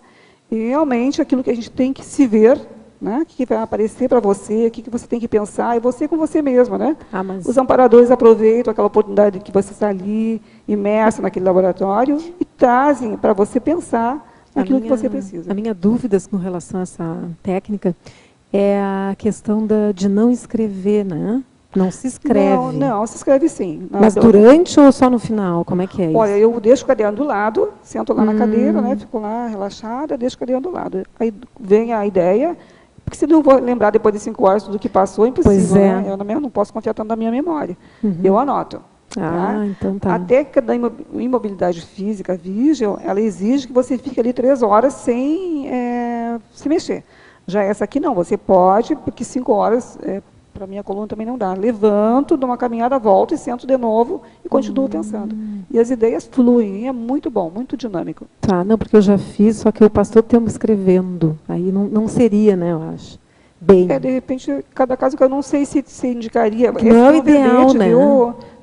e realmente aquilo que a gente tem que se ver, né, o que vai aparecer para você, o que você tem que pensar, e você com você mesmo, né. Os amparadores aproveitam aquela oportunidade que você está ali, imerso naquele laboratório, e trazem para você pensar aquilo que você precisa. A minha dúvida com relação a essa técnica é a questão de não escrever, né? Não se escreve. Não, se escreve sim. Mas durante ou só no final? Como é que é isso? Olha, eu deixo o caderno do lado, sento lá na cadeira, né? Fico lá relaxada, deixo o caderno do lado. Aí vem a ideia, porque se não vou lembrar depois de 5 horas do que passou, é impossível, né? Eu não posso confiar tanto na minha memória. Eu anoto. Então tá. A técnica da imobilidade física, Vigil, ela exige que você fique ali 3 horas sem se mexer. Já essa aqui não, você pode, porque 5 horas, para minha coluna também não dá. Levanto, dou uma caminhada, volto e sento de novo e continuo pensando. E as ideias fluem, é muito bom, muito dinâmico. Tá, não, porque eu já fiz, só que eu passo todo o tempo escrevendo. Aí não seria, né, eu acho. bem. De repente, cada caso que eu não sei se indicaria. Não é o ideal, verbete, né?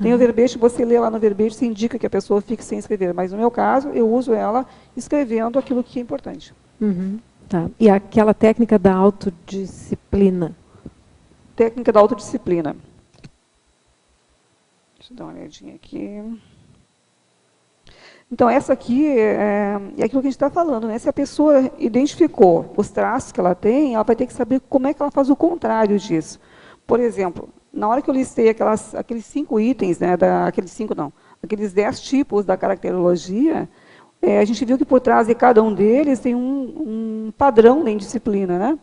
Tem o verbete, você lê lá no verbete, se indica que a pessoa fique sem escrever. Mas no meu caso, eu uso ela escrevendo aquilo que é importante. Tá. E aquela técnica da autodisciplina? Técnica da autodisciplina. Deixa eu dar uma olhadinha aqui. Então, essa aqui é aquilo que a gente está falando, né? Se a pessoa identificou os traços que ela tem, ela vai ter que saber como é que ela faz o contrário disso. Por exemplo, na hora que eu listei aqueles 5 itens, né, aqueles 10 tipos da caracterologia, a gente viu que por trás de cada um deles tem um padrão de disciplina, né?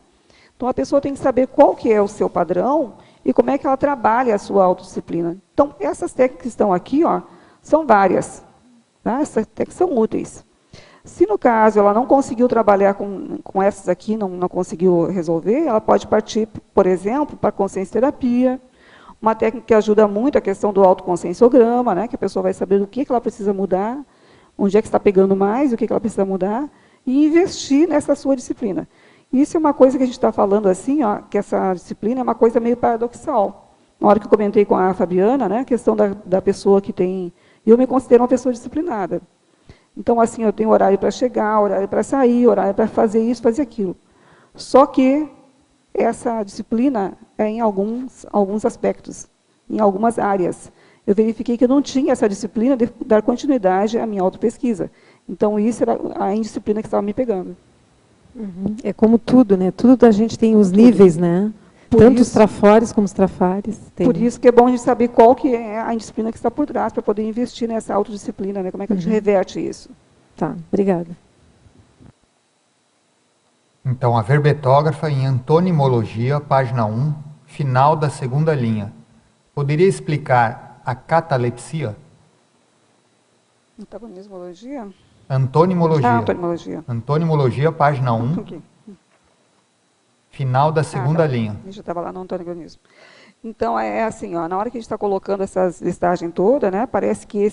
Então, a pessoa tem que saber qual que é o seu padrão e como é que ela trabalha a sua autodisciplina. Então, essas técnicas que estão aqui, ó, são várias. Tá? Essas técnicas são úteis. Se, no caso, ela não conseguiu trabalhar com essas aqui, não conseguiu resolver, ela pode partir, por exemplo, para a consciência-terapia, uma técnica que ajuda muito a questão do autoconscienciograma, né, que a pessoa vai saber o que ela precisa mudar, onde é que está pegando mais, o que ela precisa mudar, e investir nessa sua disciplina. Isso é uma coisa que a gente está falando assim, ó, que essa disciplina é uma coisa meio paradoxal. Na hora que eu comentei com a Fabiana, né, a questão da pessoa que tem... Eu me considero uma pessoa disciplinada. Então, assim, eu tenho horário para chegar, horário para sair, horário para fazer isso, fazer aquilo. Só que essa disciplina é em alguns aspectos, em algumas áreas. Eu verifiquei que eu não tinha essa disciplina de dar continuidade à minha autopesquisa. Então, isso era a indisciplina que estava me pegando. É como tudo, né? Tudo da gente tem os níveis, né? Tanto os trafores como os trafares. Por isso que é bom a gente saber qual que é a indisciplina que está por trás, para poder investir nessa autodisciplina, né? Como é que a gente reverte isso. Tá, obrigada. Então, a verbetógrafa em antonimologia, página 1, final da 2ª linha. Poderia explicar a catalepsia? Antagonismologia? Antonimologia. Antonimologia. Antonimologia, página 1, Okay. final da 2ª linha. A gente estava lá no antagonismo. Então, é assim, ó, na hora que a gente está colocando essas listagens toda, né, parece que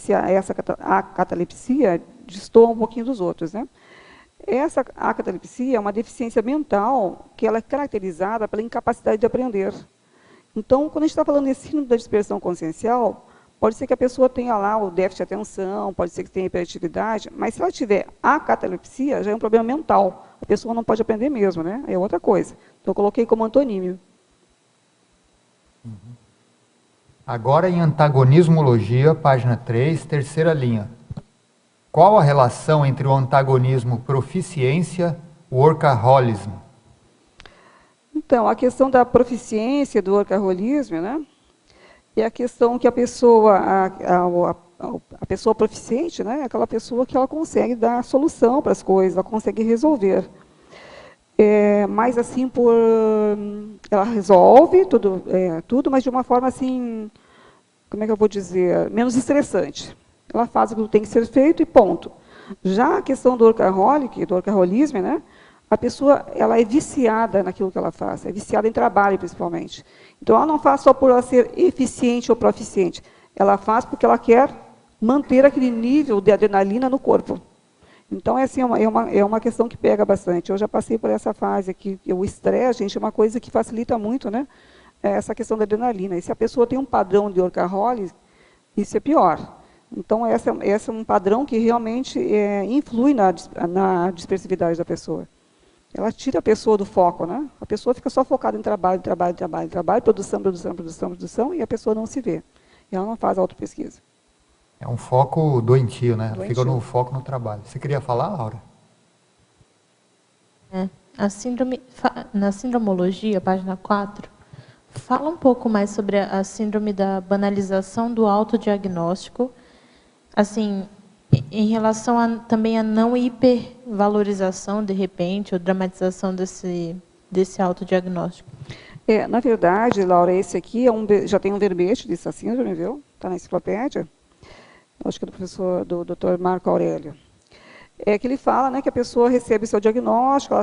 a catalepsia destoa um pouquinho dos outros, né? A catalepsia é uma deficiência mental que ela é caracterizada pela incapacidade de aprender. Então, quando a gente está falando desse síndrome da dispersão consciencial, pode ser que a pessoa tenha lá o déficit de atenção, pode ser que tenha hiperatividade, mas se ela tiver a catalepsia, já é um problema mental. A pessoa não pode aprender mesmo, né? É outra coisa. Então, eu coloquei como antonímio. Agora, em antagonismologia, página 3, 3ª linha. Qual a relação entre o antagonismo proficiência e o workaholism? Então, a questão da proficiência, do workaholismo, né? É a questão que a pessoa proficiente, né, é aquela pessoa que ela consegue dar solução para as coisas, ela consegue resolver. Mas assim, ela resolve tudo, mas de uma forma assim, como é que eu vou dizer, menos estressante. Ela faz o que tem que ser feito e ponto. Já a questão do workaholismo, né, a pessoa ela é viciada naquilo que ela faz, é viciada em trabalho, principalmente. Então, ela não faz só por ela ser eficiente ou proficiente, ela faz porque ela quer manter aquele nível de adrenalina no corpo. Então, assim, é uma questão que pega bastante. Eu já passei por essa fase aqui, o estresse, gente, é uma coisa que facilita muito, né, essa questão da adrenalina. E se a pessoa tem um padrão de workaholism, isso é pior. Então, esse é um padrão que realmente influi na dispersividade da pessoa. Ela tira a pessoa do foco, né? A pessoa fica só focada em trabalho, produção, e a pessoa não se vê. E ela não faz autopesquisa. É um foco doentio, né? Doentio. Fica no foco no trabalho. Você queria falar, Laura? Na sindromologia, página 4, fala um pouco mais sobre a síndrome da banalização do autodiagnóstico, assim, em relação também à não hipervalorização, de repente, ou dramatização desse autodiagnóstico. Na verdade, Laura, esse aqui já tem um verbete dessa síndrome, viu? Está na enciclopédia. Acho que é do Dr. Marco Aurélio. Que ele fala, né, que a pessoa recebe seu diagnóstico,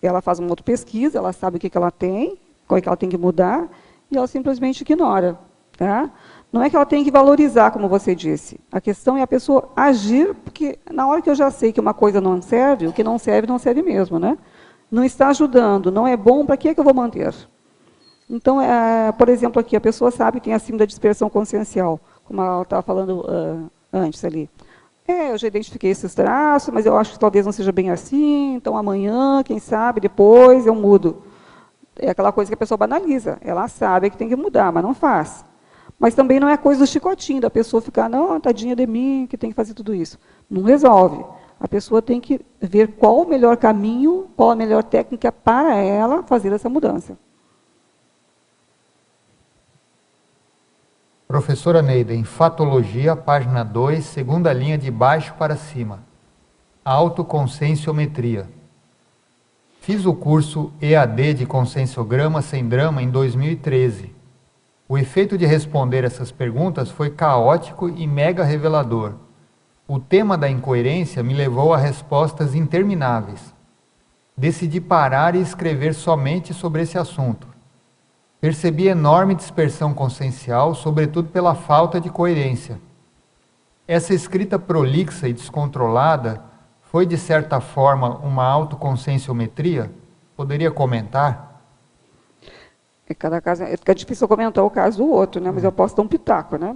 ela faz uma autopesquisa, ela sabe o que ela tem, qual é que ela tem que mudar, e ela simplesmente ignora. Tá? Não é que ela tem que valorizar, como você disse. A questão é a pessoa agir, porque na hora que eu já sei que uma coisa não serve, o que não serve mesmo, né? não está ajudando, não é bom, para que eu vou manter? Então, por exemplo, aqui, a pessoa sabe que tem acima da dispersão consciencial, como ela estava falando antes ali. Eu já identifiquei esses traços, mas eu acho que talvez não seja bem assim, então amanhã, quem sabe, depois eu mudo. É aquela coisa que a pessoa banaliza. Ela sabe que tem que mudar, mas não faz. Mas também não é coisa do chicotinho, da pessoa ficar, não, tadinha de mim, que tem que fazer tudo isso. Não resolve. A pessoa tem que ver qual o melhor caminho, qual a melhor técnica para ela fazer essa mudança. Professora Neida, em Fatologia, página 2, segunda linha de baixo para cima. Autoconscienciometria. Fiz o curso EAD de Conscienciograma sem drama em 2013. O efeito de responder essas perguntas foi caótico e mega revelador. O tema da incoerência me levou a respostas intermináveis. Decidi parar e escrever somente sobre esse assunto. Percebi enorme dispersão consciencial, sobretudo pela falta de coerência. Essa escrita prolixa e descontrolada foi, de certa forma, uma autoconscienciometria? Poderia comentar? Cada caso, fica difícil comentar o caso do outro, né? Mas eu posso dar um pitaco, né?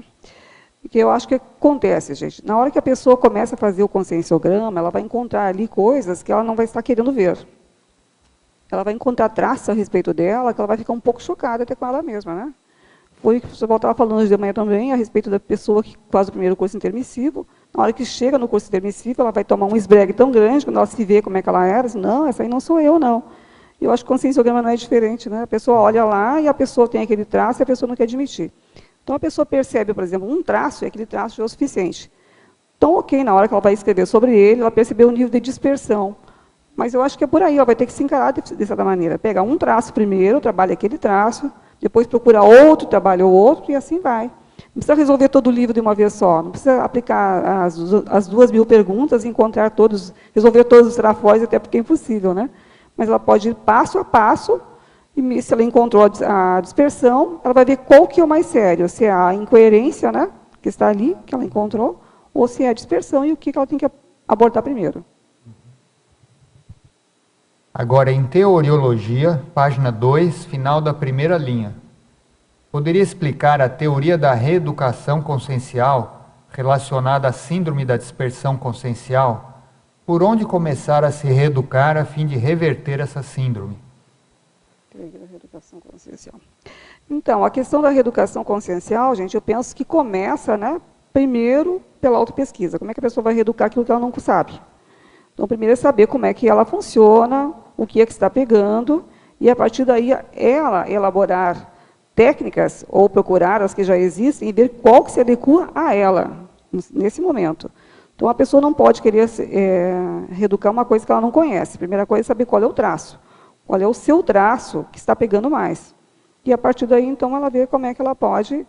Porque eu acho que acontece, gente. Na hora que a pessoa começa a fazer o conscienciograma, ela vai encontrar ali coisas que ela não vai estar querendo ver. Ela vai encontrar traços a respeito dela, que ela vai ficar um pouco chocada até com ela mesma, né? Foi o que o professor estava falando hoje de manhã também, a respeito da pessoa que faz o primeiro curso intermissivo. Na hora que chega no curso intermissivo, ela vai tomar um esbregue tão grande, quando ela se vê como é que ela era, assim, não, essa aí não sou eu, não. E eu acho que o conscienciograma não é diferente, né? A pessoa olha lá e a pessoa tem aquele traço e a pessoa não quer admitir. Então, a pessoa percebe, por exemplo, um traço e aquele traço já é o suficiente. Então, ok, na hora que ela vai escrever sobre ele, ela percebeu o nível de dispersão. Mas eu acho que é por aí, ela vai ter que se encarar dessa maneira. Pegar um traço primeiro, trabalha aquele traço, depois procura outro, trabalha o outro, e assim vai. Não precisa resolver todo o livro de uma vez só, não precisa aplicar as 2.000 perguntas, encontrar todos, resolver todos os trafóis, até porque é impossível, né? Mas ela pode ir passo a passo, e se ela encontrou a dispersão, ela vai ver qual que é o mais sério, se é a incoerência, né, que está ali, que ela encontrou, ou se é a dispersão e o que ela tem que abordar primeiro. Agora, em Teoriologia, página 2, final da primeira linha. Poderia explicar a teoria da reeducação consciencial relacionada à síndrome da dispersão consciencial? Por onde começar a se reeducar a fim de reverter essa síndrome? Então, a questão da reeducação consciencial, gente, eu penso que começa, né, primeiro pela autopesquisa. Como é que a pessoa vai reeducar aquilo que ela não sabe? Então, primeiro é saber como é que ela funciona, o que é que está pegando, e a partir daí ela elaborar técnicas, ou procurar as que já existem, e ver qual que se adequa a ela, nesse momento. Então, a pessoa não pode querer reeducar uma coisa que ela não conhece. A primeira coisa é saber qual é o traço. Qual é o seu traço que está pegando mais. E, a partir daí, então, ela vê como é que ela pode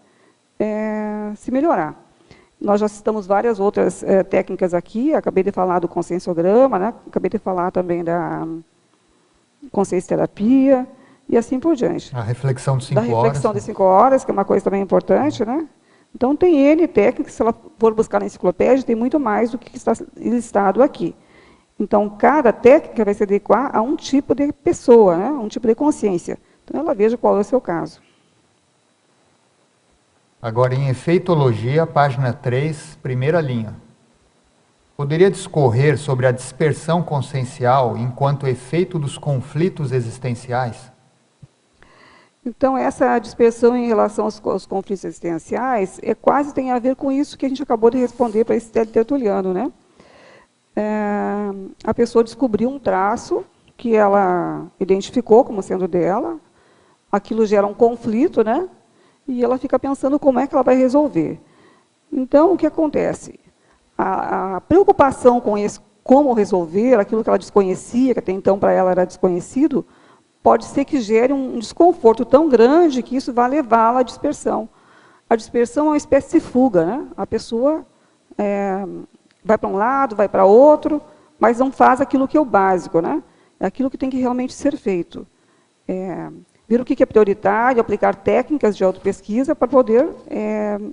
se melhorar. Nós já citamos várias outras técnicas aqui, acabei de falar do conscienciograma, né? Acabei de falar também da consciencioterapia, e assim por diante. A reflexão de 5 horas. Da reflexão de 5 horas, que é uma coisa também importante, né? Então, tem N técnicas, se ela for buscar na enciclopédia, tem muito mais do que está listado aqui. Então, cada técnica vai se adequar a um tipo de pessoa, né? Um tipo de consciência. Então, ela veja qual é o seu caso. Agora, em Efeitologia, página 3, primeira linha. Poderia discorrer sobre a dispersão consciencial enquanto efeito dos conflitos existenciais? Então, essa dispersão em relação aos conflitos existenciais quase tem a ver com isso que a gente acabou de responder para esse tertuliano, né? A pessoa descobriu um traço que ela identificou como sendo dela, aquilo gera um conflito, né? E ela fica pensando como é que ela vai resolver. Então, o que acontece? A preocupação com como resolver, aquilo que ela desconhecia, que até então para ela era desconhecido, pode ser que gere um desconforto tão grande que isso vai levá-la à dispersão. A dispersão é uma espécie de fuga, né? A pessoa vai para um lado, vai para outro, mas não faz aquilo que é o básico, né? É aquilo que tem que realmente ser feito. Ver o que é prioritário, aplicar técnicas de autopesquisa para poder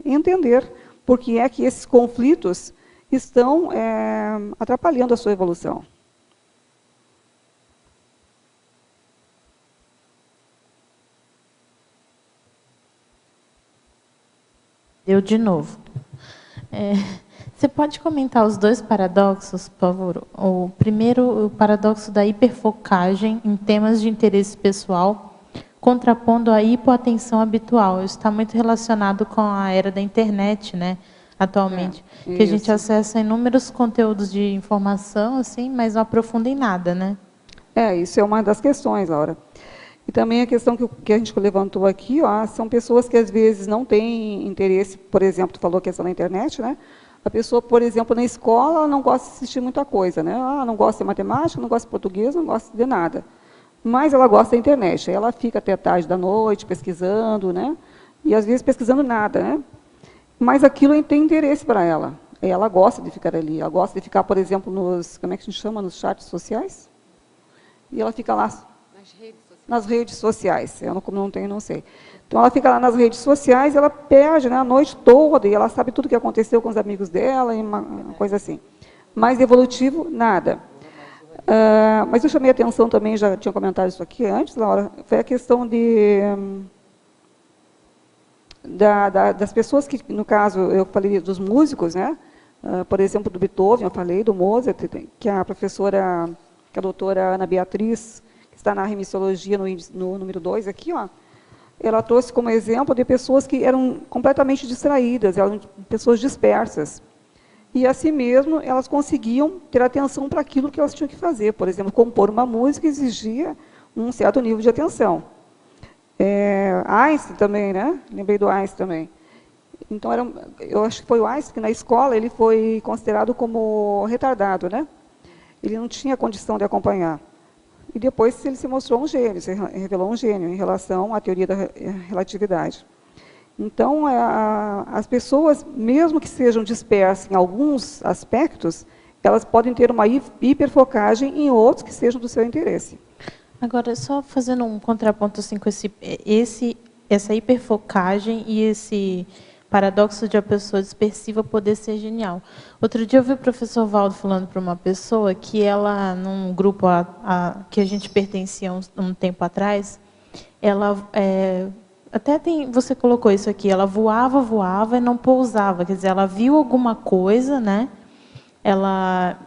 entender por que é que esses conflitos estão atrapalhando a sua evolução. eu de novo. Você pode comentar os dois paradoxos, por favor? O primeiro, o paradoxo da hiperfocagem em temas de interesse pessoal, contrapondo a hipoatenção habitual. Isso está muito relacionado com a era da internet, né, atualmente. Que a gente acessa inúmeros conteúdos de informação, assim, mas não aprofunda em nada, né? Isso é uma das questões, Laura. E também a questão que a gente levantou aqui, são pessoas que às vezes não têm interesse, por exemplo, tu falou a questão da internet, né? A pessoa, por exemplo, na escola, ela não gosta de assistir muita coisa, né? Não gosta de matemática, não gosta de português, não gosta de nada. Mas ela gosta da internet. Aí ela fica até tarde da noite pesquisando, né? E às vezes pesquisando nada, né? Mas aquilo tem interesse para ela. Ela gosta de ficar ali. Ela gosta de ficar, por exemplo, como é que a gente chama, nos chats sociais? E ela fica lá nas redes sociais. Eu não tenho, não sei. Então, ela fica lá nas redes sociais, ela perde, né, a noite toda, e ela sabe tudo o que aconteceu com os amigos dela, e uma coisa assim. Mais evolutivo, nada. Mas eu chamei a atenção também, já tinha comentado isso aqui antes, Laura, foi a questão das pessoas que, no caso, eu falei dos músicos, né? Por exemplo, do Beethoven, eu falei, do Mozart, que a professora, que a doutora Ana Beatriz, que está na remissologia no número 2 aqui, ela trouxe como exemplo de pessoas que eram completamente distraídas, eram pessoas dispersas. E, assim mesmo, elas conseguiam ter atenção para aquilo que elas tinham que fazer. Por exemplo, compor uma música exigia um certo nível de atenção. Einstein também, né? Lembrei do Einstein também. Então, eu acho que foi o Einstein que, na escola, ele foi considerado como retardado, né? Ele não tinha condição de acompanhar. E depois ele se mostrou um gênio, se revelou um gênio em relação à teoria da relatividade. Então, as pessoas, mesmo que sejam dispersas em alguns aspectos, elas podem ter uma hiperfocagem em outros que sejam do seu interesse. Agora, só fazendo um contraponto assim, com essa hiperfocagem e esse paradoxo de a pessoa dispersiva poder ser genial. Outro dia eu vi o professor Valdo falando para uma pessoa que ela, num grupo que a gente pertencia um tempo atrás, ela, você colocou isso aqui, ela voava e não pousava, quer dizer, ela viu alguma coisa, né? Ela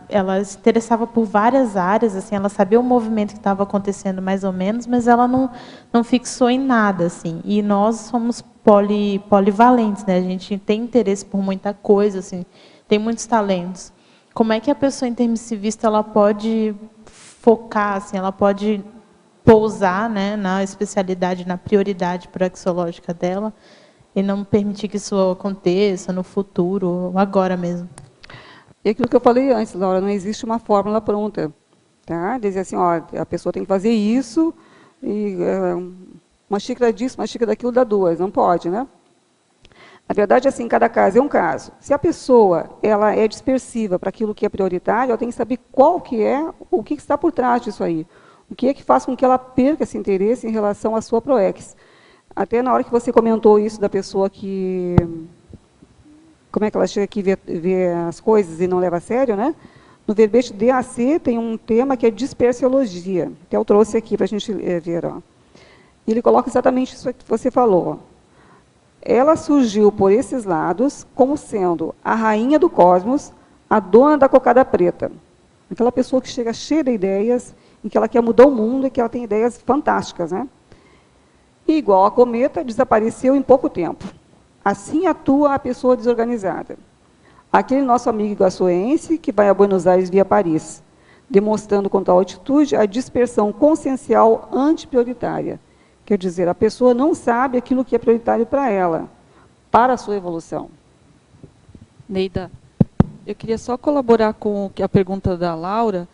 se interessava por várias áreas, assim, ela sabia o movimento que estava acontecendo mais ou menos, mas ela não fixou em nada, assim. E nós somos polivalentes, né? A gente tem interesse por muita coisa, assim, tem muitos talentos. Como é que a pessoa intermissivista ela pode focar, assim, ela pode pousar, né, na especialidade, na prioridade praxeológica dela e não permitir que isso aconteça no futuro, agora mesmo? E aquilo que eu falei antes, Laura, não existe uma fórmula pronta. Tá? Dizer assim, a pessoa tem que fazer isso, e uma xícara disso, uma xícara daquilo dá duas, não pode, né? Na verdade, assim, cada caso é um caso. Se a pessoa ela é dispersiva para aquilo que é prioritário, ela tem que saber o que está por trás disso aí. O que é que faz com que ela perca esse interesse em relação à sua proex. Até na hora que você comentou isso da pessoa que... Como é que ela chega aqui e vê as coisas e não leva a sério, né? No verbete DAC tem um tema que é dispersiologia. Até eu trouxe aqui para a gente ver. Ele coloca exatamente isso que você falou. Ela surgiu por esses lados como sendo a rainha do cosmos, a dona da cocada preta. Aquela pessoa que chega cheia de ideias, em que ela quer mudar o mundo e que ela tem ideias fantásticas, né? E, igual a cometa, desapareceu em pouco tempo. Assim atua a pessoa desorganizada. Aquele nosso amigo iguaçuense que vai a Buenos Aires via Paris, demonstrando com tal atitude a dispersão consciencial antiprioritária. Quer dizer, a pessoa não sabe aquilo que é prioritário para ela, para a sua evolução. Neida, eu queria só colaborar com a pergunta da Laura,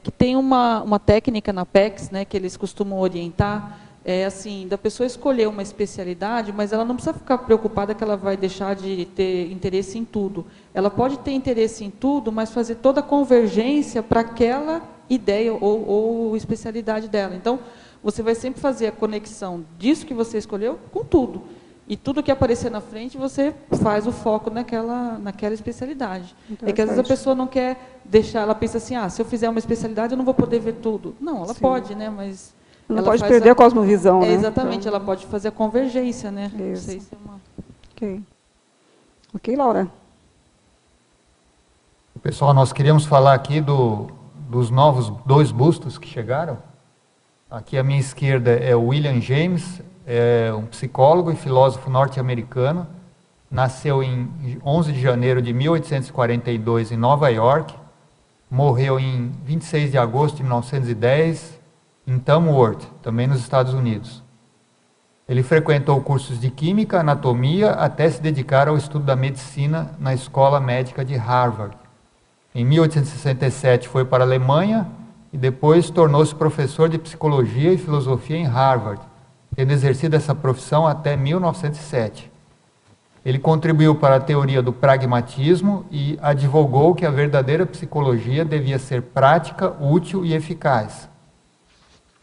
que tem uma técnica na PEX, né, que eles costumam orientar, assim, da pessoa escolher uma especialidade, mas ela não precisa ficar preocupada que ela vai deixar de ter interesse em tudo. Ela pode ter interesse em tudo, mas fazer toda a convergência para aquela ideia ou especialidade dela. Então, você vai sempre fazer a conexão disso que você escolheu com tudo. E tudo que aparecer na frente, você faz o foco naquela especialidade. É que às vezes a pessoa não quer deixar, ela pensa assim, se eu fizer uma especialidade, eu não vou poder ver tudo. Não, ela pode, né? Mas não pode perder a cosmovisão, né? Exatamente, então, ela pode fazer a convergência, né? Isso. Não sei se é uma... Ok. Ok, Laura? Pessoal, nós queríamos falar aqui dos novos 2 bustos que chegaram. Aqui à minha esquerda é o William James, é um psicólogo e filósofo norte-americano. Nasceu em 11 de janeiro de 1842 em Nova York. Morreu em 26 de agosto de 1910 em Tamworth, também nos Estados Unidos. Ele frequentou cursos de Química, Anatomia, até se dedicar ao estudo da medicina na Escola Médica de Harvard. Em 1867 foi para a Alemanha e depois tornou-se professor de Psicologia e Filosofia em Harvard, tendo exercido essa profissão até 1907. Ele contribuiu para a teoria do pragmatismo e advogou que a verdadeira psicologia devia ser prática, útil e eficaz.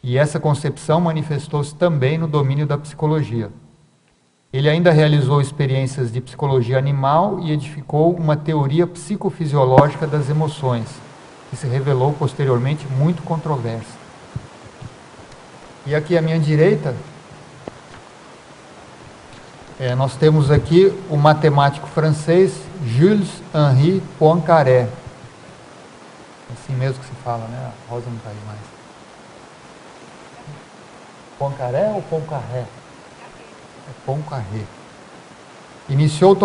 E essa concepção manifestou-se também no domínio da psicologia. Ele ainda realizou experiências de psicologia animal e edificou uma teoria psicofisiológica das emoções, que se revelou posteriormente muito controversa. E aqui à minha direita, nós temos aqui o matemático francês Jules-Henri Poincaré. Assim mesmo que se fala, né? A Rosa não está aí mais. Poincaré ou Poincaré? É Poincaré. Iniciou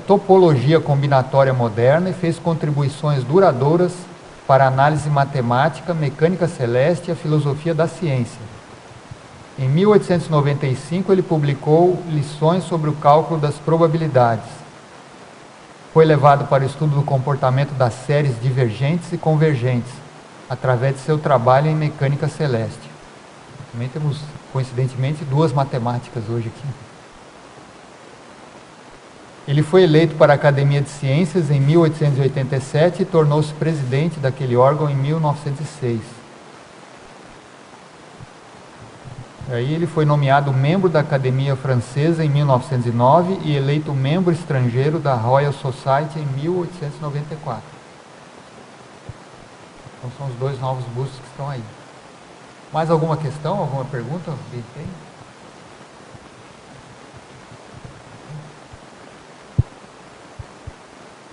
topologia combinatória moderna e fez contribuições duradouras para a análise matemática, mecânica celeste e a filosofia da ciência. Em 1895, ele publicou lições sobre o cálculo das probabilidades. Foi levado para o estudo do comportamento das séries divergentes e convergentes, através de seu trabalho em mecânica celeste. Também temos, coincidentemente, 2 matemáticas hoje aqui. Ele foi eleito para a Academia de Ciências em 1887 e tornou-se presidente daquele órgão em 1906. Aí ele foi nomeado membro da Academia Francesa em 1909 e eleito membro estrangeiro da Royal Society em 1894. Então são os 2 novos bustos que estão aí. Mais alguma questão, alguma pergunta? Alguém tem?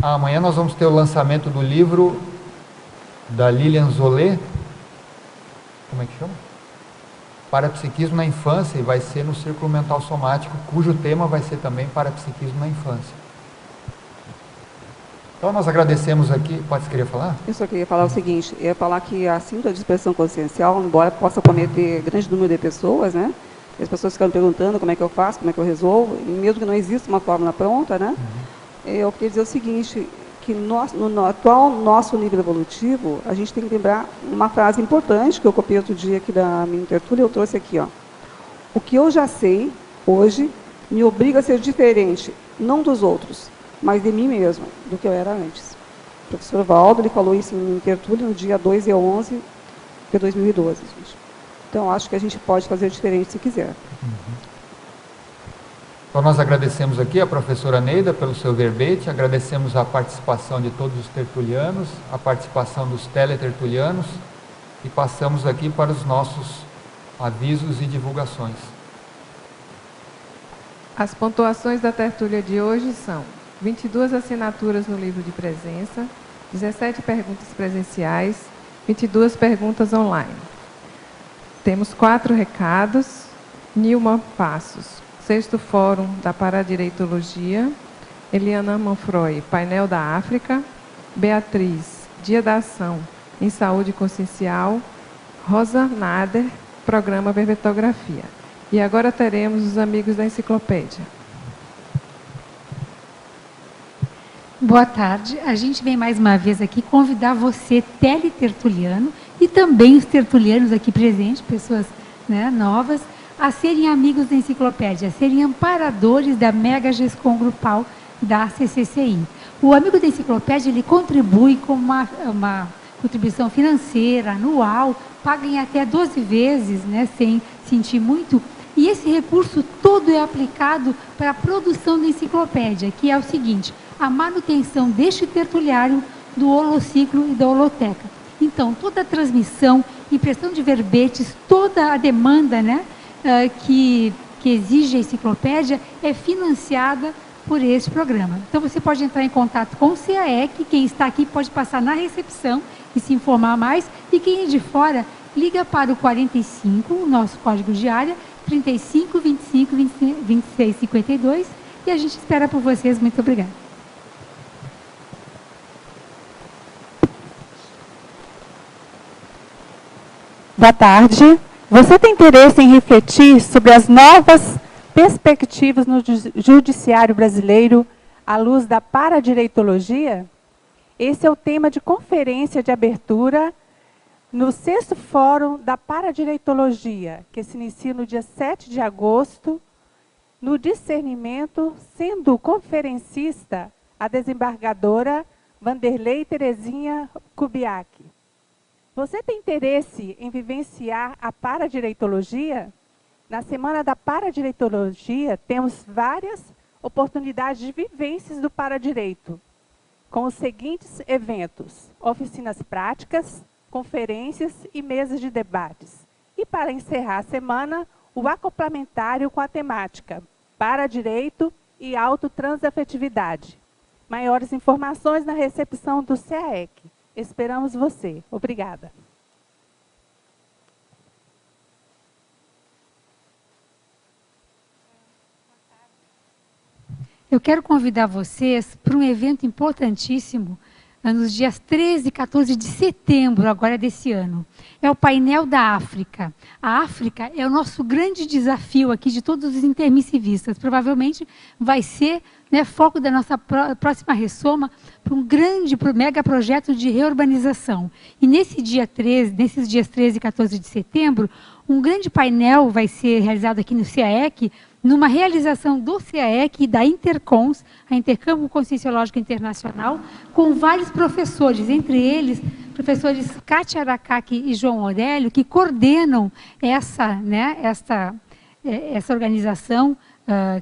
Amanhã nós vamos ter o lançamento do livro da Lilian Zolé. Como é que chama? Parapsiquismo na infância, e vai ser no Círculo Mental Somático, cujo tema vai ser também Parapsiquismo na infância. Então nós agradecemos aqui, pode querer falar? Eu só queria falar o seguinte, eu ia falar que a síndrome de dispersão consciencial, embora possa cometer grande número de pessoas, né? As pessoas ficam perguntando como é que eu faço, como é que eu resolvo, e mesmo que não exista uma fórmula pronta, né? Eu queria dizer o seguinte, que no atual nosso nível evolutivo, a gente tem que lembrar uma frase importante, que eu copiei outro dia aqui da minha tertúlia, eu trouxe aqui, ó. O que eu já sei, hoje, me obriga a ser diferente, não dos outros, mas de mim mesmo, do que eu era antes. O professor Valdo, ele falou isso em tertúlia no dia 2/11 de 2012. Gente. Então, acho que a gente pode fazer diferente se quiser. Então, nós agradecemos aqui a professora Neida pelo seu verbete, agradecemos a participação de todos os tertulianos, a participação dos teletertulianos, e passamos aqui para os nossos avisos e divulgações. As pontuações da tertúlia de hoje são 22 assinaturas no livro de presença, 17 perguntas presenciais, 22 perguntas online. Temos 4 recados. Nilma Passos, 6º Fórum da Paradireitologia. Eliana Manfroy, Painel da África. Beatriz, Dia da Ação em Saúde Consciencial. Rosa Nader, Programa Verbetografia. E agora teremos os amigos da enciclopédia. Boa tarde. A gente vem mais uma vez aqui convidar você, teletertuliano, e também os tertulianos aqui presentes, pessoas, né, novas, a serem amigos da enciclopédia, a serem amparadores da mega GESCOM grupal da CCCI. O amigo da enciclopédia, ele contribui com uma contribuição financeira, anual, paga em até 12 vezes, né, sem sentir muito. E esse recurso todo é aplicado para a produção da enciclopédia, que é o seguinte: a manutenção deste tertuliário, do holociclo e da holoteca. Então, toda a transmissão, impressão de verbetes, toda a demanda, né, que exige a enciclopédia é financiada por esse programa. Então, você pode entrar em contato com o CAEC, quem está aqui pode passar na recepção e se informar mais, e quem é de fora, liga para o 45, o nosso código de área, 35 25 26 52, e a gente espera por vocês. Muito obrigada. Boa tarde. Você tem interesse em refletir sobre as novas perspectivas no judiciário brasileiro à luz da paradireitologia? Esse é o tema de conferência de abertura no 6º Fórum da Paradireitologia, que se inicia no dia 7 de agosto, no discernimento, sendo conferencista a desembargadora Vanderlei Terezinha Kubiak. Você tem interesse em vivenciar a paradireitologia? Na Semana da Paradireitologia, temos várias oportunidades de vivências do paradireito, com os seguintes eventos: oficinas práticas, conferências e mesas de debates. E para encerrar a semana, o acoplamentário com a temática Paradireito e Autotransafetividade. Maiores informações na recepção do CAEC. Esperamos você. Obrigada. Eu quero convidar vocês para um evento importantíssimo nos dias 13 e 14 de setembro, agora desse ano. É o painel da África. A África é o nosso grande desafio aqui de todos os intermissivistas. Provavelmente vai ser, né, foco da nossa próxima ressoma para um grande, mega projeto de reurbanização. E nesses dias 13 e 14 de setembro, um grande painel vai ser realizado aqui no CAEC, numa realização do CAEC e da Intercons, a Intercâmbio Conscienciológico Internacional, com vários professores, entre eles, professores Kátia Aracaki e João Aurélio, que coordenam essa organização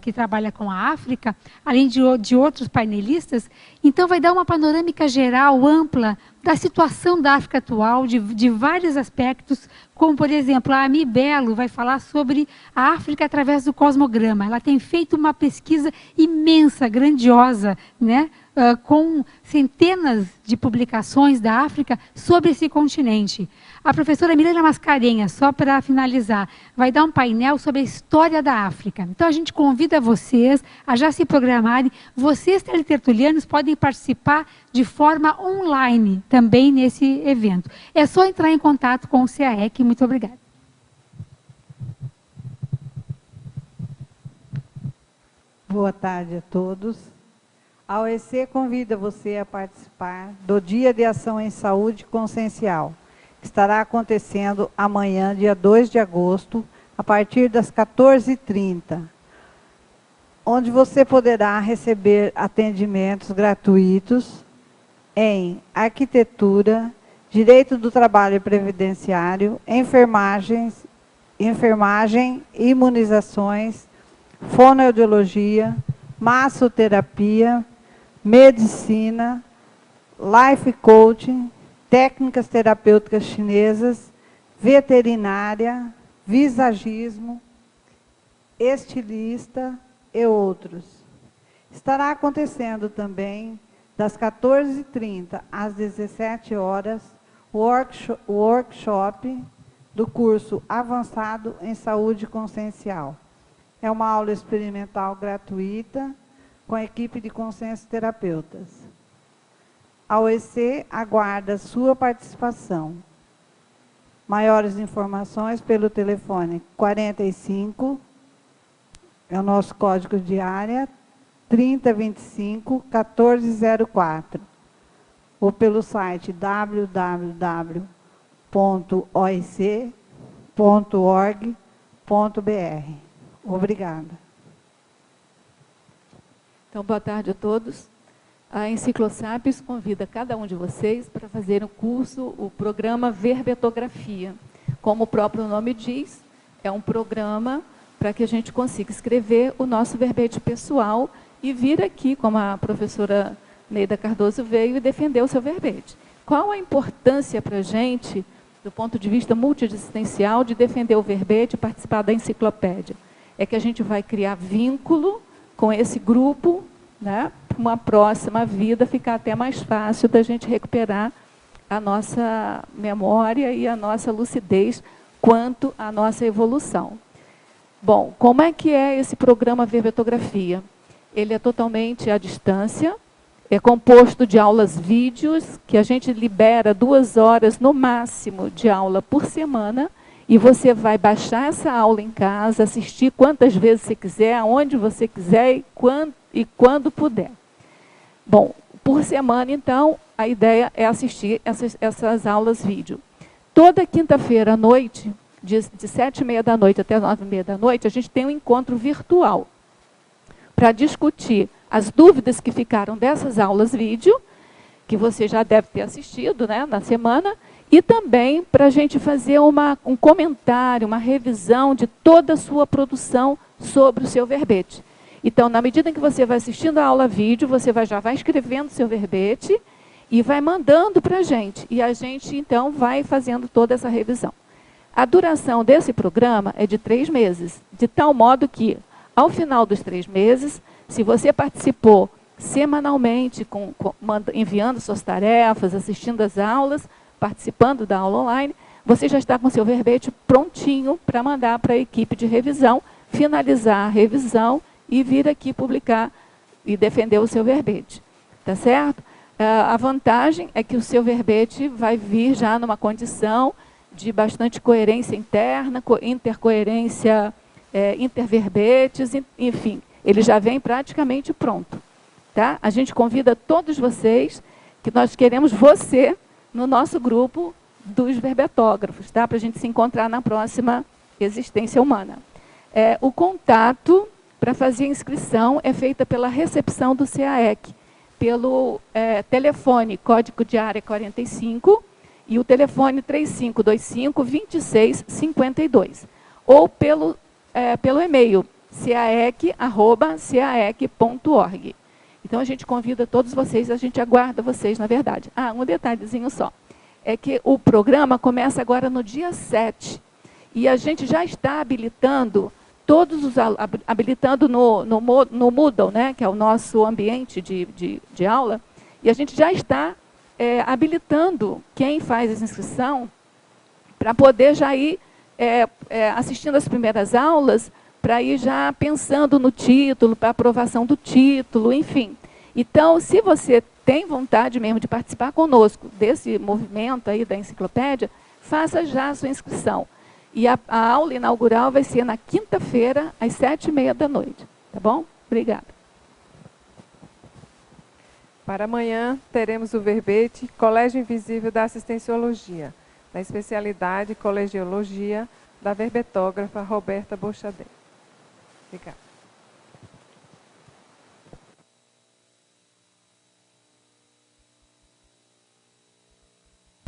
que trabalha com a África, além de outros painelistas. Então, vai dar uma panorâmica geral, ampla, da situação da África atual, de vários aspectos, como, por exemplo, a Ami Belo vai falar sobre a África através do cosmograma. Ela tem feito uma pesquisa imensa, grandiosa, né, com centenas de publicações da África sobre esse continente. A professora Milena Mascarenhas, só para finalizar, vai dar um painel sobre a história da África. Então, a gente convida vocês a já se programarem. Vocês, teletertulianos, podem participar de forma online também nesse evento. É só entrar em contato com o CAEC. Muito obrigada. Boa tarde a todos. A OEC convida você a participar do Dia de Ação em Saúde Consciencial, que estará acontecendo amanhã, dia 2 de agosto, a partir das 14h30, onde você poderá receber atendimentos gratuitos em arquitetura, direito do trabalho e previdenciário, enfermagem, imunizações, fonoaudiologia, massoterapia, medicina, life coaching, técnicas terapêuticas chinesas, veterinária, visagismo, estilista e outros. Estará acontecendo também, das 14h30 às 17 horas, o workshop do curso Avançado em Saúde Consciencial. É uma aula experimental gratuita, com a equipe de consciencioterapeutas. A OEC aguarda sua participação. Maiores informações pelo telefone 45, é o nosso código de área, 3025 1404, ou pelo site www.oec.org.br. Obrigada. Então, boa tarde a todos. A Enciclosapiens convida cada um de vocês para fazer o programa Verbetografia. Como o próprio nome diz, é um programa para que a gente consiga escrever o nosso verbete pessoal e vir aqui, como a professora Neida Cardoso veio, e defender o seu verbete. Qual a importância para a gente, do ponto de vista multidisciplinar, de defender o verbete e participar da enciclopédia? É que a gente vai criar vínculo com esse grupo né, uma próxima vida ficar até mais fácil da gente recuperar a nossa memória e a nossa lucidez quanto à nossa evolução. Bom, como é que é esse programa Verbetografia? Ele é totalmente à distância, é composto de aulas vídeos, que a gente libera 2 horas no máximo de aula por semana, e você vai baixar essa aula em casa, assistir quantas vezes você quiser, aonde você quiser e quando puder. Bom, por semana, então, a ideia é assistir essas aulas vídeo. Toda quinta-feira à noite, de 7h30 da noite até 9h30 da noite, a gente tem um encontro virtual para discutir as dúvidas que ficaram dessas aulas vídeo, que você já deve ter assistido, né, na semana, e também para a gente fazer um comentário, uma revisão de toda a sua produção sobre o seu verbete. Então, na medida em que você vai assistindo a aula vídeo, você já vai escrevendo o seu verbete e vai mandando para a gente. E a gente, então, vai fazendo toda essa revisão. A duração desse programa é de 3 meses, de tal modo que, ao final dos 3 meses, se você participou semanalmente, enviando suas tarefas, assistindo às aulas, participando da aula online, você já está com seu verbete prontinho para mandar para a equipe de revisão, finalizar a revisão e vir aqui publicar e defender o seu verbete. Tá certo? A vantagem é que o seu verbete vai vir já numa condição de bastante coerência interna, intercoerência, interverbetes, enfim, ele já vem praticamente pronto. Tá? A gente convida todos vocês, que nós queremos você no nosso grupo dos verbetógrafos, tá? Para a gente se encontrar na próxima existência humana. O contato para fazer a inscrição é feita pela recepção do CAEC, pelo telefone, código de área 45, e o telefone 3525-2652, ou pelo e-mail, caec@caec.org. Então, a gente convida todos vocês, a gente aguarda vocês, na verdade. Um detalhezinho só, é que o programa começa agora no dia 7, e a gente já está habilitando, habilitando no Moodle, né, que é o nosso ambiente de aula, e a gente já está habilitando quem faz essa inscrição para poder já ir assistindo as primeiras aulas, para ir já pensando no título, para aprovação do título, enfim. Então, se você tem vontade mesmo de participar conosco desse movimento aí da enciclopédia, faça já a sua inscrição. E a aula inaugural vai ser na quinta-feira, às 7h30 da noite. Tá bom? Obrigada. Para amanhã, teremos o verbete Colégio Invisível da Assistenciologia, da especialidade Colegiologia, da verbetógrafa Roberta Bochadé. Obrigada.